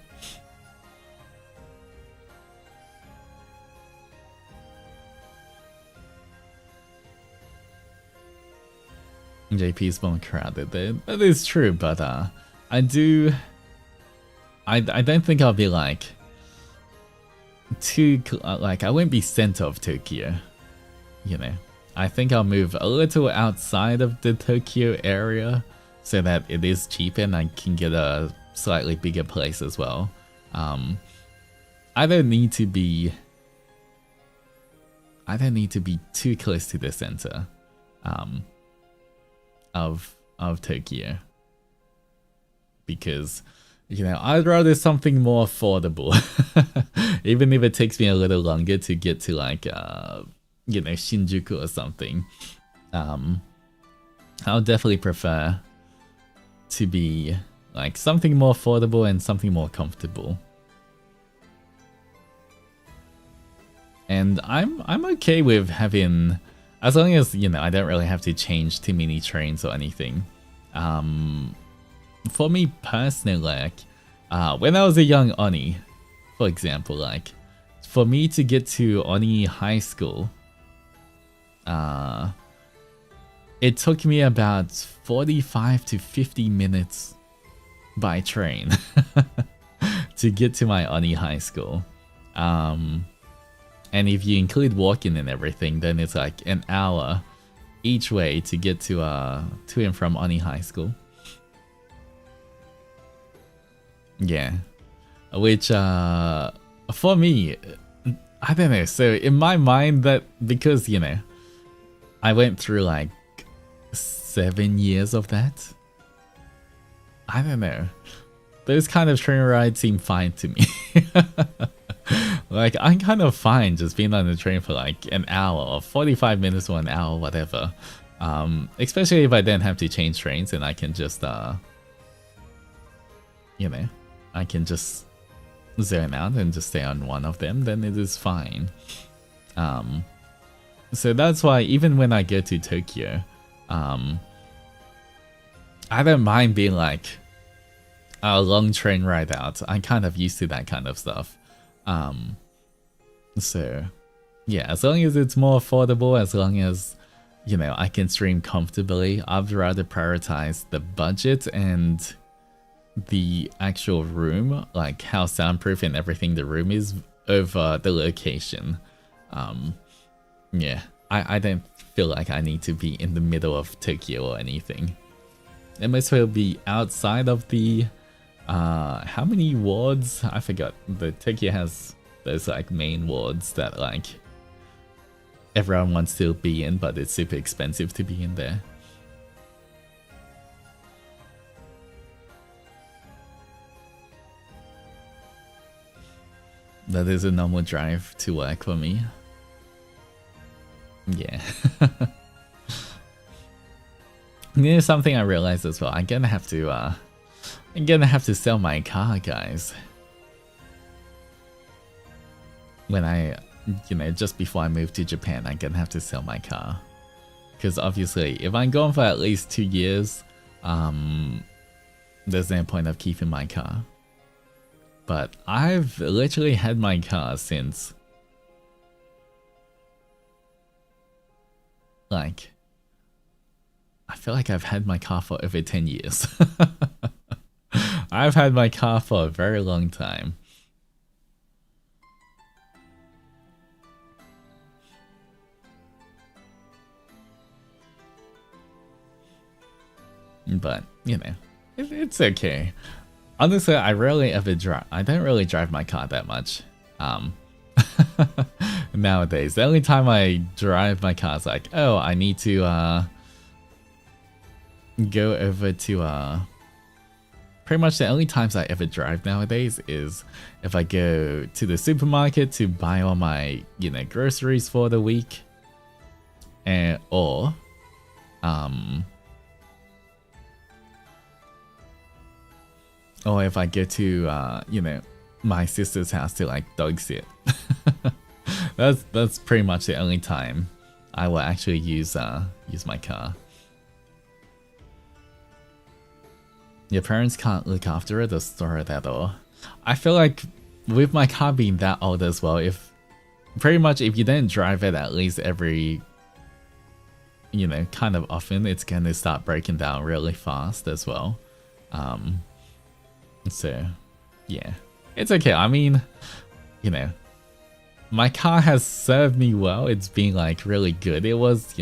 JP is more crowded. That is true, but I don't think I'll be like too like I won't be center of Tokyo, you know. I think I'll move a little outside of the Tokyo area so that it is cheap and I can get a slightly bigger place as well. I don't need to be too close to the center of Tokyo, because you know, I'd rather something more affordable. Even if it takes me a little longer to get to like you know, Shinjuku or something. I'll definitely prefer to be like something more affordable and something more comfortable. And I'm okay with having, as long as, you know, I don't really have to change too many trains or anything. For me personally, like, when I was a young Oni, for example, like, for me to get to Oni High School, it took me about 45 to 50 minutes by train to get to my Oni High School. And if you include walking and everything, then it's like an hour each way to get to and from Oni High School. Yeah, which for me, I don't know. So in my mind, that because, you know, I went through like 7 years of that, I don't know, those kind of train rides seem fine to me. Like, I'm kind of fine just being on the train for like an hour or 45 minutes or an hour, whatever. Especially if I then have to change trains and I can just, you know, I can just zone out and just stay on one of them, then it is fine. So that's why even when I go to Tokyo, I don't mind being like a long train ride out. I'm kind of used to that kind of stuff. So yeah, as long as it's more affordable, as long as, you know, I can stream comfortably, I'd rather prioritize the budget and the actual room, like how soundproof and everything the room is, over the location. Yeah, I don't feel like I need to be in the middle of Tokyo or anything. It might as well be outside of the how many wards? I forgot. The Tokyo has those like main wards that like everyone wants to be in, but it's super expensive to be in there. That is a normal drive to work for me. Yeah. There's something I realized as well. I'm gonna have to sell my car, guys. When I, you know, just before I move to Japan, I'm gonna have to sell my car. Because obviously, if I'm going for at least 2 years, there's no point of keeping my car. But I've literally had my car since, like, I feel like I've had my car for over 10 years. I've had my car for a very long time. But, you know, it's okay. Honestly, I rarely ever drive. I don't really drive my car that much. Nowadays, the only time I drive my car is like, oh, I need to go over to pretty much the only times I ever drive nowadays is if I go to the supermarket to buy all my, you know, groceries for the week, and or or if I go to my sister's house to like dog sit. That's pretty much the only time I will actually use my car. Your parents can't look after it or store it at all. I feel like with my car being that old as well, if you don't drive it at least every kind of often, it's gonna start breaking down really fast as well. So yeah, it's okay. I mean, my car has served me well. It's been like really good. It was,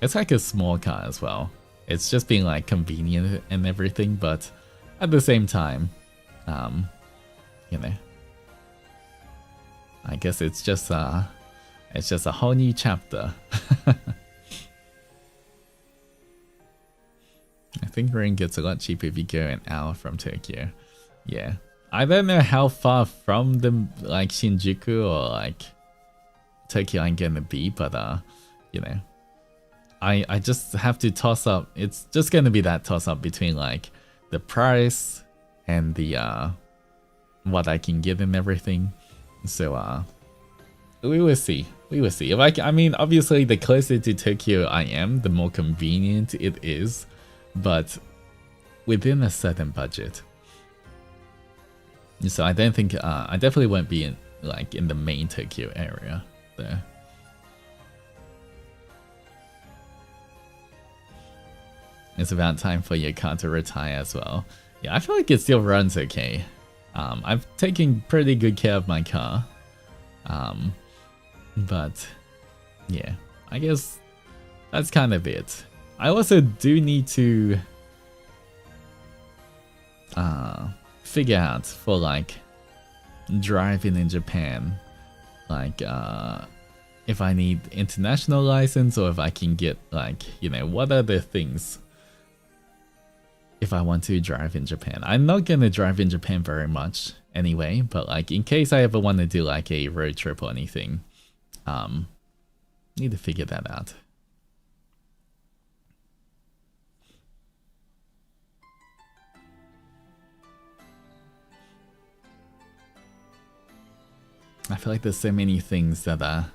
it's like a small car as well. It's just been like convenient and everything, but at the same time, I guess it's just a whole new chapter. I think rain gets a lot cheaper if you go an hour from Tokyo. Yeah. I don't know how far from the like Shinjuku or like Tokyo I'm gonna be, but I just have to toss up. It's just gonna be that toss up between like the price and the what I can get and everything. So we will see. We will see. If I mean, obviously the closer to Tokyo I am, the more convenient it is, but within a certain budget. So I don't think I definitely won't be in the main Tokyo area there. It's about time for your car to retire as well. Yeah, I feel like it still runs okay. I've taken pretty good care of my car. But yeah, I guess that's kind of it. I also do need to figure out for like driving in Japan, like if I need international license or if I can get like what are the things if I want to drive in Japan. I'm not gonna drive in Japan very much anyway, but like in case I ever want to do like a road trip or anything, need to figure that out. I feel like there's so many things that a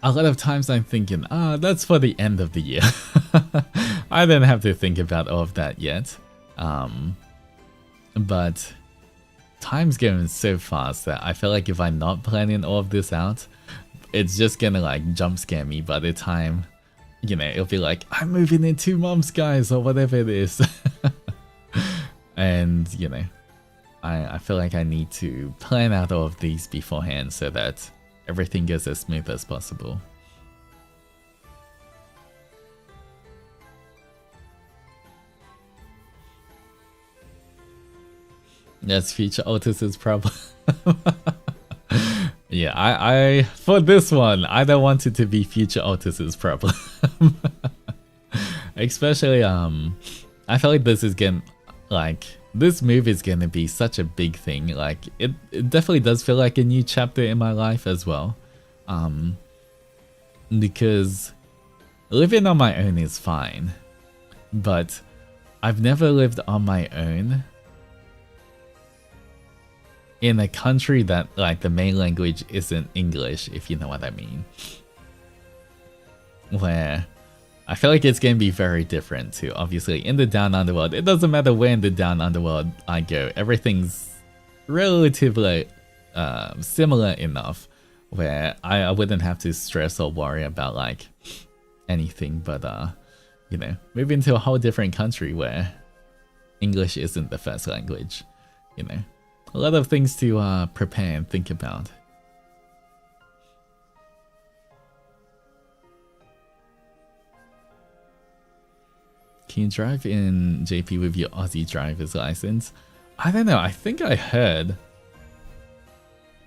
lot of times I'm thinking, that's for the end of the year. I don't have to think about all of that yet. But time's going so fast that I feel like if I'm not planning all of this out, it's just gonna like jump scare me by the time, it'll be like, I'm moving in 2 months, guys, or whatever it is. And, I feel like I need to plan out all of these beforehand so that everything goes as smooth as possible. That's future Altus's problem. Yeah, I for this one, I don't want it to be future Altus's problem. Especially, I feel like this is getting this move is gonna be such a big thing. Like it definitely does feel like a new chapter in my life as well. Because living on my own is fine, but I've never lived on my own in a country that like the main language isn't English, if you know what I mean. Where I feel like it's going to be very different too. Obviously, in the down underworld, it doesn't matter where in the down underworld I go, everything's relatively similar enough where I wouldn't have to stress or worry about like anything. But moving to a whole different country where English isn't the first language, a lot of things to prepare and think about. Can you drive in JP with your Aussie driver's license? I don't know. I think I heard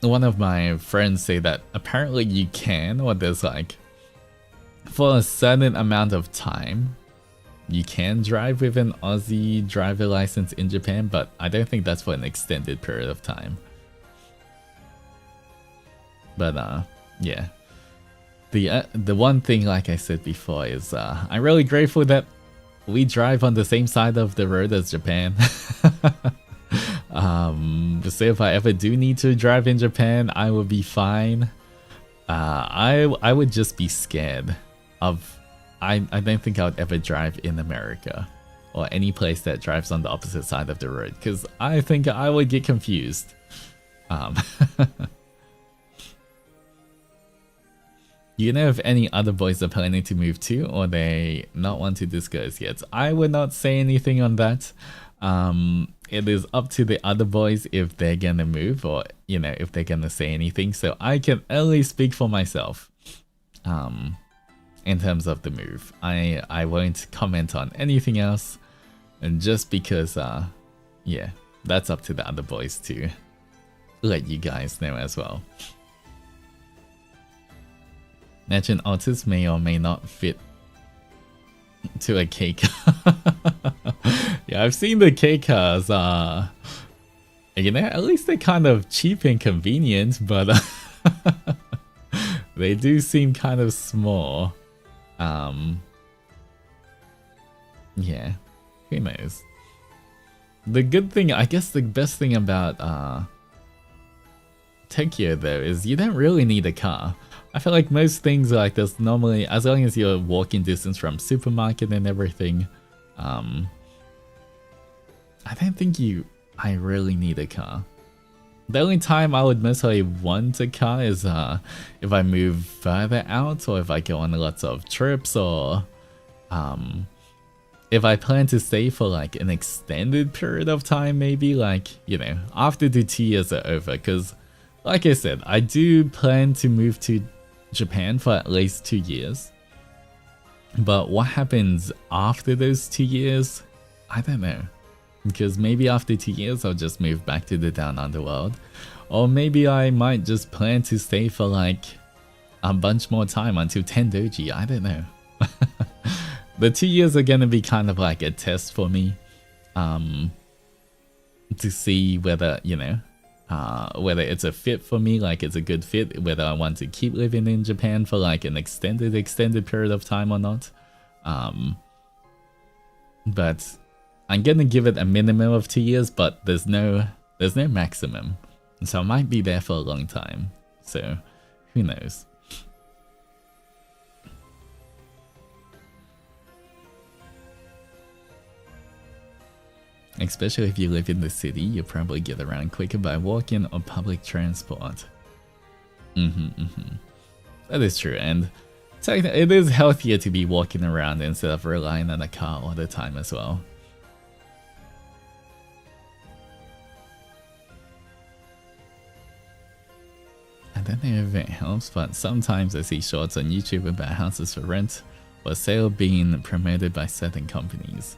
one of my friends say that apparently you can, or there's like, for a certain amount of time, you can drive with an Aussie driver license in Japan, but I don't think that's for an extended period of time. But yeah. The one thing, like I said before, is I'm really grateful that we drive on the same side of the road as Japan. So if I ever do need to drive in Japan, I will be fine. I would just be scared of. I don't think I would ever drive in America or any place that drives on the opposite side of the road, because I think I would get confused. You know if any other boys are planning to move too, or they not want to discuss yet? I would not say anything on that. It is up to the other boys if they're gonna move, or you know, if they're gonna say anything. So I can only speak for myself. In terms of the move, I won't comment on anything else, and just because yeah, that's up to the other boys to let you guys know as well. Imagine Altus may or may not fit to a K car. Yeah, I've seen the K cars. You know, at least they're kind of cheap and convenient, but they do seem kind of small. Yeah, who knows? The good thing, I guess the best thing about Tokyo though is you don't really need a car. I feel like most things like this normally, as long as you're walking distance from supermarket and everything, I don't think I really need a car. The only time I would mostly want a car is if I move further out, or if I go on lots of trips, or if I plan to stay for like an extended period of time, maybe like, you know, after the 2 years are over. Because like I said, I do plan to move to Japan for at least 2 years. But what happens after those 2 years, I don't know. Because maybe after 2 years I'll just move back to the down underworld, or maybe I might just plan to stay for like a bunch more time until Zendoji. I don't know. The 2 years are gonna be kind of like a test for me, to see whether, you know, whether it's a fit for me, like it's a good fit, whether I want to keep living in Japan for like an extended period of time or not. But I'm gonna give it a minimum of 2 years, but there's no maximum, so I might be there for a long time. So who knows? Especially if you live in the city, you'll probably get around quicker by walking or public transport. That is true, and it is healthier to be walking around instead of relying on a car all the time as well. I don't know if it helps, but sometimes I see shorts on YouTube about houses for rent or sale being promoted by certain companies.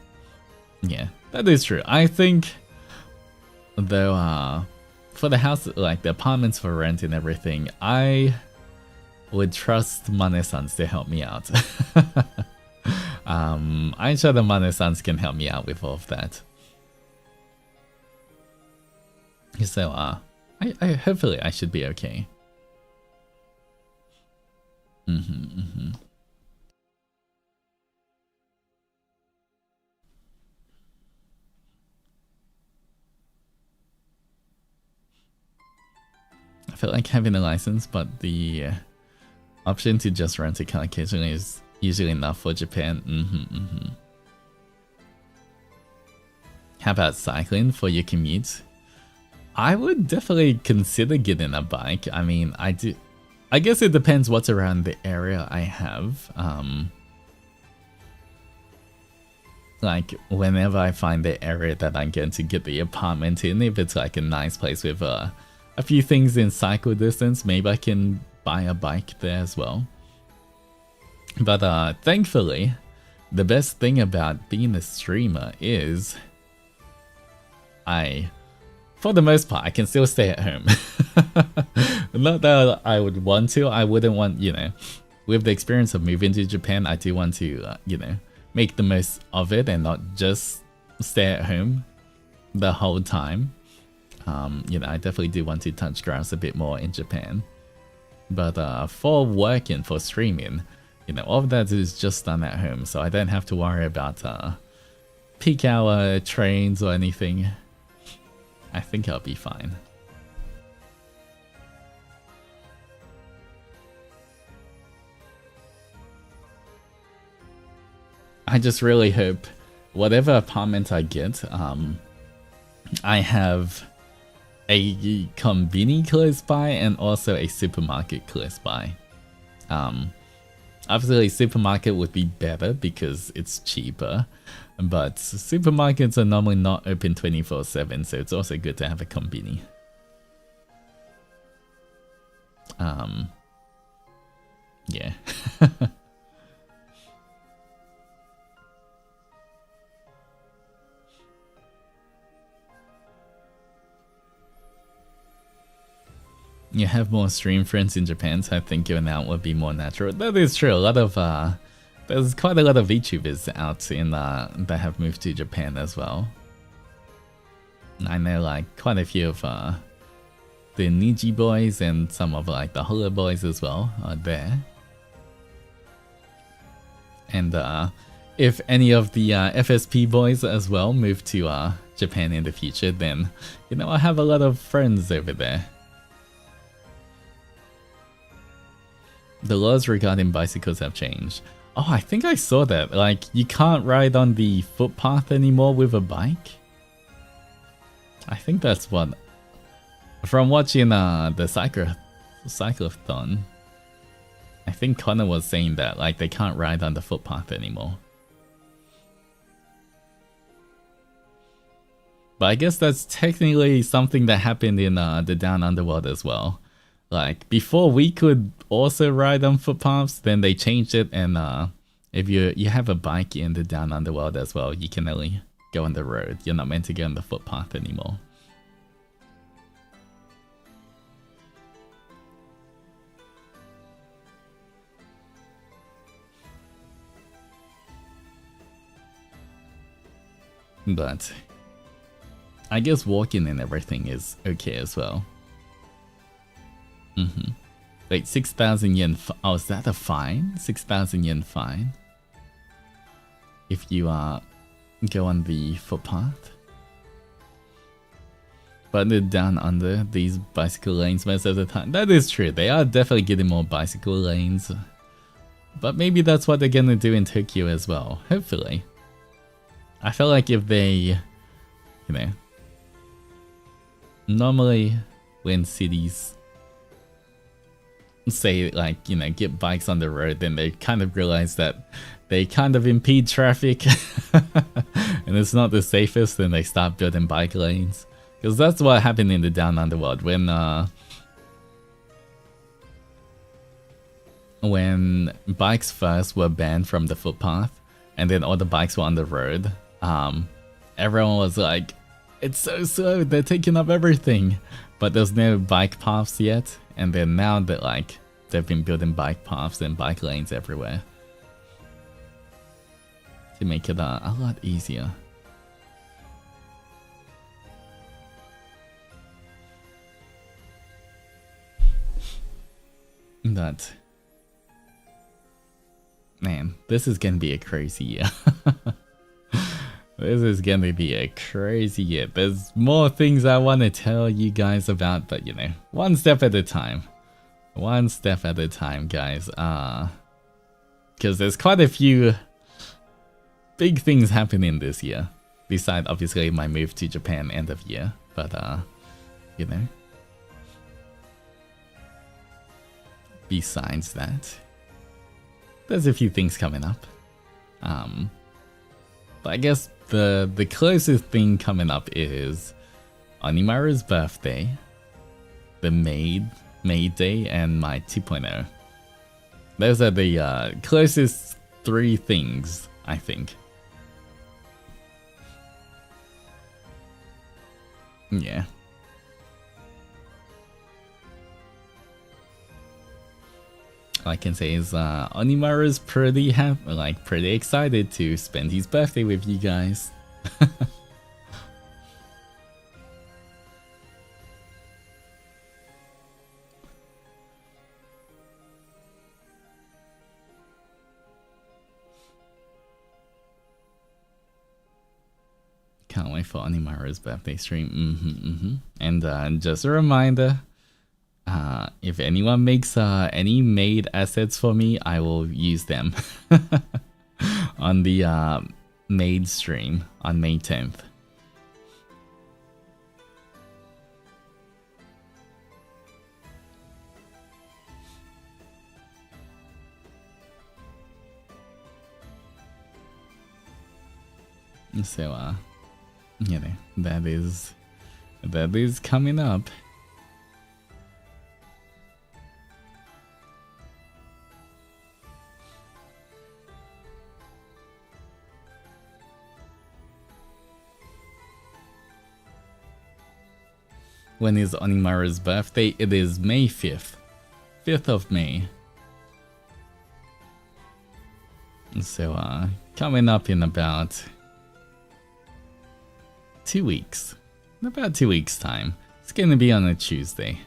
Yeah, that is true. I think, though, for the house, like the apartments for rent and everything, I would trust Mane-sans to help me out. I'm sure the Mane-sans can help me out with all of that. So, I hopefully I should be okay. I feel like having a license, but the option to just rent a car occasionally is usually enough for Japan. How about cycling for your commute? I would definitely consider getting a bike. I mean, I guess it depends what's around the area I have. Like, whenever I find the area that I'm going to get the apartment in, if it's like a nice place with a few things in cycle distance, maybe I can buy a bike there as well. But thankfully, the best thing about being a streamer is for the most part, I can still stay at home. Not that I would want to. I wouldn't want, you know, with the experience of moving to Japan, I do want to, you know, make the most of it and not just stay at home the whole time. You know, I definitely do want to touch grass a bit more in Japan. But for working, for streaming, you know, all of that is just done at home, so I don't have to worry about peak hour trains or anything. I think I'll be fine. I just really hope whatever apartment I get, I have a konbini close by and also a supermarket close by. Obviously supermarket would be better because it's cheaper, but supermarkets are normally not open 24/7, so it's also good to have a konbini. Yeah. You have more stream friends in Japan, so I think going out would be more natural. That is true. A lot of there's quite a lot of VTubers out in that have moved to Japan as well. I know like quite a few of the Niji boys and some of like the Holo boys as well are there. And if any of the FSP boys as well move to Japan in the future, then you know I have a lot of friends over there. The laws regarding bicycles have changed. Oh, I think I saw that. Like, you can't ride on the footpath anymore with a bike. I think that's what... From watching the cyclothon, I think Connor was saying that, like, they can't ride on the footpath anymore. But I guess that's technically something that happened in the Down Underworld as well. Like, before we could also ride on footpaths, then they changed it, and if you have a bike in the Down Underworld as well, you can only go on the road. You're not meant to go on the footpath anymore. But I guess walking and everything is okay as well. Wait, 6,000 yen. Oh, is that a fine? 6,000 yen fine? If you go on the footpath? But they're down under these bicycle lanes most of the time. That is true. They are definitely getting more bicycle lanes. But maybe that's what they're gonna do in Tokyo as well. Hopefully. I feel like if they, you know, normally when cities say like, you know, get bikes on the road, then they kind of realize that they kind of impede traffic and it's not the safest, then they start building bike lanes. Because that's what happened in the Down Underworld when bikes first were banned from the footpath and then all the bikes were on the road. Everyone was like, it's so slow, they're taking up everything. But there's no bike paths yet, and then now that like they've been building bike paths and bike lanes everywhere to make it a lot easier. But man, this is gonna be a crazy year. This is gonna be a crazy year. There's more things I want to tell you guys about, but you know, one step at a time. One step at a time, guys. Because there's quite a few big things happening this year. Besides, obviously, my move to Japan end of year. But, you know. Besides that, there's a few things coming up. But I guess the closest thing coming up is Onimaru's birthday, the Maid Day, and my 2.0. Those are the closest 3 things, I think. Yeah. All I can say is Onimaru's pretty excited to spend his birthday with you guys. Can't wait for Onimaru's birthday stream. And just a reminder, if anyone makes any made assets for me, I will use them on the made stream on May 10th. So, you know, that is coming up. When is Onimaru's birthday? It is May 5th. 5th of May. So, coming up in about 2 weeks. In about 2 weeks' time. It's gonna be on a Tuesday.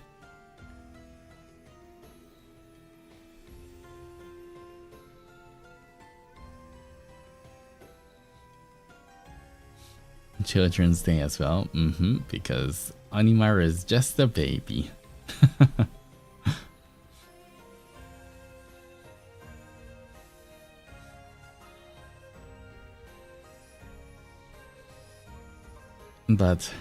Children's Day as well. Because Onimaru is just a baby. But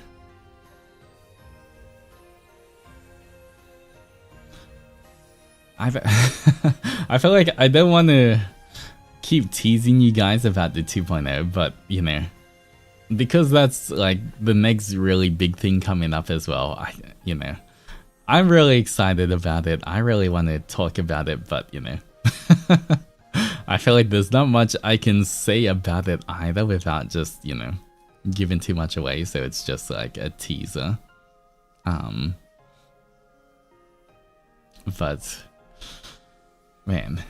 I feel like I don't want to keep teasing you guys about the 2.0, but you know, because that's like the next really big thing coming up as well. You know, I'm really excited about it. I really want to talk about it, but you know, I feel like there's not much I can say about it either without just, you know, giving too much away. So it's just like a teaser. But man,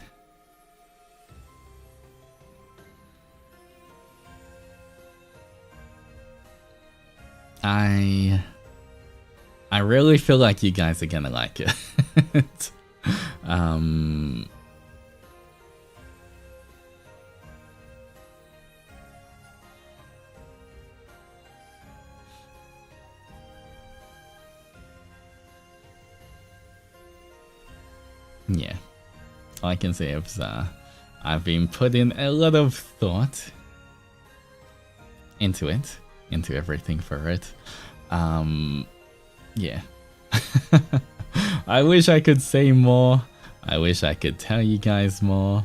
I really feel like you guys are gonna like it. Yeah, all I can say is I've been putting a lot of thought into it, into everything for it. Yeah. I wish I could say more. I wish I could tell you guys more.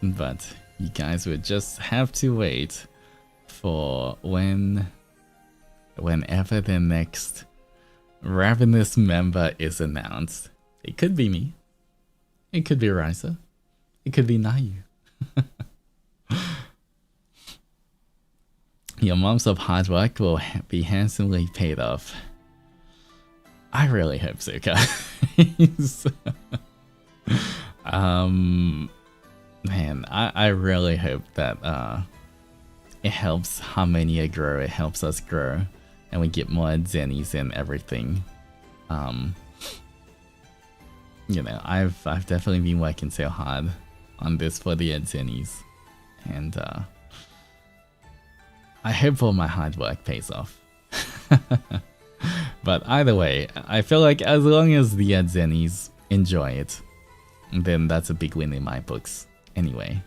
But you guys would just have to wait for whenever the next Ravenous member is announced. It could be me. It could be Ryza. It could be Nayu. Your months of hard work will be handsomely paid off. I really hope so, guys. Man, I really hope that it helps Harmonia grow. It helps us grow. And we get more Zennies and everything. You know, I've definitely been working so hard on this for the Zennies, and I hope all my hard work pays off. But either way, I feel like as long as the Zennies enjoy it, then that's a big win in my books. Anyway.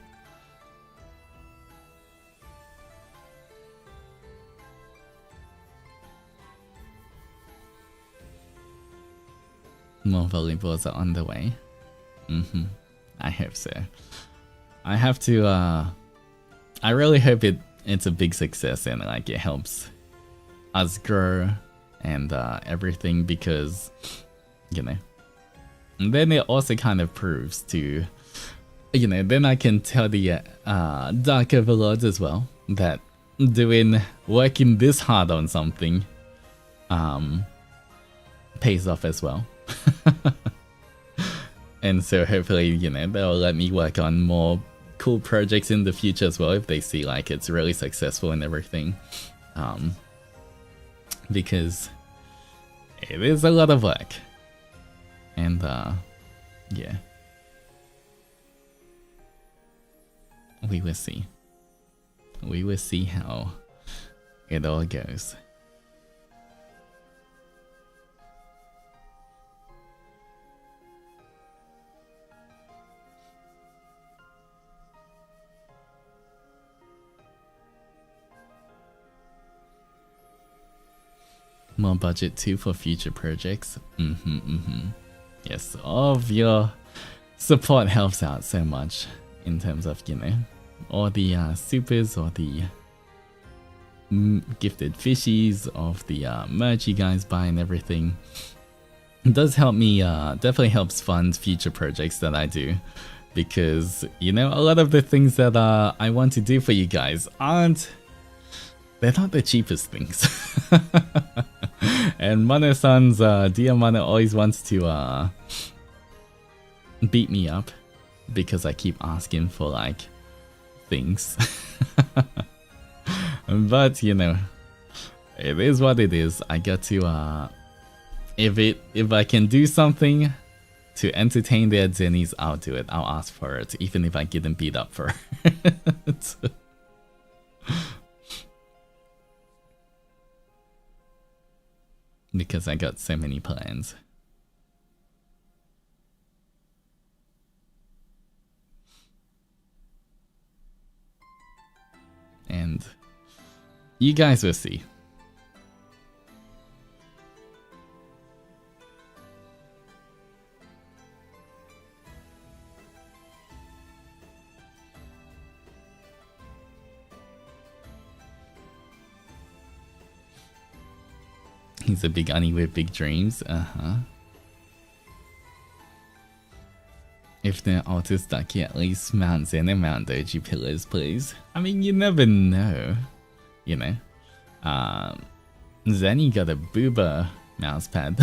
More volleyballs are on the way. I hope so. I have to, I really hope it's a big success and like it helps us grow and everything, because, you know, and then it also kind of proves to, you know, then I can tell the Dark Overlords as well that working this hard on something pays off as well. And so hopefully, you know, they'll let me work on more cool projects in the future as well if they see like it's really successful and everything. Because it is a lot of work. And yeah. We will see. We will see how it all goes. More budget too for future projects. Yes, all of your support helps out so much in terms of, you know, all the supers or the gifted fishies of the merch you guys buy and everything. It does help me, definitely helps fund future projects that I do. Because, you know, a lot of the things that I want to do for you guys they're not the cheapest things. And Mana-san's, dear Mana always wants to beat me up because I keep asking for like things. But you know, it is what it is. I got to if I can do something to entertain their Zennies, I'll do it. I'll ask for it, even if I get them beat up for it. Because I got so many plans. And you guys will see. He's a big Oni with big dreams. If they're Altus ducky, at least mount Zen and mount Doji pillars, please. I mean, you never know. You know. Zenny got a booba mousepad.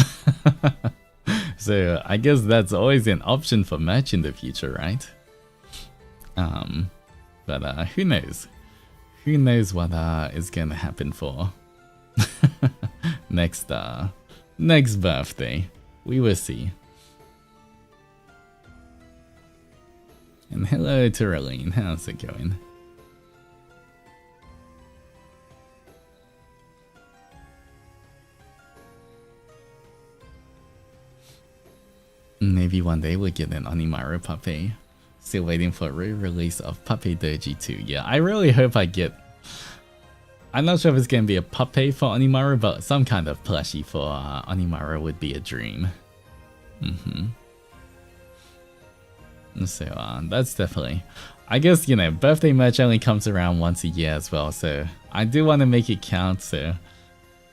So I guess that's always an option for merch in the future, right? But who knows? Who knows what is gonna happen for next birthday. We will see. And hello to Raleen, how's it going? Maybe one day we'll get an Onimaru puppy. Still waiting for re-release of Puppy Doji 2. Yeah, I really hope I get... I'm not sure if it's gonna be a puppy for Onimaru, but some kind of plushie for Onimaru would be a dream. So that's definitely... I guess, you know, birthday merch only comes around once a year as well, so I do want to make it count, so...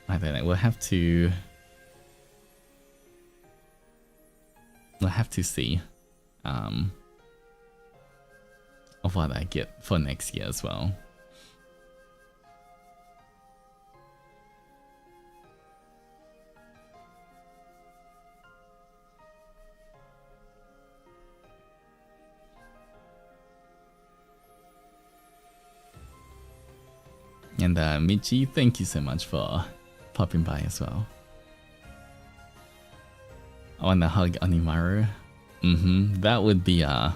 I don't know, we'll have to see of what I get for next year as well. And Michi, thank you so much for popping by as well. I want to hug Onimaru. That would be that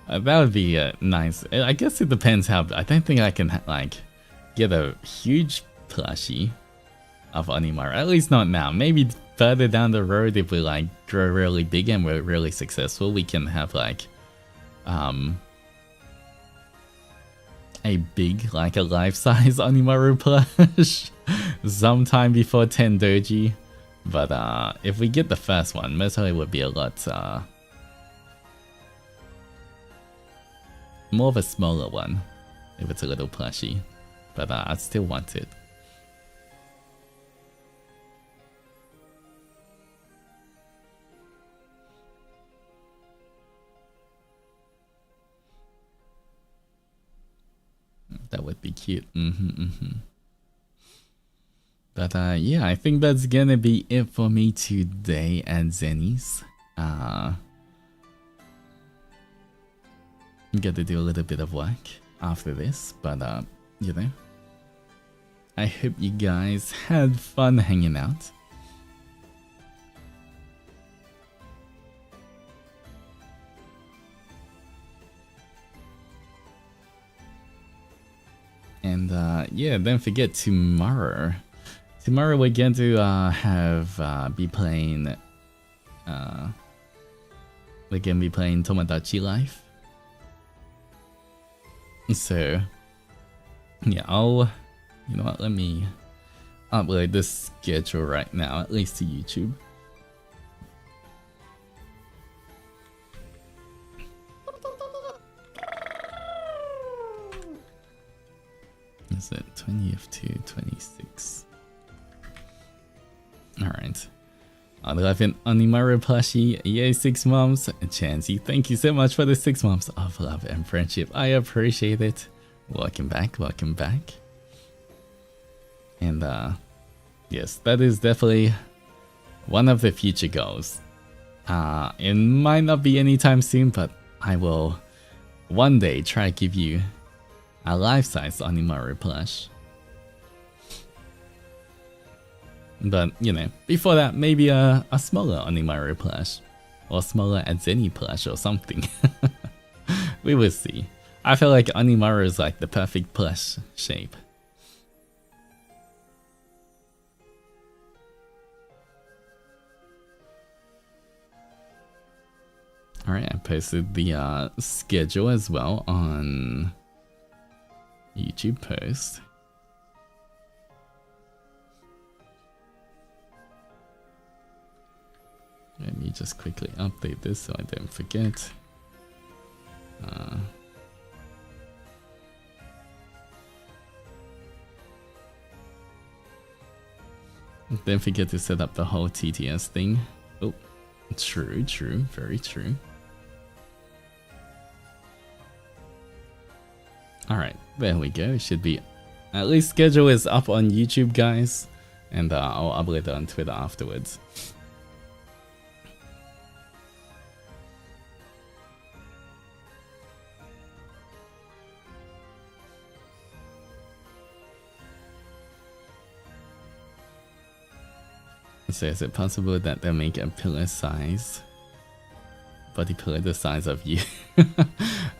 would be nice. I guess it depends how. I don't think I can like get a huge plushie of Onimaru. At least not now. Maybe further down the road, if we like grow really big and we're really successful, we can have like a big, like a life-size Onimaru plush sometime before 10 doji. But if we get the first one, most likely would be a lot more of a smaller one if it's a little plushie. But I still want it. That would be cute. But yeah, I think that's gonna be it for me today at Zennies. Got to do a little bit of work after this, but you know, I hope you guys had fun hanging out. And yeah, don't forget tomorrow. Tomorrow we're going to be playing Tomodachi Life. So yeah, you know what, let me upload this schedule right now, at least to YouTube. Is it 20th to 26? Alright. 11 Onimaru plushie, yay 6 months. Chansey, thank you so much for the 6 months of love and friendship. I appreciate it. Welcome back, welcome back. And yes, that is definitely one of the future goals. It might not be anytime soon, but I will one day try to give you a life-size Onimaru plush. But, you know, before that, maybe a smaller Onimaru plush. Or smaller Zenny plush or something. We will see. I feel like Onimaru is like the perfect plush shape. Alright, I posted the schedule as well on YouTube post. Let me just quickly update this so I don't forget. Don't forget to set up the whole TTS thing. Oh, true, very true. Alright, there we go. It should be, at least schedule is up on YouTube, guys. And I'll upload it on Twitter afterwards. So is it possible that they make a pillar size? Body pillar the size of you?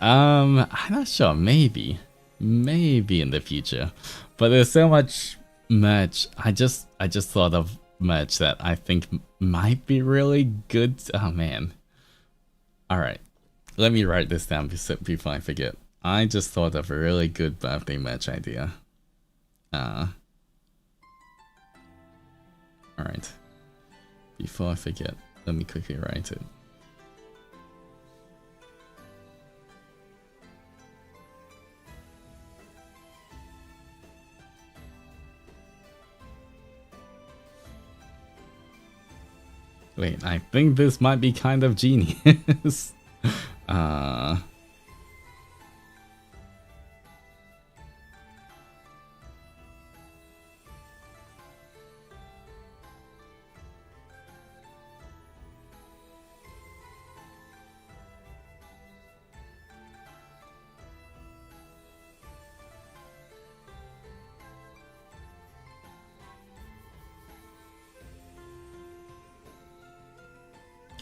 I'm not sure, maybe in the future. But there's so much merch. I just thought of merch that I think might be really good. Oh man. Alright. Let me write this down before I forget. I just thought of a really good birthday merch idea. Alright. Before I forget, let me quickly write it. Wait, I think this might be kind of genius.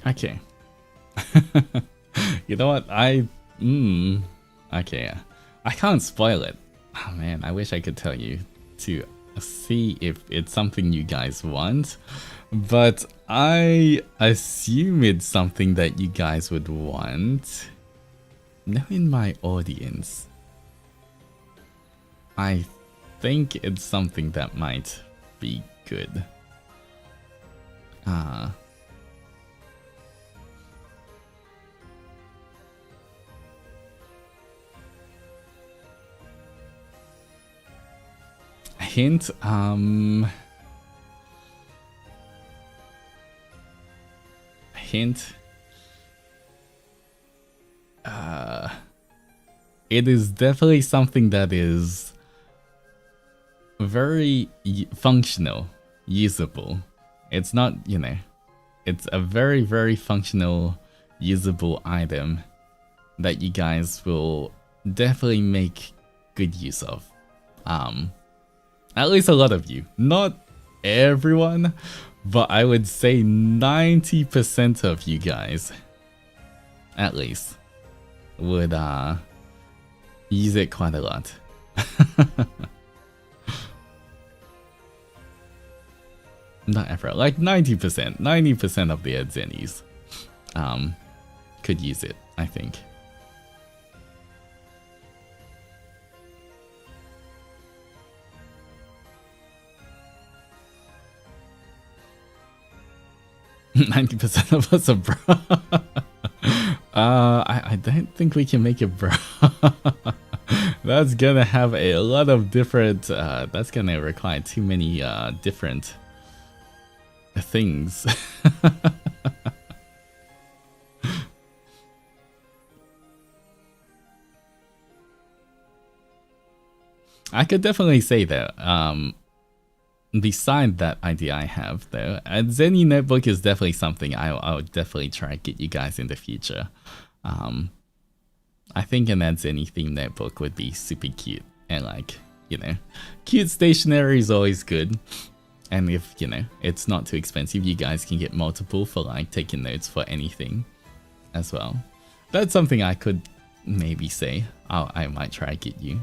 Okay. You know what? Okay. I can't spoil it. Oh man, I wish I could tell you to see if it's something you guys want. But I assume it's something that you guys would want. Knowing my audience, I think it's something that might be good. Hint, it is definitely something that is very functional, usable. It's not, you know, it's a very, very functional, usable item that you guys will definitely make good use of. At least a lot of you. Not everyone, but I would say 90% of you guys, at least, would use it quite a lot. Not ever. Like 90% of the Zennies could use it, I think. %90 of us are bra. I don't think we can make it bra. That's gonna have a lot of different. That's gonna require too many different things. I could definitely say that. Beside that idea I have though, a Zenny notebook is definitely something I would definitely try to get you guys in the future. I think an Zenny themed notebook would be super cute, and like, you know, cute stationery is always good. And if, you know, it's not too expensive, you guys can get multiple for like taking notes for anything as well. That's something I could maybe say I might try to get you.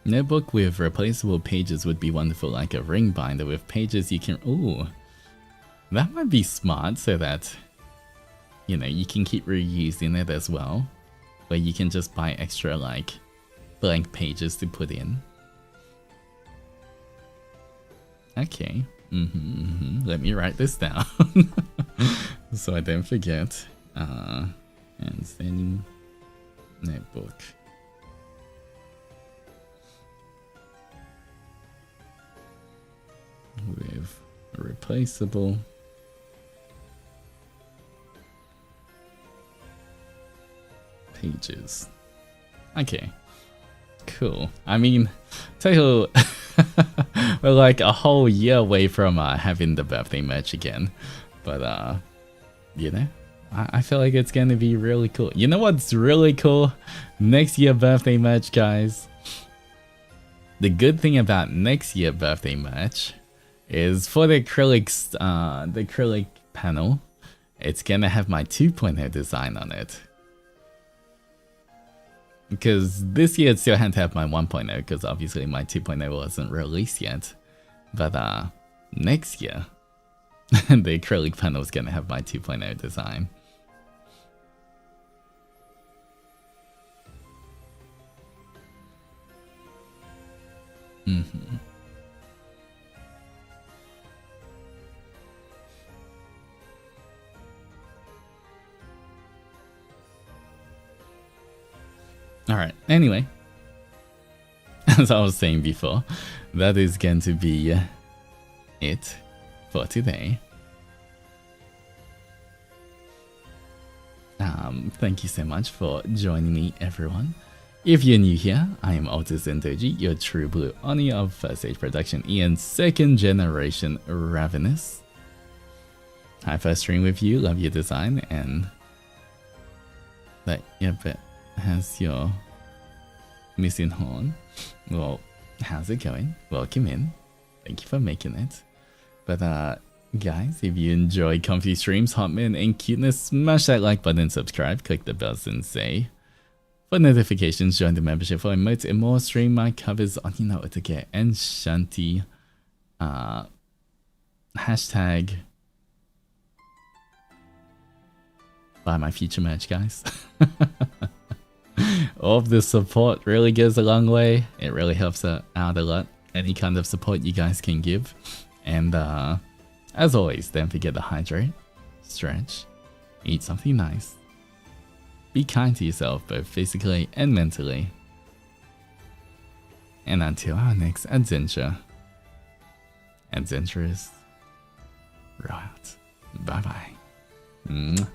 Notebook with replaceable pages would be wonderful, like a ring binder with pages you can... Ooh, that might be smart so that, you know, you can keep reusing it as well. Where you can just buy extra, like, blank pages to put in. Okay. Let me write this down. So I don't forget. And then notebook. With replaceable pages. Okay, cool. I mean, total we're like a whole year away from having the birthday merch again, but you know, I feel like it's gonna be really cool. You know what's really cool? Next year birthday merch, guys. The good thing about next year birthday merch is for the acrylic panel, it's gonna have my 2.0 design on it. Because this year it still had to have my 1.0, because obviously my 2.0 wasn't released yet. But next year, the acrylic panel is gonna have my 2.0 design. Alright, anyway, as I was saying before, that is going to be it for today. Thank you so much for joining me, everyone. If you're new here, I am Altus Zendoji, your true blue Oni of First Age Production and second generation Ravenous. I first stream with you, love your design, and that bit has your missing horn. Well, how's it going? Welcome in. Thank you for making it. But guys, if you enjoy comfy streams, hot men, and cuteness, smash that like button, subscribe, click the bell sensei. For notifications, join the membership for emotes and more stream my covers on Otake and Shanti. Hashtag buy my future merch, guys. All of the support really goes a long way. It really helps out a lot. Any kind of support you guys can give. And as always, don't forget to hydrate, stretch, eat something nice. Be kind to yourself, both physically and mentally. And until our next adventure, adventurous, right. Bye bye.